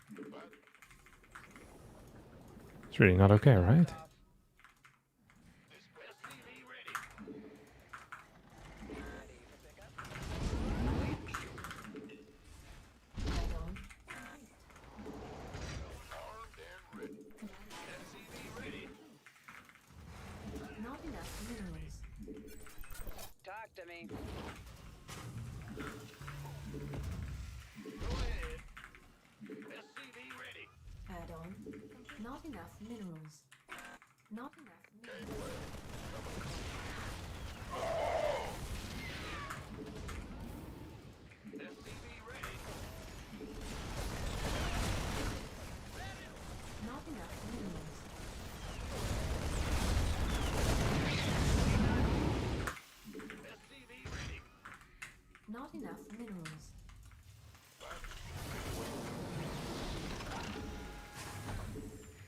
It's really not okay, right? Not enough minerals. Talk to me. Add-on. Not enough minerals. Not enough minerals. Not enough minerals. Not enough minerals.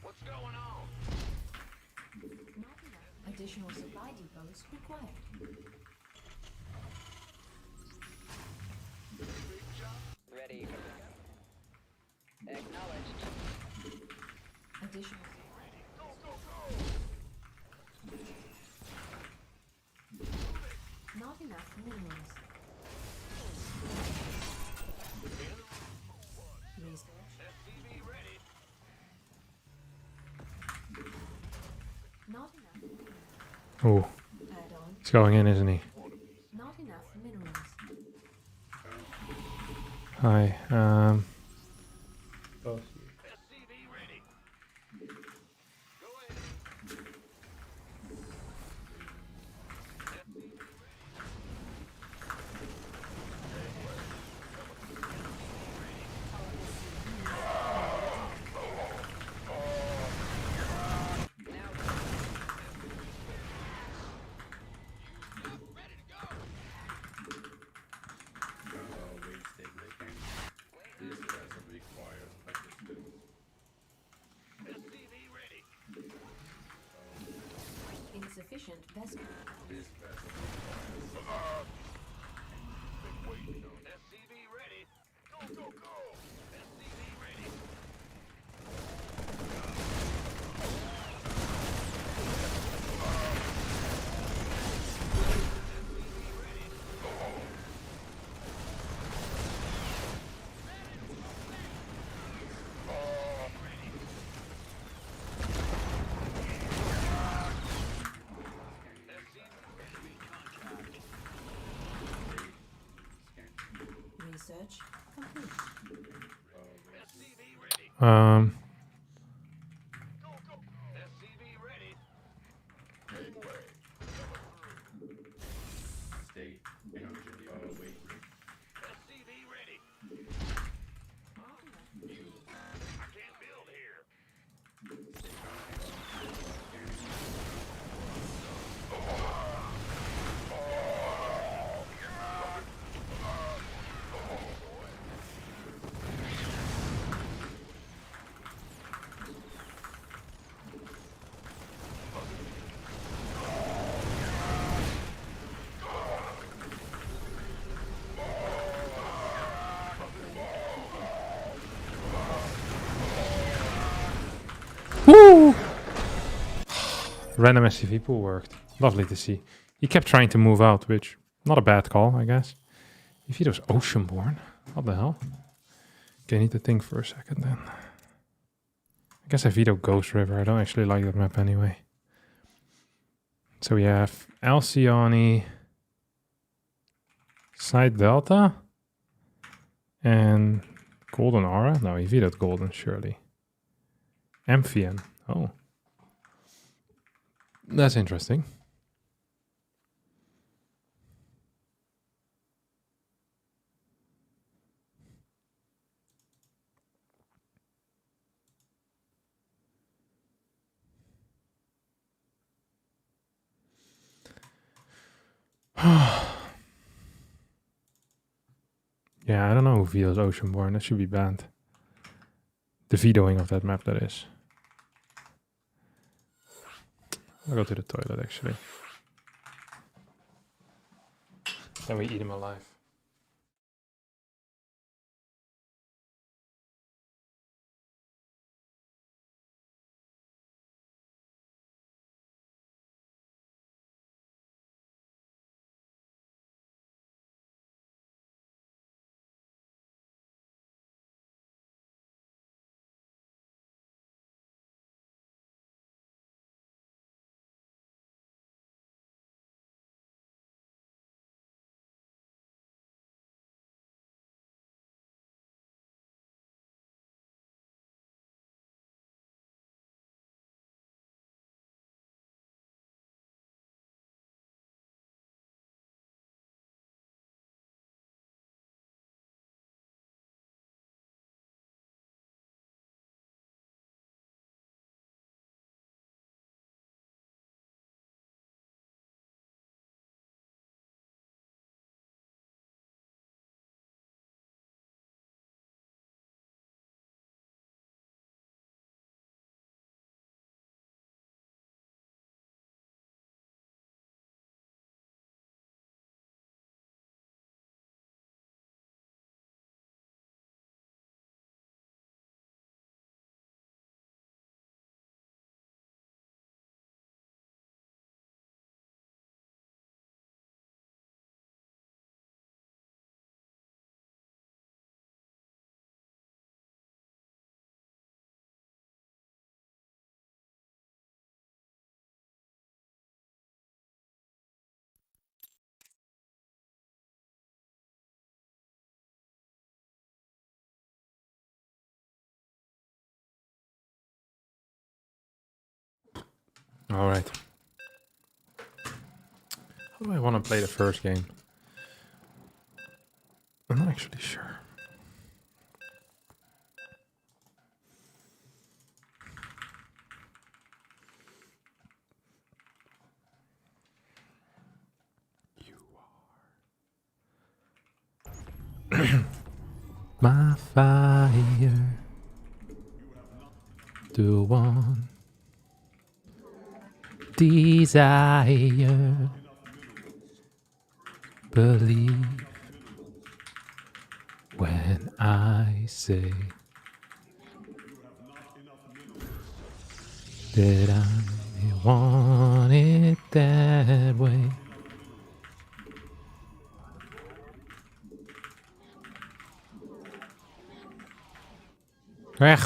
What's going on? Not enough. Additional supply depots required. Ready for pickup. Acknowledged. Additional. Not enough minerals. Research. Not enough. Oh, Add-on. he's going in, isn't he? Not enough minerals. Hi. SCV ready. Go ahead. SCV ready. Insufficient vessel. SCV ready. Go, go, go. SCV ready. Research complete. SCV ready. Um, Go, go. SCV ready. SCV ready. I can't build here. woo! Random SCV pool worked. Lovely to see. He kept trying to move out, which not a bad call, I guess. If he was Oceanborn, what the hell? Okay, I need to think for a second then. I guess I veto Ghost River. I don't actually like that map anyway. So we have Alcyone, Side Delta, and Golden Aura. No, he vetoed Golden, surely. Amphion. Oh. That's interesting. Yeah, I don't know who vetoes Oceanborn. That should be banned. The vetoing of that map, that is. I'll go to the toilet actually. Then we eat him alive. All right. How do I want to play the first game? I'm not actually sure. My fire, the one desire, believe when I say that I want it that way. Ech.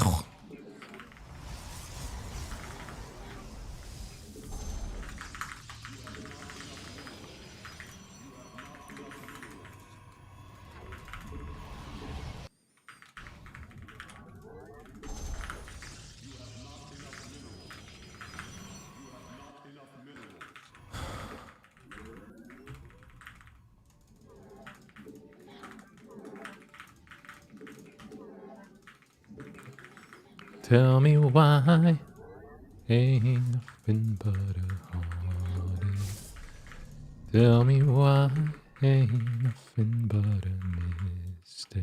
Tell me why ain't nothing but a heartache. Tell me why ain't nothing but a mistake.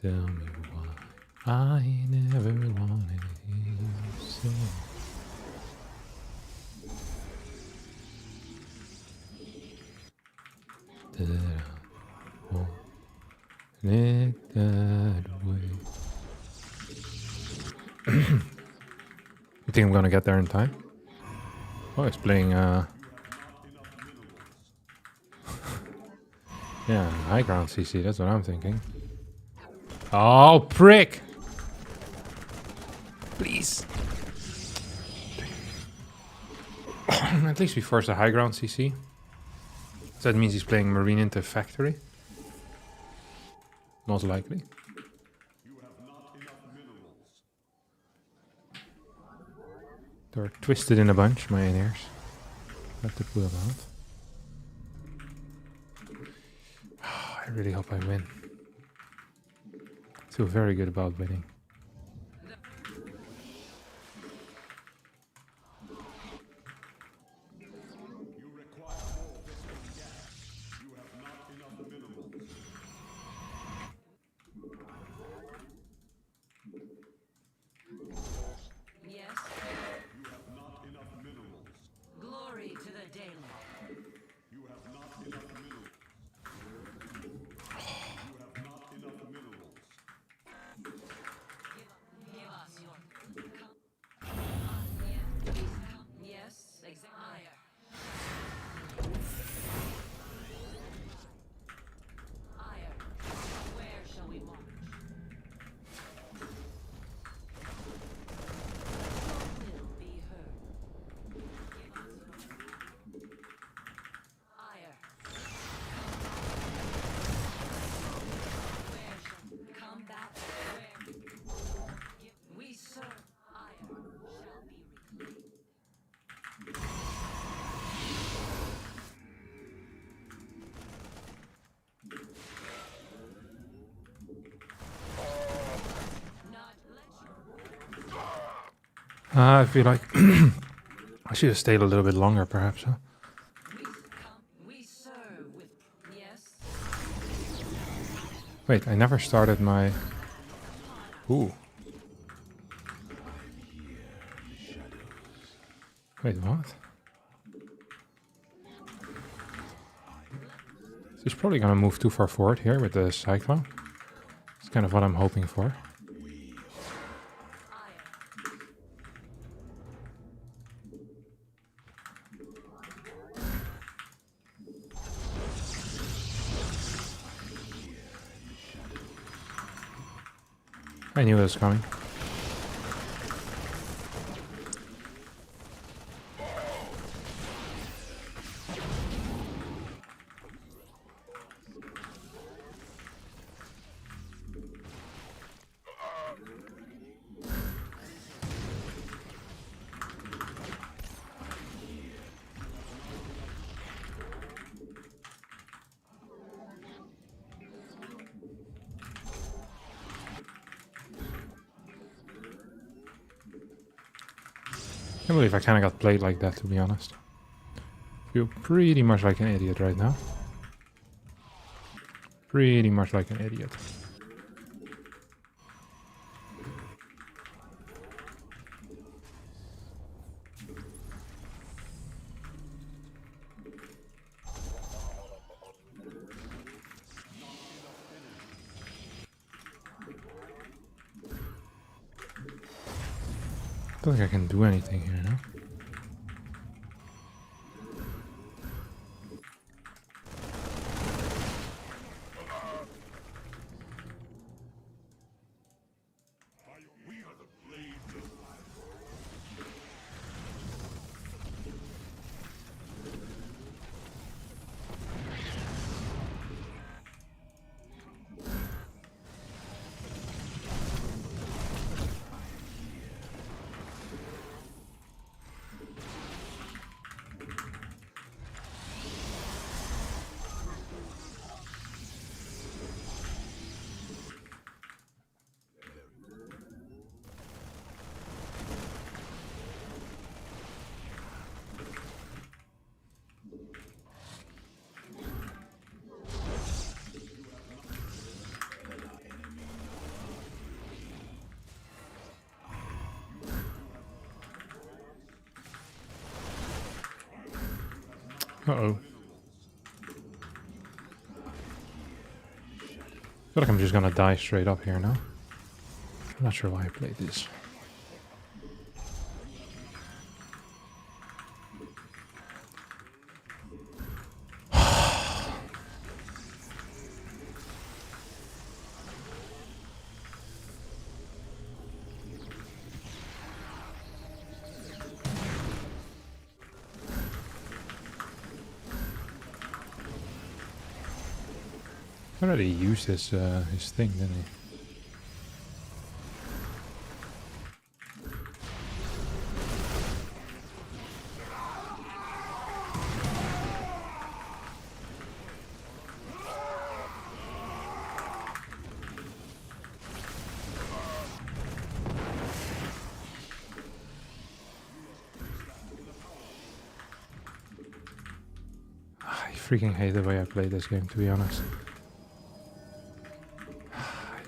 Tell me why I never wanted you so. That I want it that way. You think I'm gonna get there in time? Oh, he's playing yeah, high ground CC, that's what I'm thinking. Oh, prick! Please. At least we forced a high ground CC. So that means he's playing Marine into Factory. Most likely. They're twisted in a bunch, my in-ears. Have to pull them out. I really hope I win. I feel very good about winning. I feel like I should have stayed a little bit longer, perhaps. Huh? We serve with yes. Wait, I never started my... Ooh. Wait, what? He's probably gonna move too far forward here with the Cyclone. It's kind of what I'm hoping for. I knew it was coming. I can't believe I kind of got played like that, to be honest. Feel pretty much like an idiot right now. Pretty much like an idiot. I don't think I can do anything here, no? Uh-oh. I feel like I'm just gonna die straight up here now. I'm not sure why I played this. I already used his thing, didn't he? I freaking hate the way I played this game, to be honest.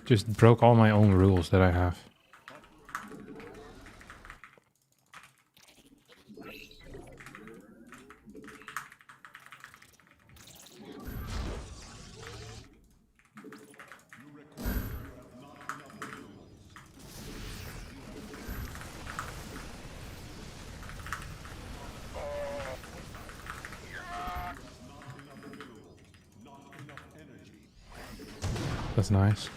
Just broke all my own rules that I have. That's nice.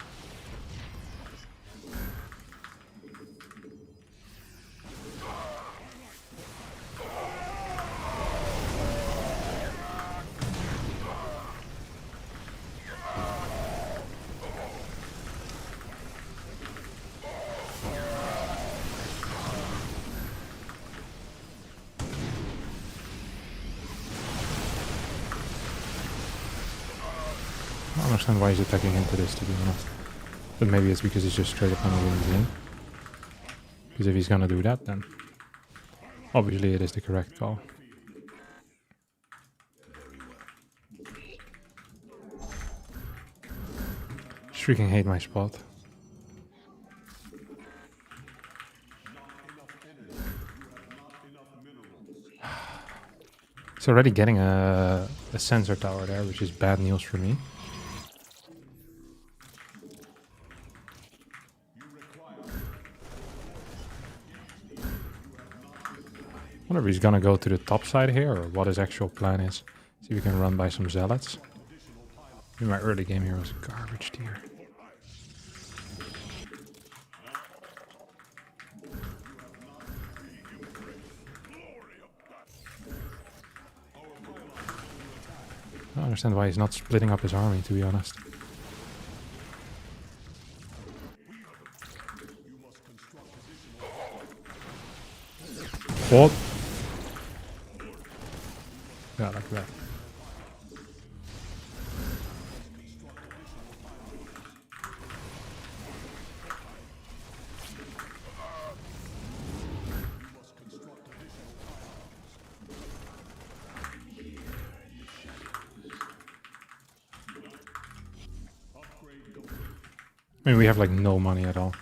I don't understand why he's attacking into this, to be honest. But maybe it's because he's just straight up gonna win the game. Because if he's gonna do that, then Obviously, it is the correct call. Just freaking hate my spot. It's already getting a sensor tower there, which is bad news for me. I wonder if he's gonna go to the top side here, or what his actual plan is. See if we can run by some zealots. Maybe my early game here was a garbage tier. I don't understand why he's not splitting up his army, to be honest. What? Yeah, like that. I mean, we have like no money at all.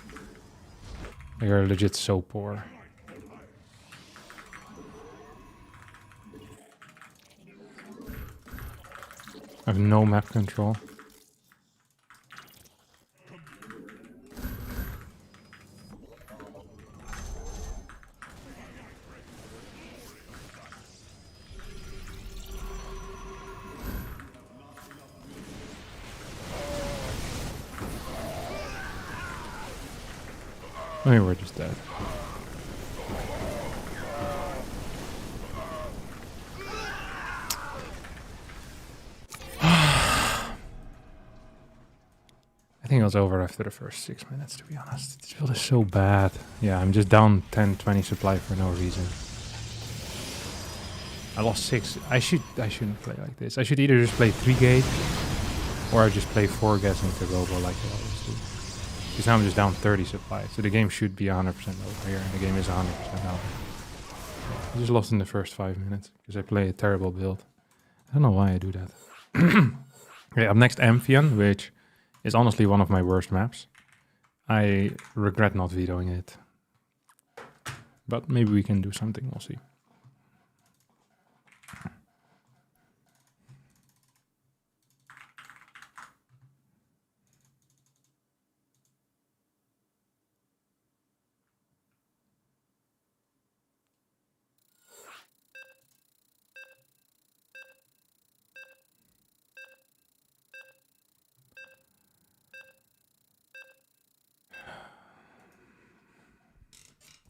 They are legit so poor. I have no map control. I mean, we're just dead. I think it was over after the first 6 minutes, to be honest. This build is so bad. Yeah, I'm just down 10, 20 supply for no reason. I lost 6. I shouldn't play like this. I should either just play 3 gate, or I just play 4 gas into robo like I always do. Because now I'm just down 30 supply. So the game should be 100% over here, and the game is 100% over. I just lost in the first 5 minutes, because I play a terrible build. I don't know why I do that. Okay, up next Amphion, which is honestly one of my worst maps. I regret not vetoing it. But maybe we can do something, we'll see.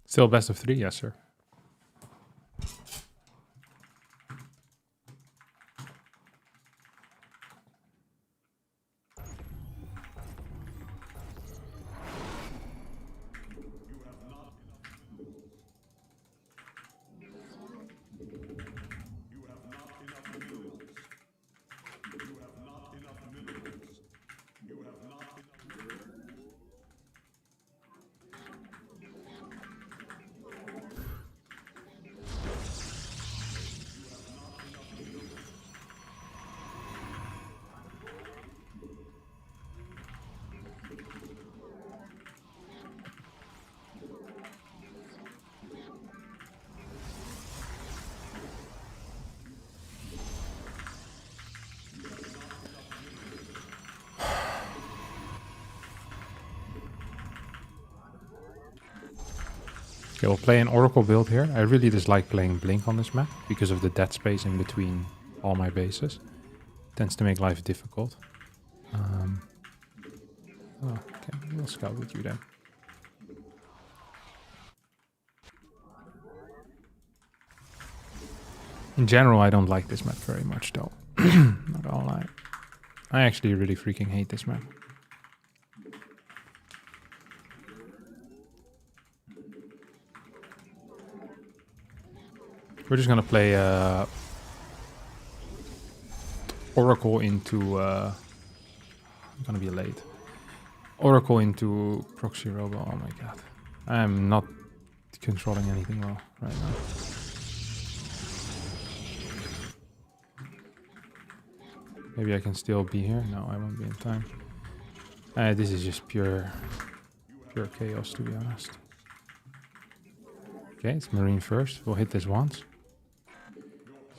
Still best of 3, yes sir. Okay, we'll play an Oracle build here. I really dislike playing Blink on this map because of the dead space in between all my bases. Tends to make life difficult. Oh, okay, we'll scout with you then. In general, I don't like this map very much though. Not gonna lie. I actually really freaking hate this map. We're just gonna play Oracle into I'm gonna be late. Oracle into Proxy Robo. Oh my god. I'm not controlling anything well right now. Maybe I can still be here. No, I won't be in time. This is just pure chaos, to be honest. Okay, it's Marine first. We'll hit this once.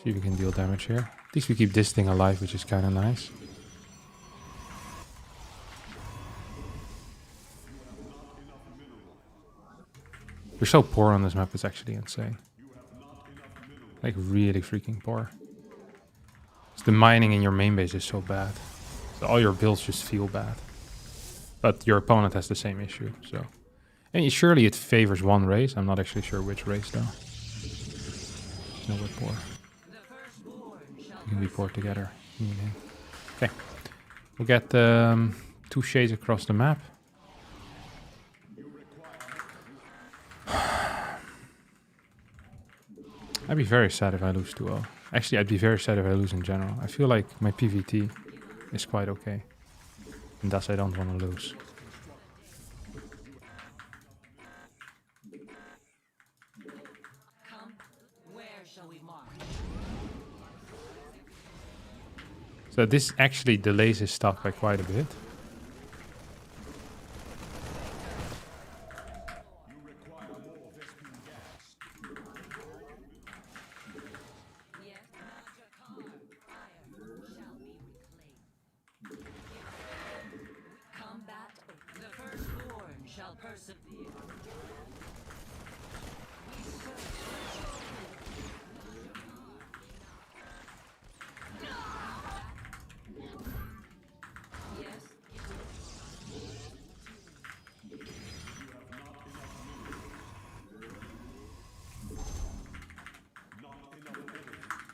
See if we can deal damage here. At least we keep this thing alive, which is kind of nice. We're so poor on this map, it's actually insane. Like, really freaking poor. The mining in your main base is so bad. So all your builds just feel bad. But your opponent has the same issue, so... And surely it favors one race. I'm not actually sure which race, though. No, we're poor. We can be poor together. Okay. We'll get 2 shades across the map. I'd be very sad if I lose 2-0. Actually, I'd be very sad if I lose in general. I feel like my PVT is quite okay. And thus I don't want to lose. So this actually delays his stuff by quite a bit.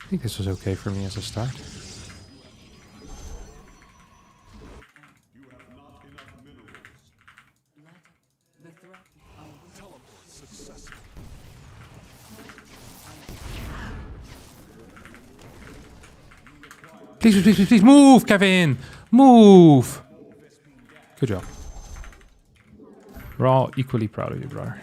I think this was okay for me as a start. Please, please, please, please, move, Kevin! Move! Good job. We're all equally proud of you, brother.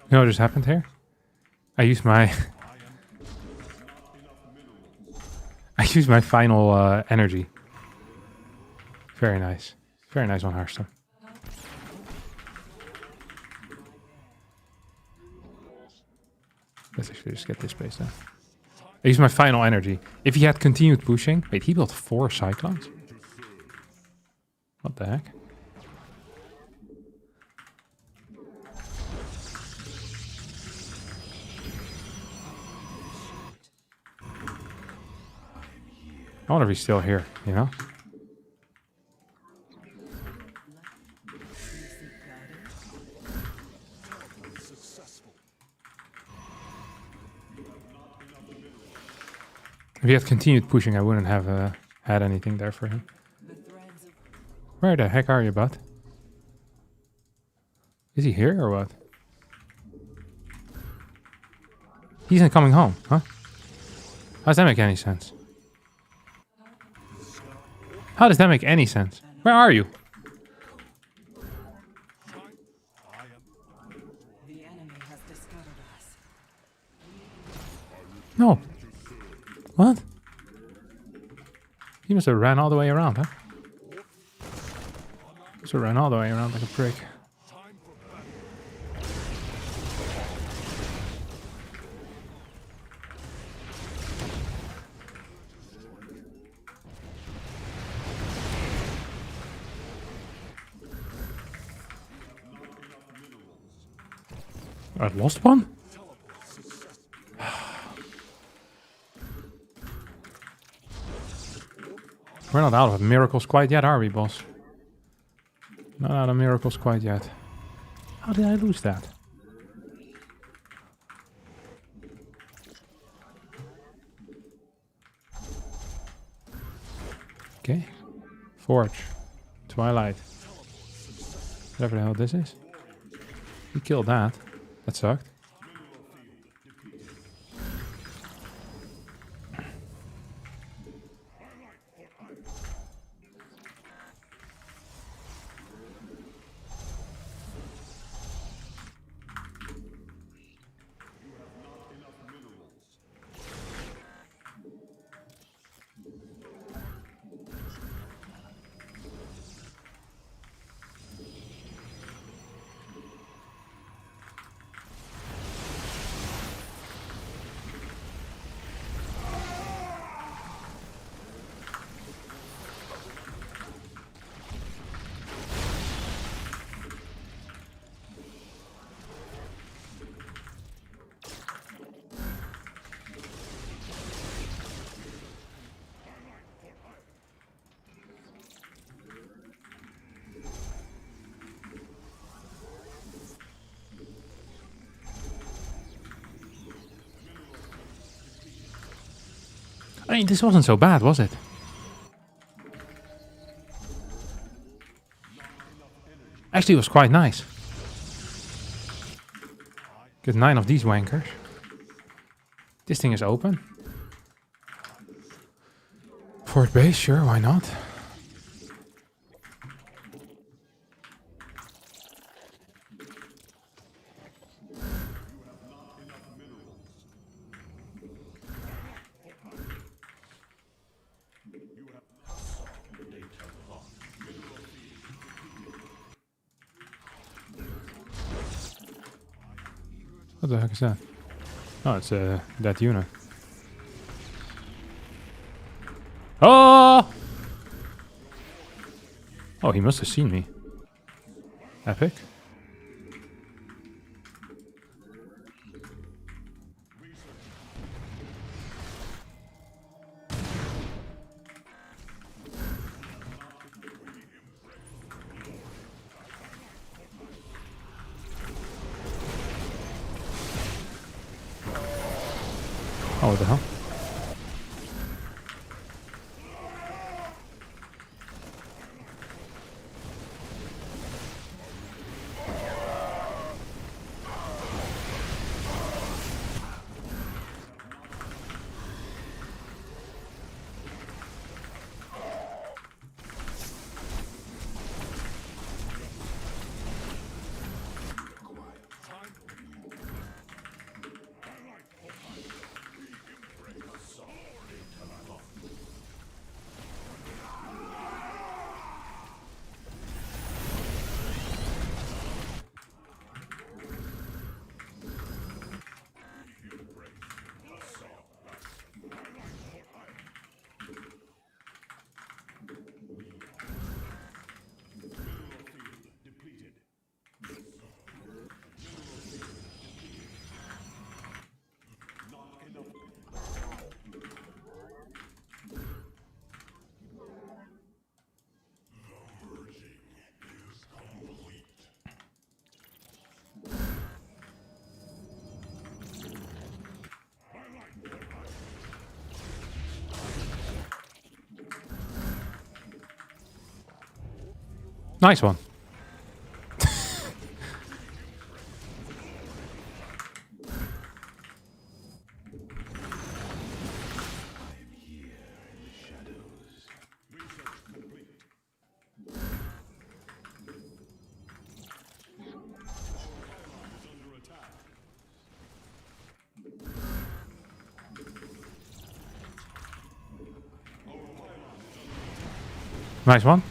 You know what just happened here? I used my... I used my final energy. Very nice. Very nice on Harstem. Let's actually just get this base down. I used my final energy. If he had continued pushing... Wait, he built 4 Cyclones? What the heck? I wonder if he's still here, you know? If he had continued pushing, I wouldn't have had anything there for him. Where the heck are you, bud? Is he here or what? He isn't coming home, huh? How does that make any sense? How does that make any sense? Where are you? No. What? He must have ran all the way around, huh? Must have ran all the way around like a prick. I lost one? We're not out of miracles quite yet, are we, boss? Not out of miracles quite yet. How did I lose that? Okay. Forge. Twilight. Whatever the hell this is. We killed that. That sucked. I mean, this wasn't so bad, was it? Actually, it was quite nice. Get 9 of these wankers. This thing is open. Fort base, sure, why not? What the heck is that? Oh, it's that unit. Oh! Oh, he must have seen me. Epic. Oh, what the hell? Nice one. Nice one.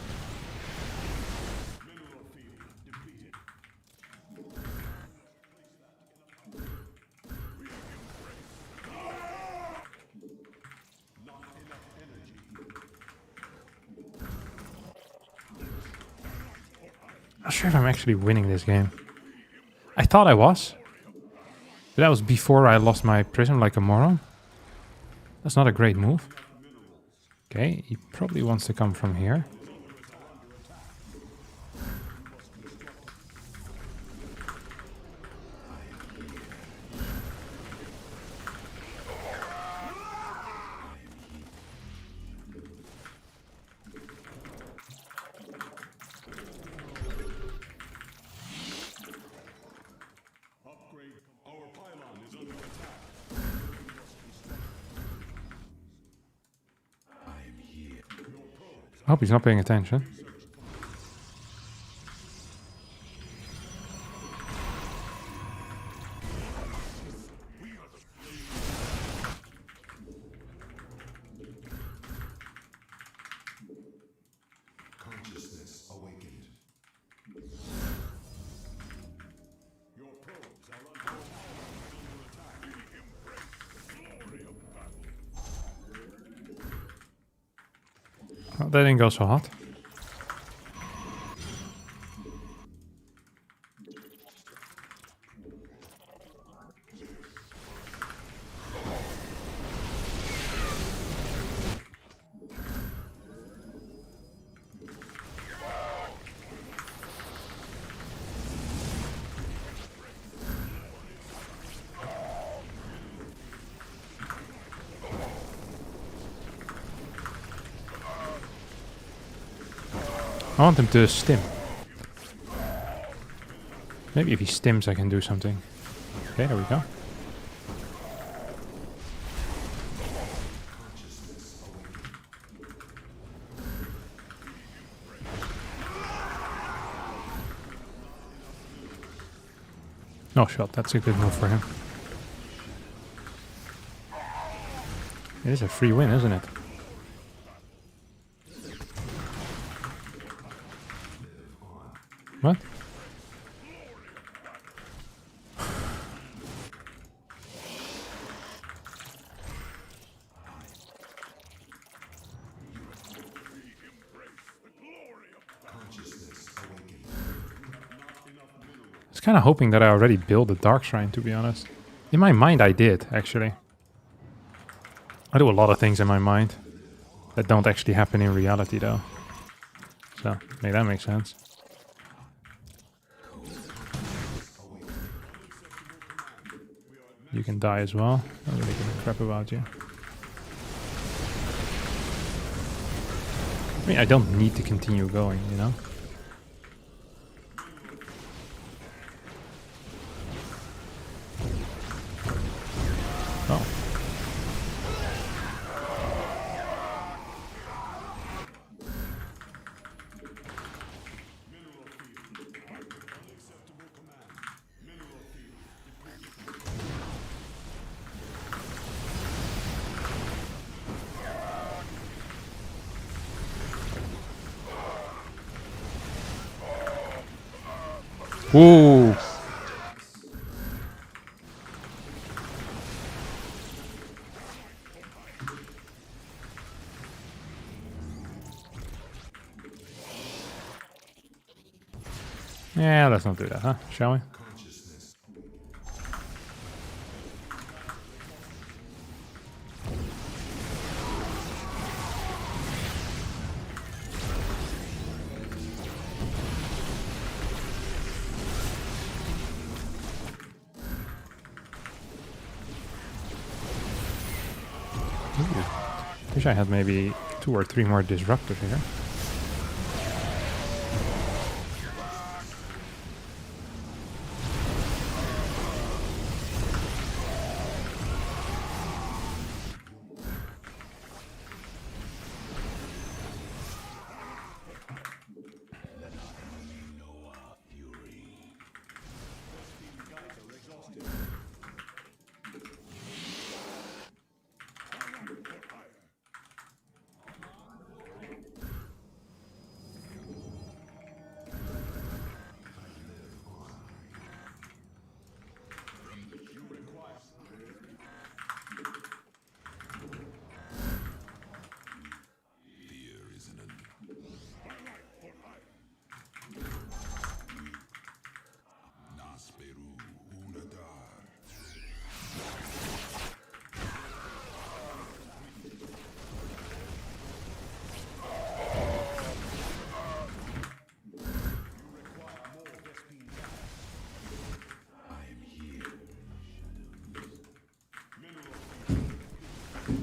Not sure if I'm actually winning this game. I thought I was. But that was before I lost my prism like a moron. That's not a great move. Okay, he probably wants to come from here. I hope he's not paying attention. Oh, that didn't go so hot. I want him to stim. Maybe if he stims I can do something. Okay, there we go. No shot, that's a good move for him. It is a free win, isn't it? What? I was kind of hoping that I already built a Dark Shrine, to be honest. In my mind I did, actually. I do a lot of things in my mind that don't actually happen in reality, though. So, maybe that makes sense. You can die as well. I don't really give a crap about you. I mean, I don't need to continue going, you know? Oh. Ooh. Yeah, let's not do that, huh? Shall we? Wish I had maybe 2 or 3 more disruptors here.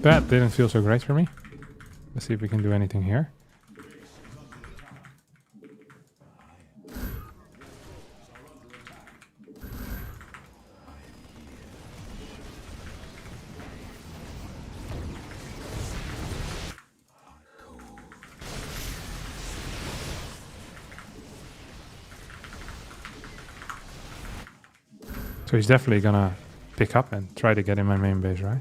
That didn't feel so great for me. Let's see if we can do anything here. So he's definitely gonna pick up and try to get in my main base, right?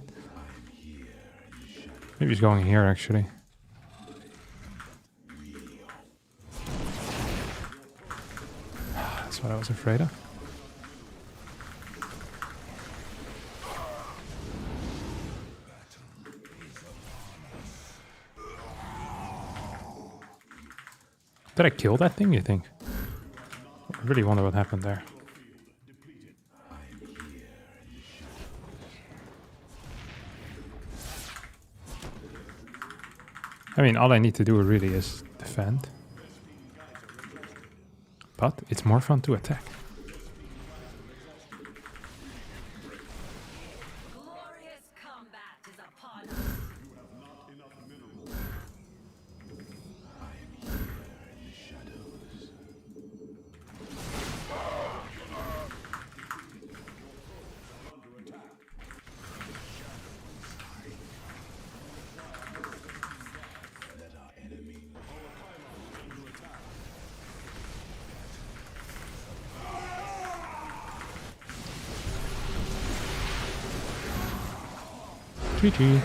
Maybe he's going here, actually. That's what I was afraid of. Did I kill that thing, you think? I really wonder what happened there. I mean, all I need to do really is defend. But it's more fun to attack. Glorious combat is upon us. GG.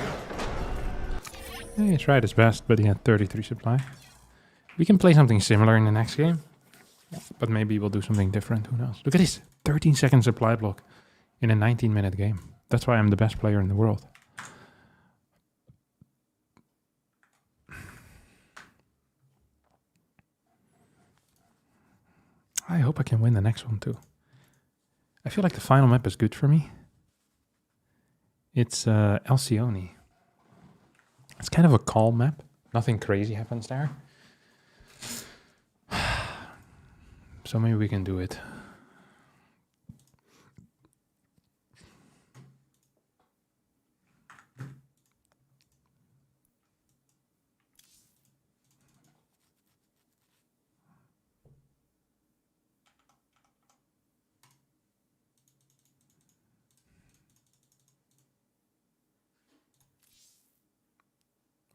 He tried his best, but he had 33 supply. We can play something similar in the next game. But maybe we'll do something different, who knows. Look at this, 13-second supply block in a 19-minute game. That's why I'm the best player in the world. I hope I can win the next one too. I feel like the final map is good for me. It's Alcyone. It's kind of a calm map. Nothing crazy happens there. So maybe we can do it.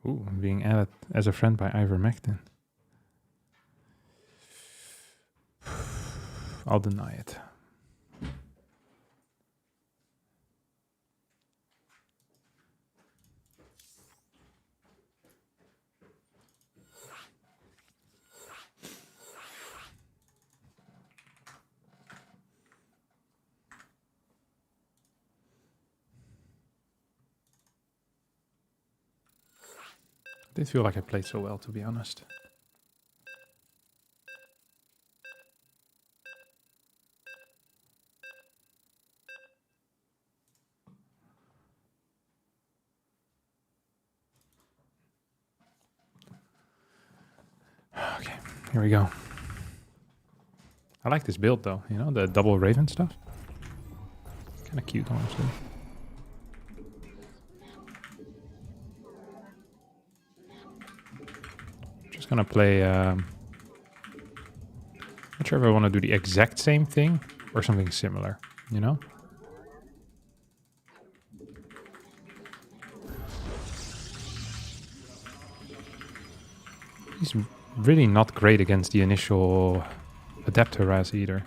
Ooh, I'm being added as a friend by ivermectin. I'll deny it. I did feel like I played so well, to be honest. Okay, here we go. I like this build though, you know, the double Raven stuff. Kind of cute, honestly. Just gonna play, not sure if I want to do the exact same thing or something similar, you know? He's really not great against the initial Adapter Raz either.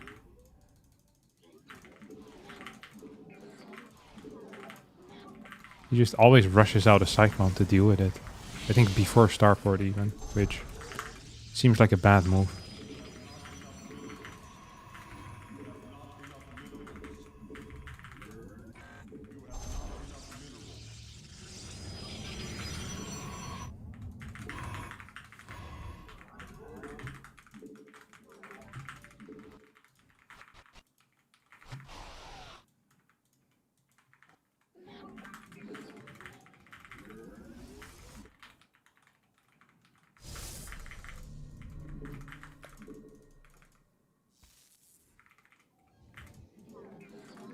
He just always rushes out a Cyclone to deal with it. I think before Starport even, which seems like a bad move.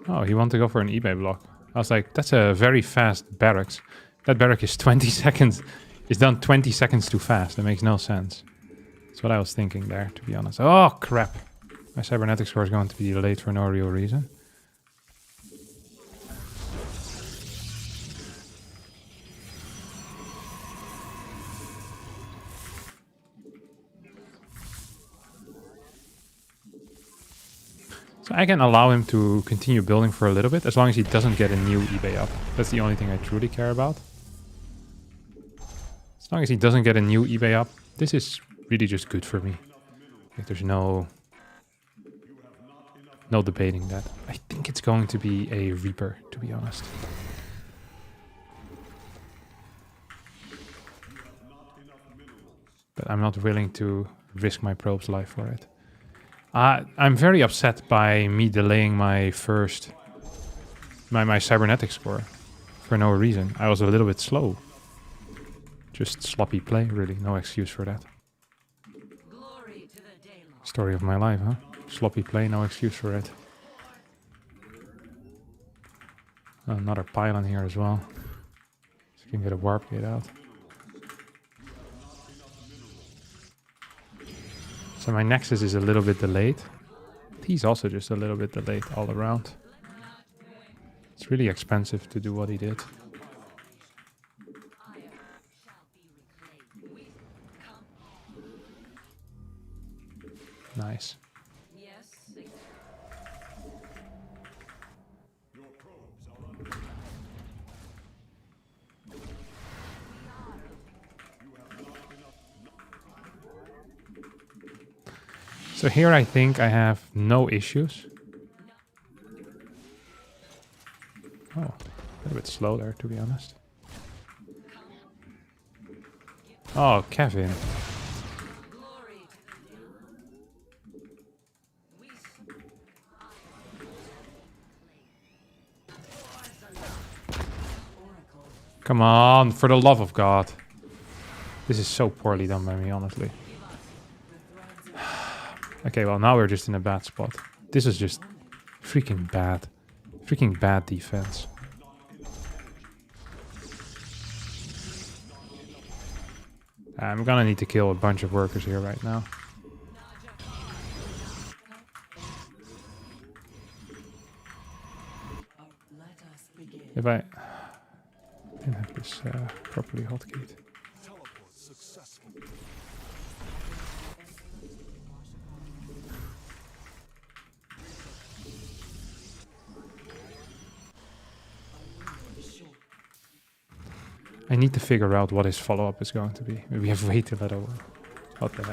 Oh, he wanted to go for an eBay block. I was like, that's a very fast barracks. That barrack is 20 seconds. It's done 20 seconds too fast. That makes no sense. That's what I was thinking there, to be honest. Oh, crap. My cybernetic score is going to be delayed for no real reason. So I can allow him to continue building for a little bit, as long as he doesn't get a new eBay up. That's the only thing I truly care about. As long as he doesn't get a new eBay up, this is really just good for me. Like, there's no debating that. I think it's going to be a Reaper, to be honest. But I'm not willing to risk my probe's life for it. I'm very upset by me delaying my cybernetic score for no reason. I was a little bit slow. Just sloppy play, really. No excuse for that. Story of my life, huh? Sloppy play, no excuse for it. Another pylon here as well. So you can get a warp gate out. So my Nexus is a little bit delayed. He's also just a little bit delayed all around. It's really expensive to do what he did. Nice. So here I think I have no issues. Oh, a little bit slow there, to be honest. Oh, Kevin. Come on, for the love of God. This is so poorly done by me, honestly. Okay, well, now we're just in a bad spot. This is just freaking bad. Freaking bad defense. I'm gonna need to kill a bunch of workers here right now. If I didn't have this properly hotkeyed. I need to figure out what his follow-up is going to be. We have way too little.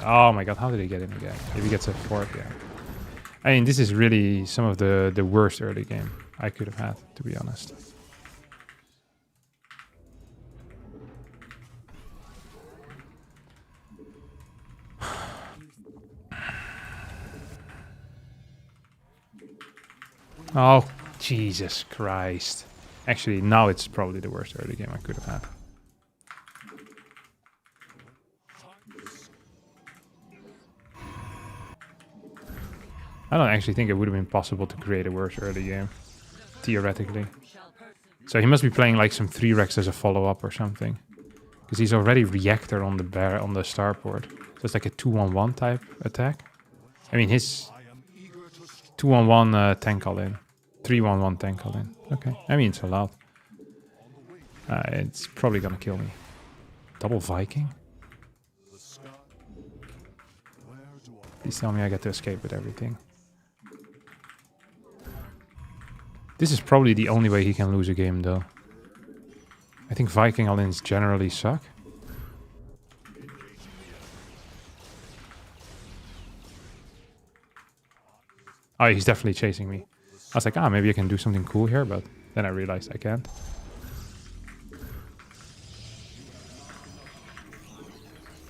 Oh my god, how did he get in again? If he gets a fourth, yeah. I mean, this is really some of the worst early game I could have had, to be honest. Oh, Jesus Christ. Actually, now it's probably the worst early game I could have had. I don't actually think it would have been possible to create a worse early game, theoretically. So he must be playing like some 3-Rex as a follow-up or something. Because he's already Reactor on the starport. So it's like a 2-on-1 type attack. I mean, his 2-on-1 tank all-in. 3-1-1 tank all-in. Okay, I mean, it's allowed. It's probably gonna kill me. Double Viking? Please tell me I get to escape with everything. This is probably the only way he can lose a game, though. I think Viking all-ins generally suck. Oh, he's definitely chasing me. I was like, maybe I can do something cool here, but then I realized I can't.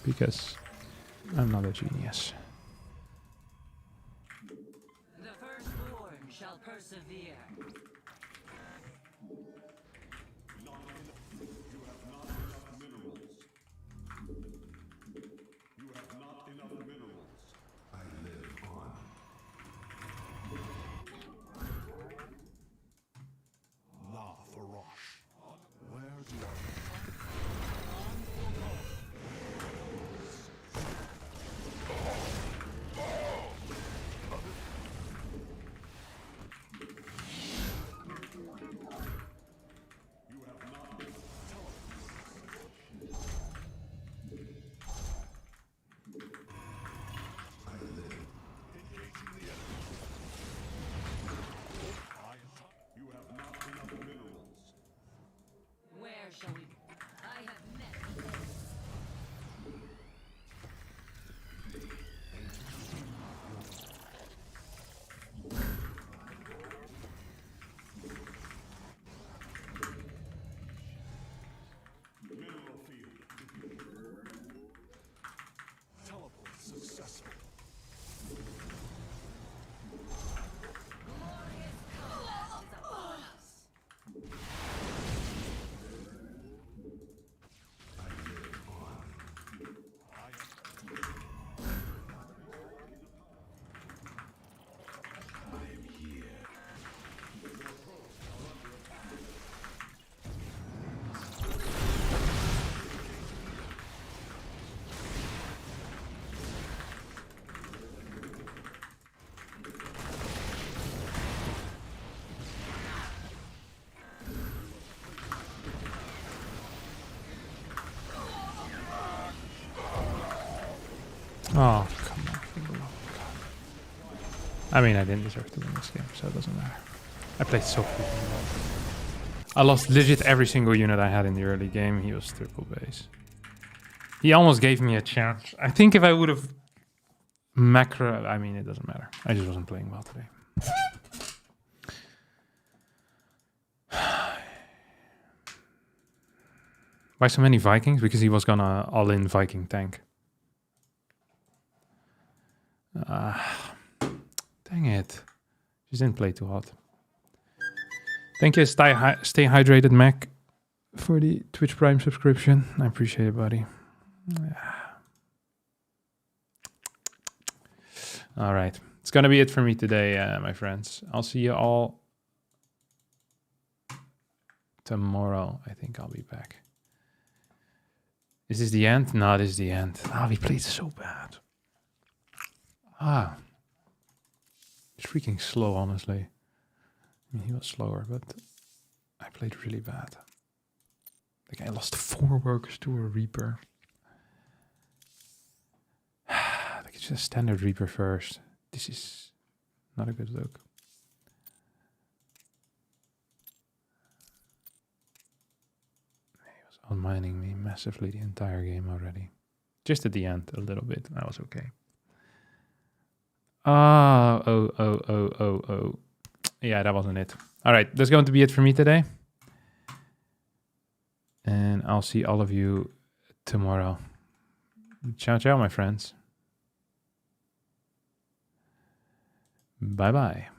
Because I'm not a genius. The firstborn shall persevere. Oh, come on. For the love of God. I mean, I didn't deserve to win this game, so it doesn't matter. I played so freaking well. I lost legit every single unit I had in the early game. He was triple base. He almost gave me a chance. I think if I would have macro... I mean, it doesn't matter. I just wasn't playing well today. Why so many Vikings? Because he was gonna all-in Viking tank. Dang it. Just didn't play too hot. Thank you, stay hydrated, Mac, for the Twitch Prime subscription. I appreciate it, buddy. All right. It's going to be it for me today, my friends. I'll see you all tomorrow. I think I'll be back. Is this the end? No, this is the end. Ah, we played so bad. Ah. It's freaking slow, honestly. I mean, he was slower, but I played really bad. Like, I lost 4 workers to a Reaper. Like, it's just standard Reaper first. This is not a good look. He was on-mining me massively the entire game already. Just at the end, a little bit. That was okay. Oh. Yeah, that wasn't it. All right, that's going to be it for me today. And I'll see all of you tomorrow. Ciao, ciao, my friends. Bye-bye.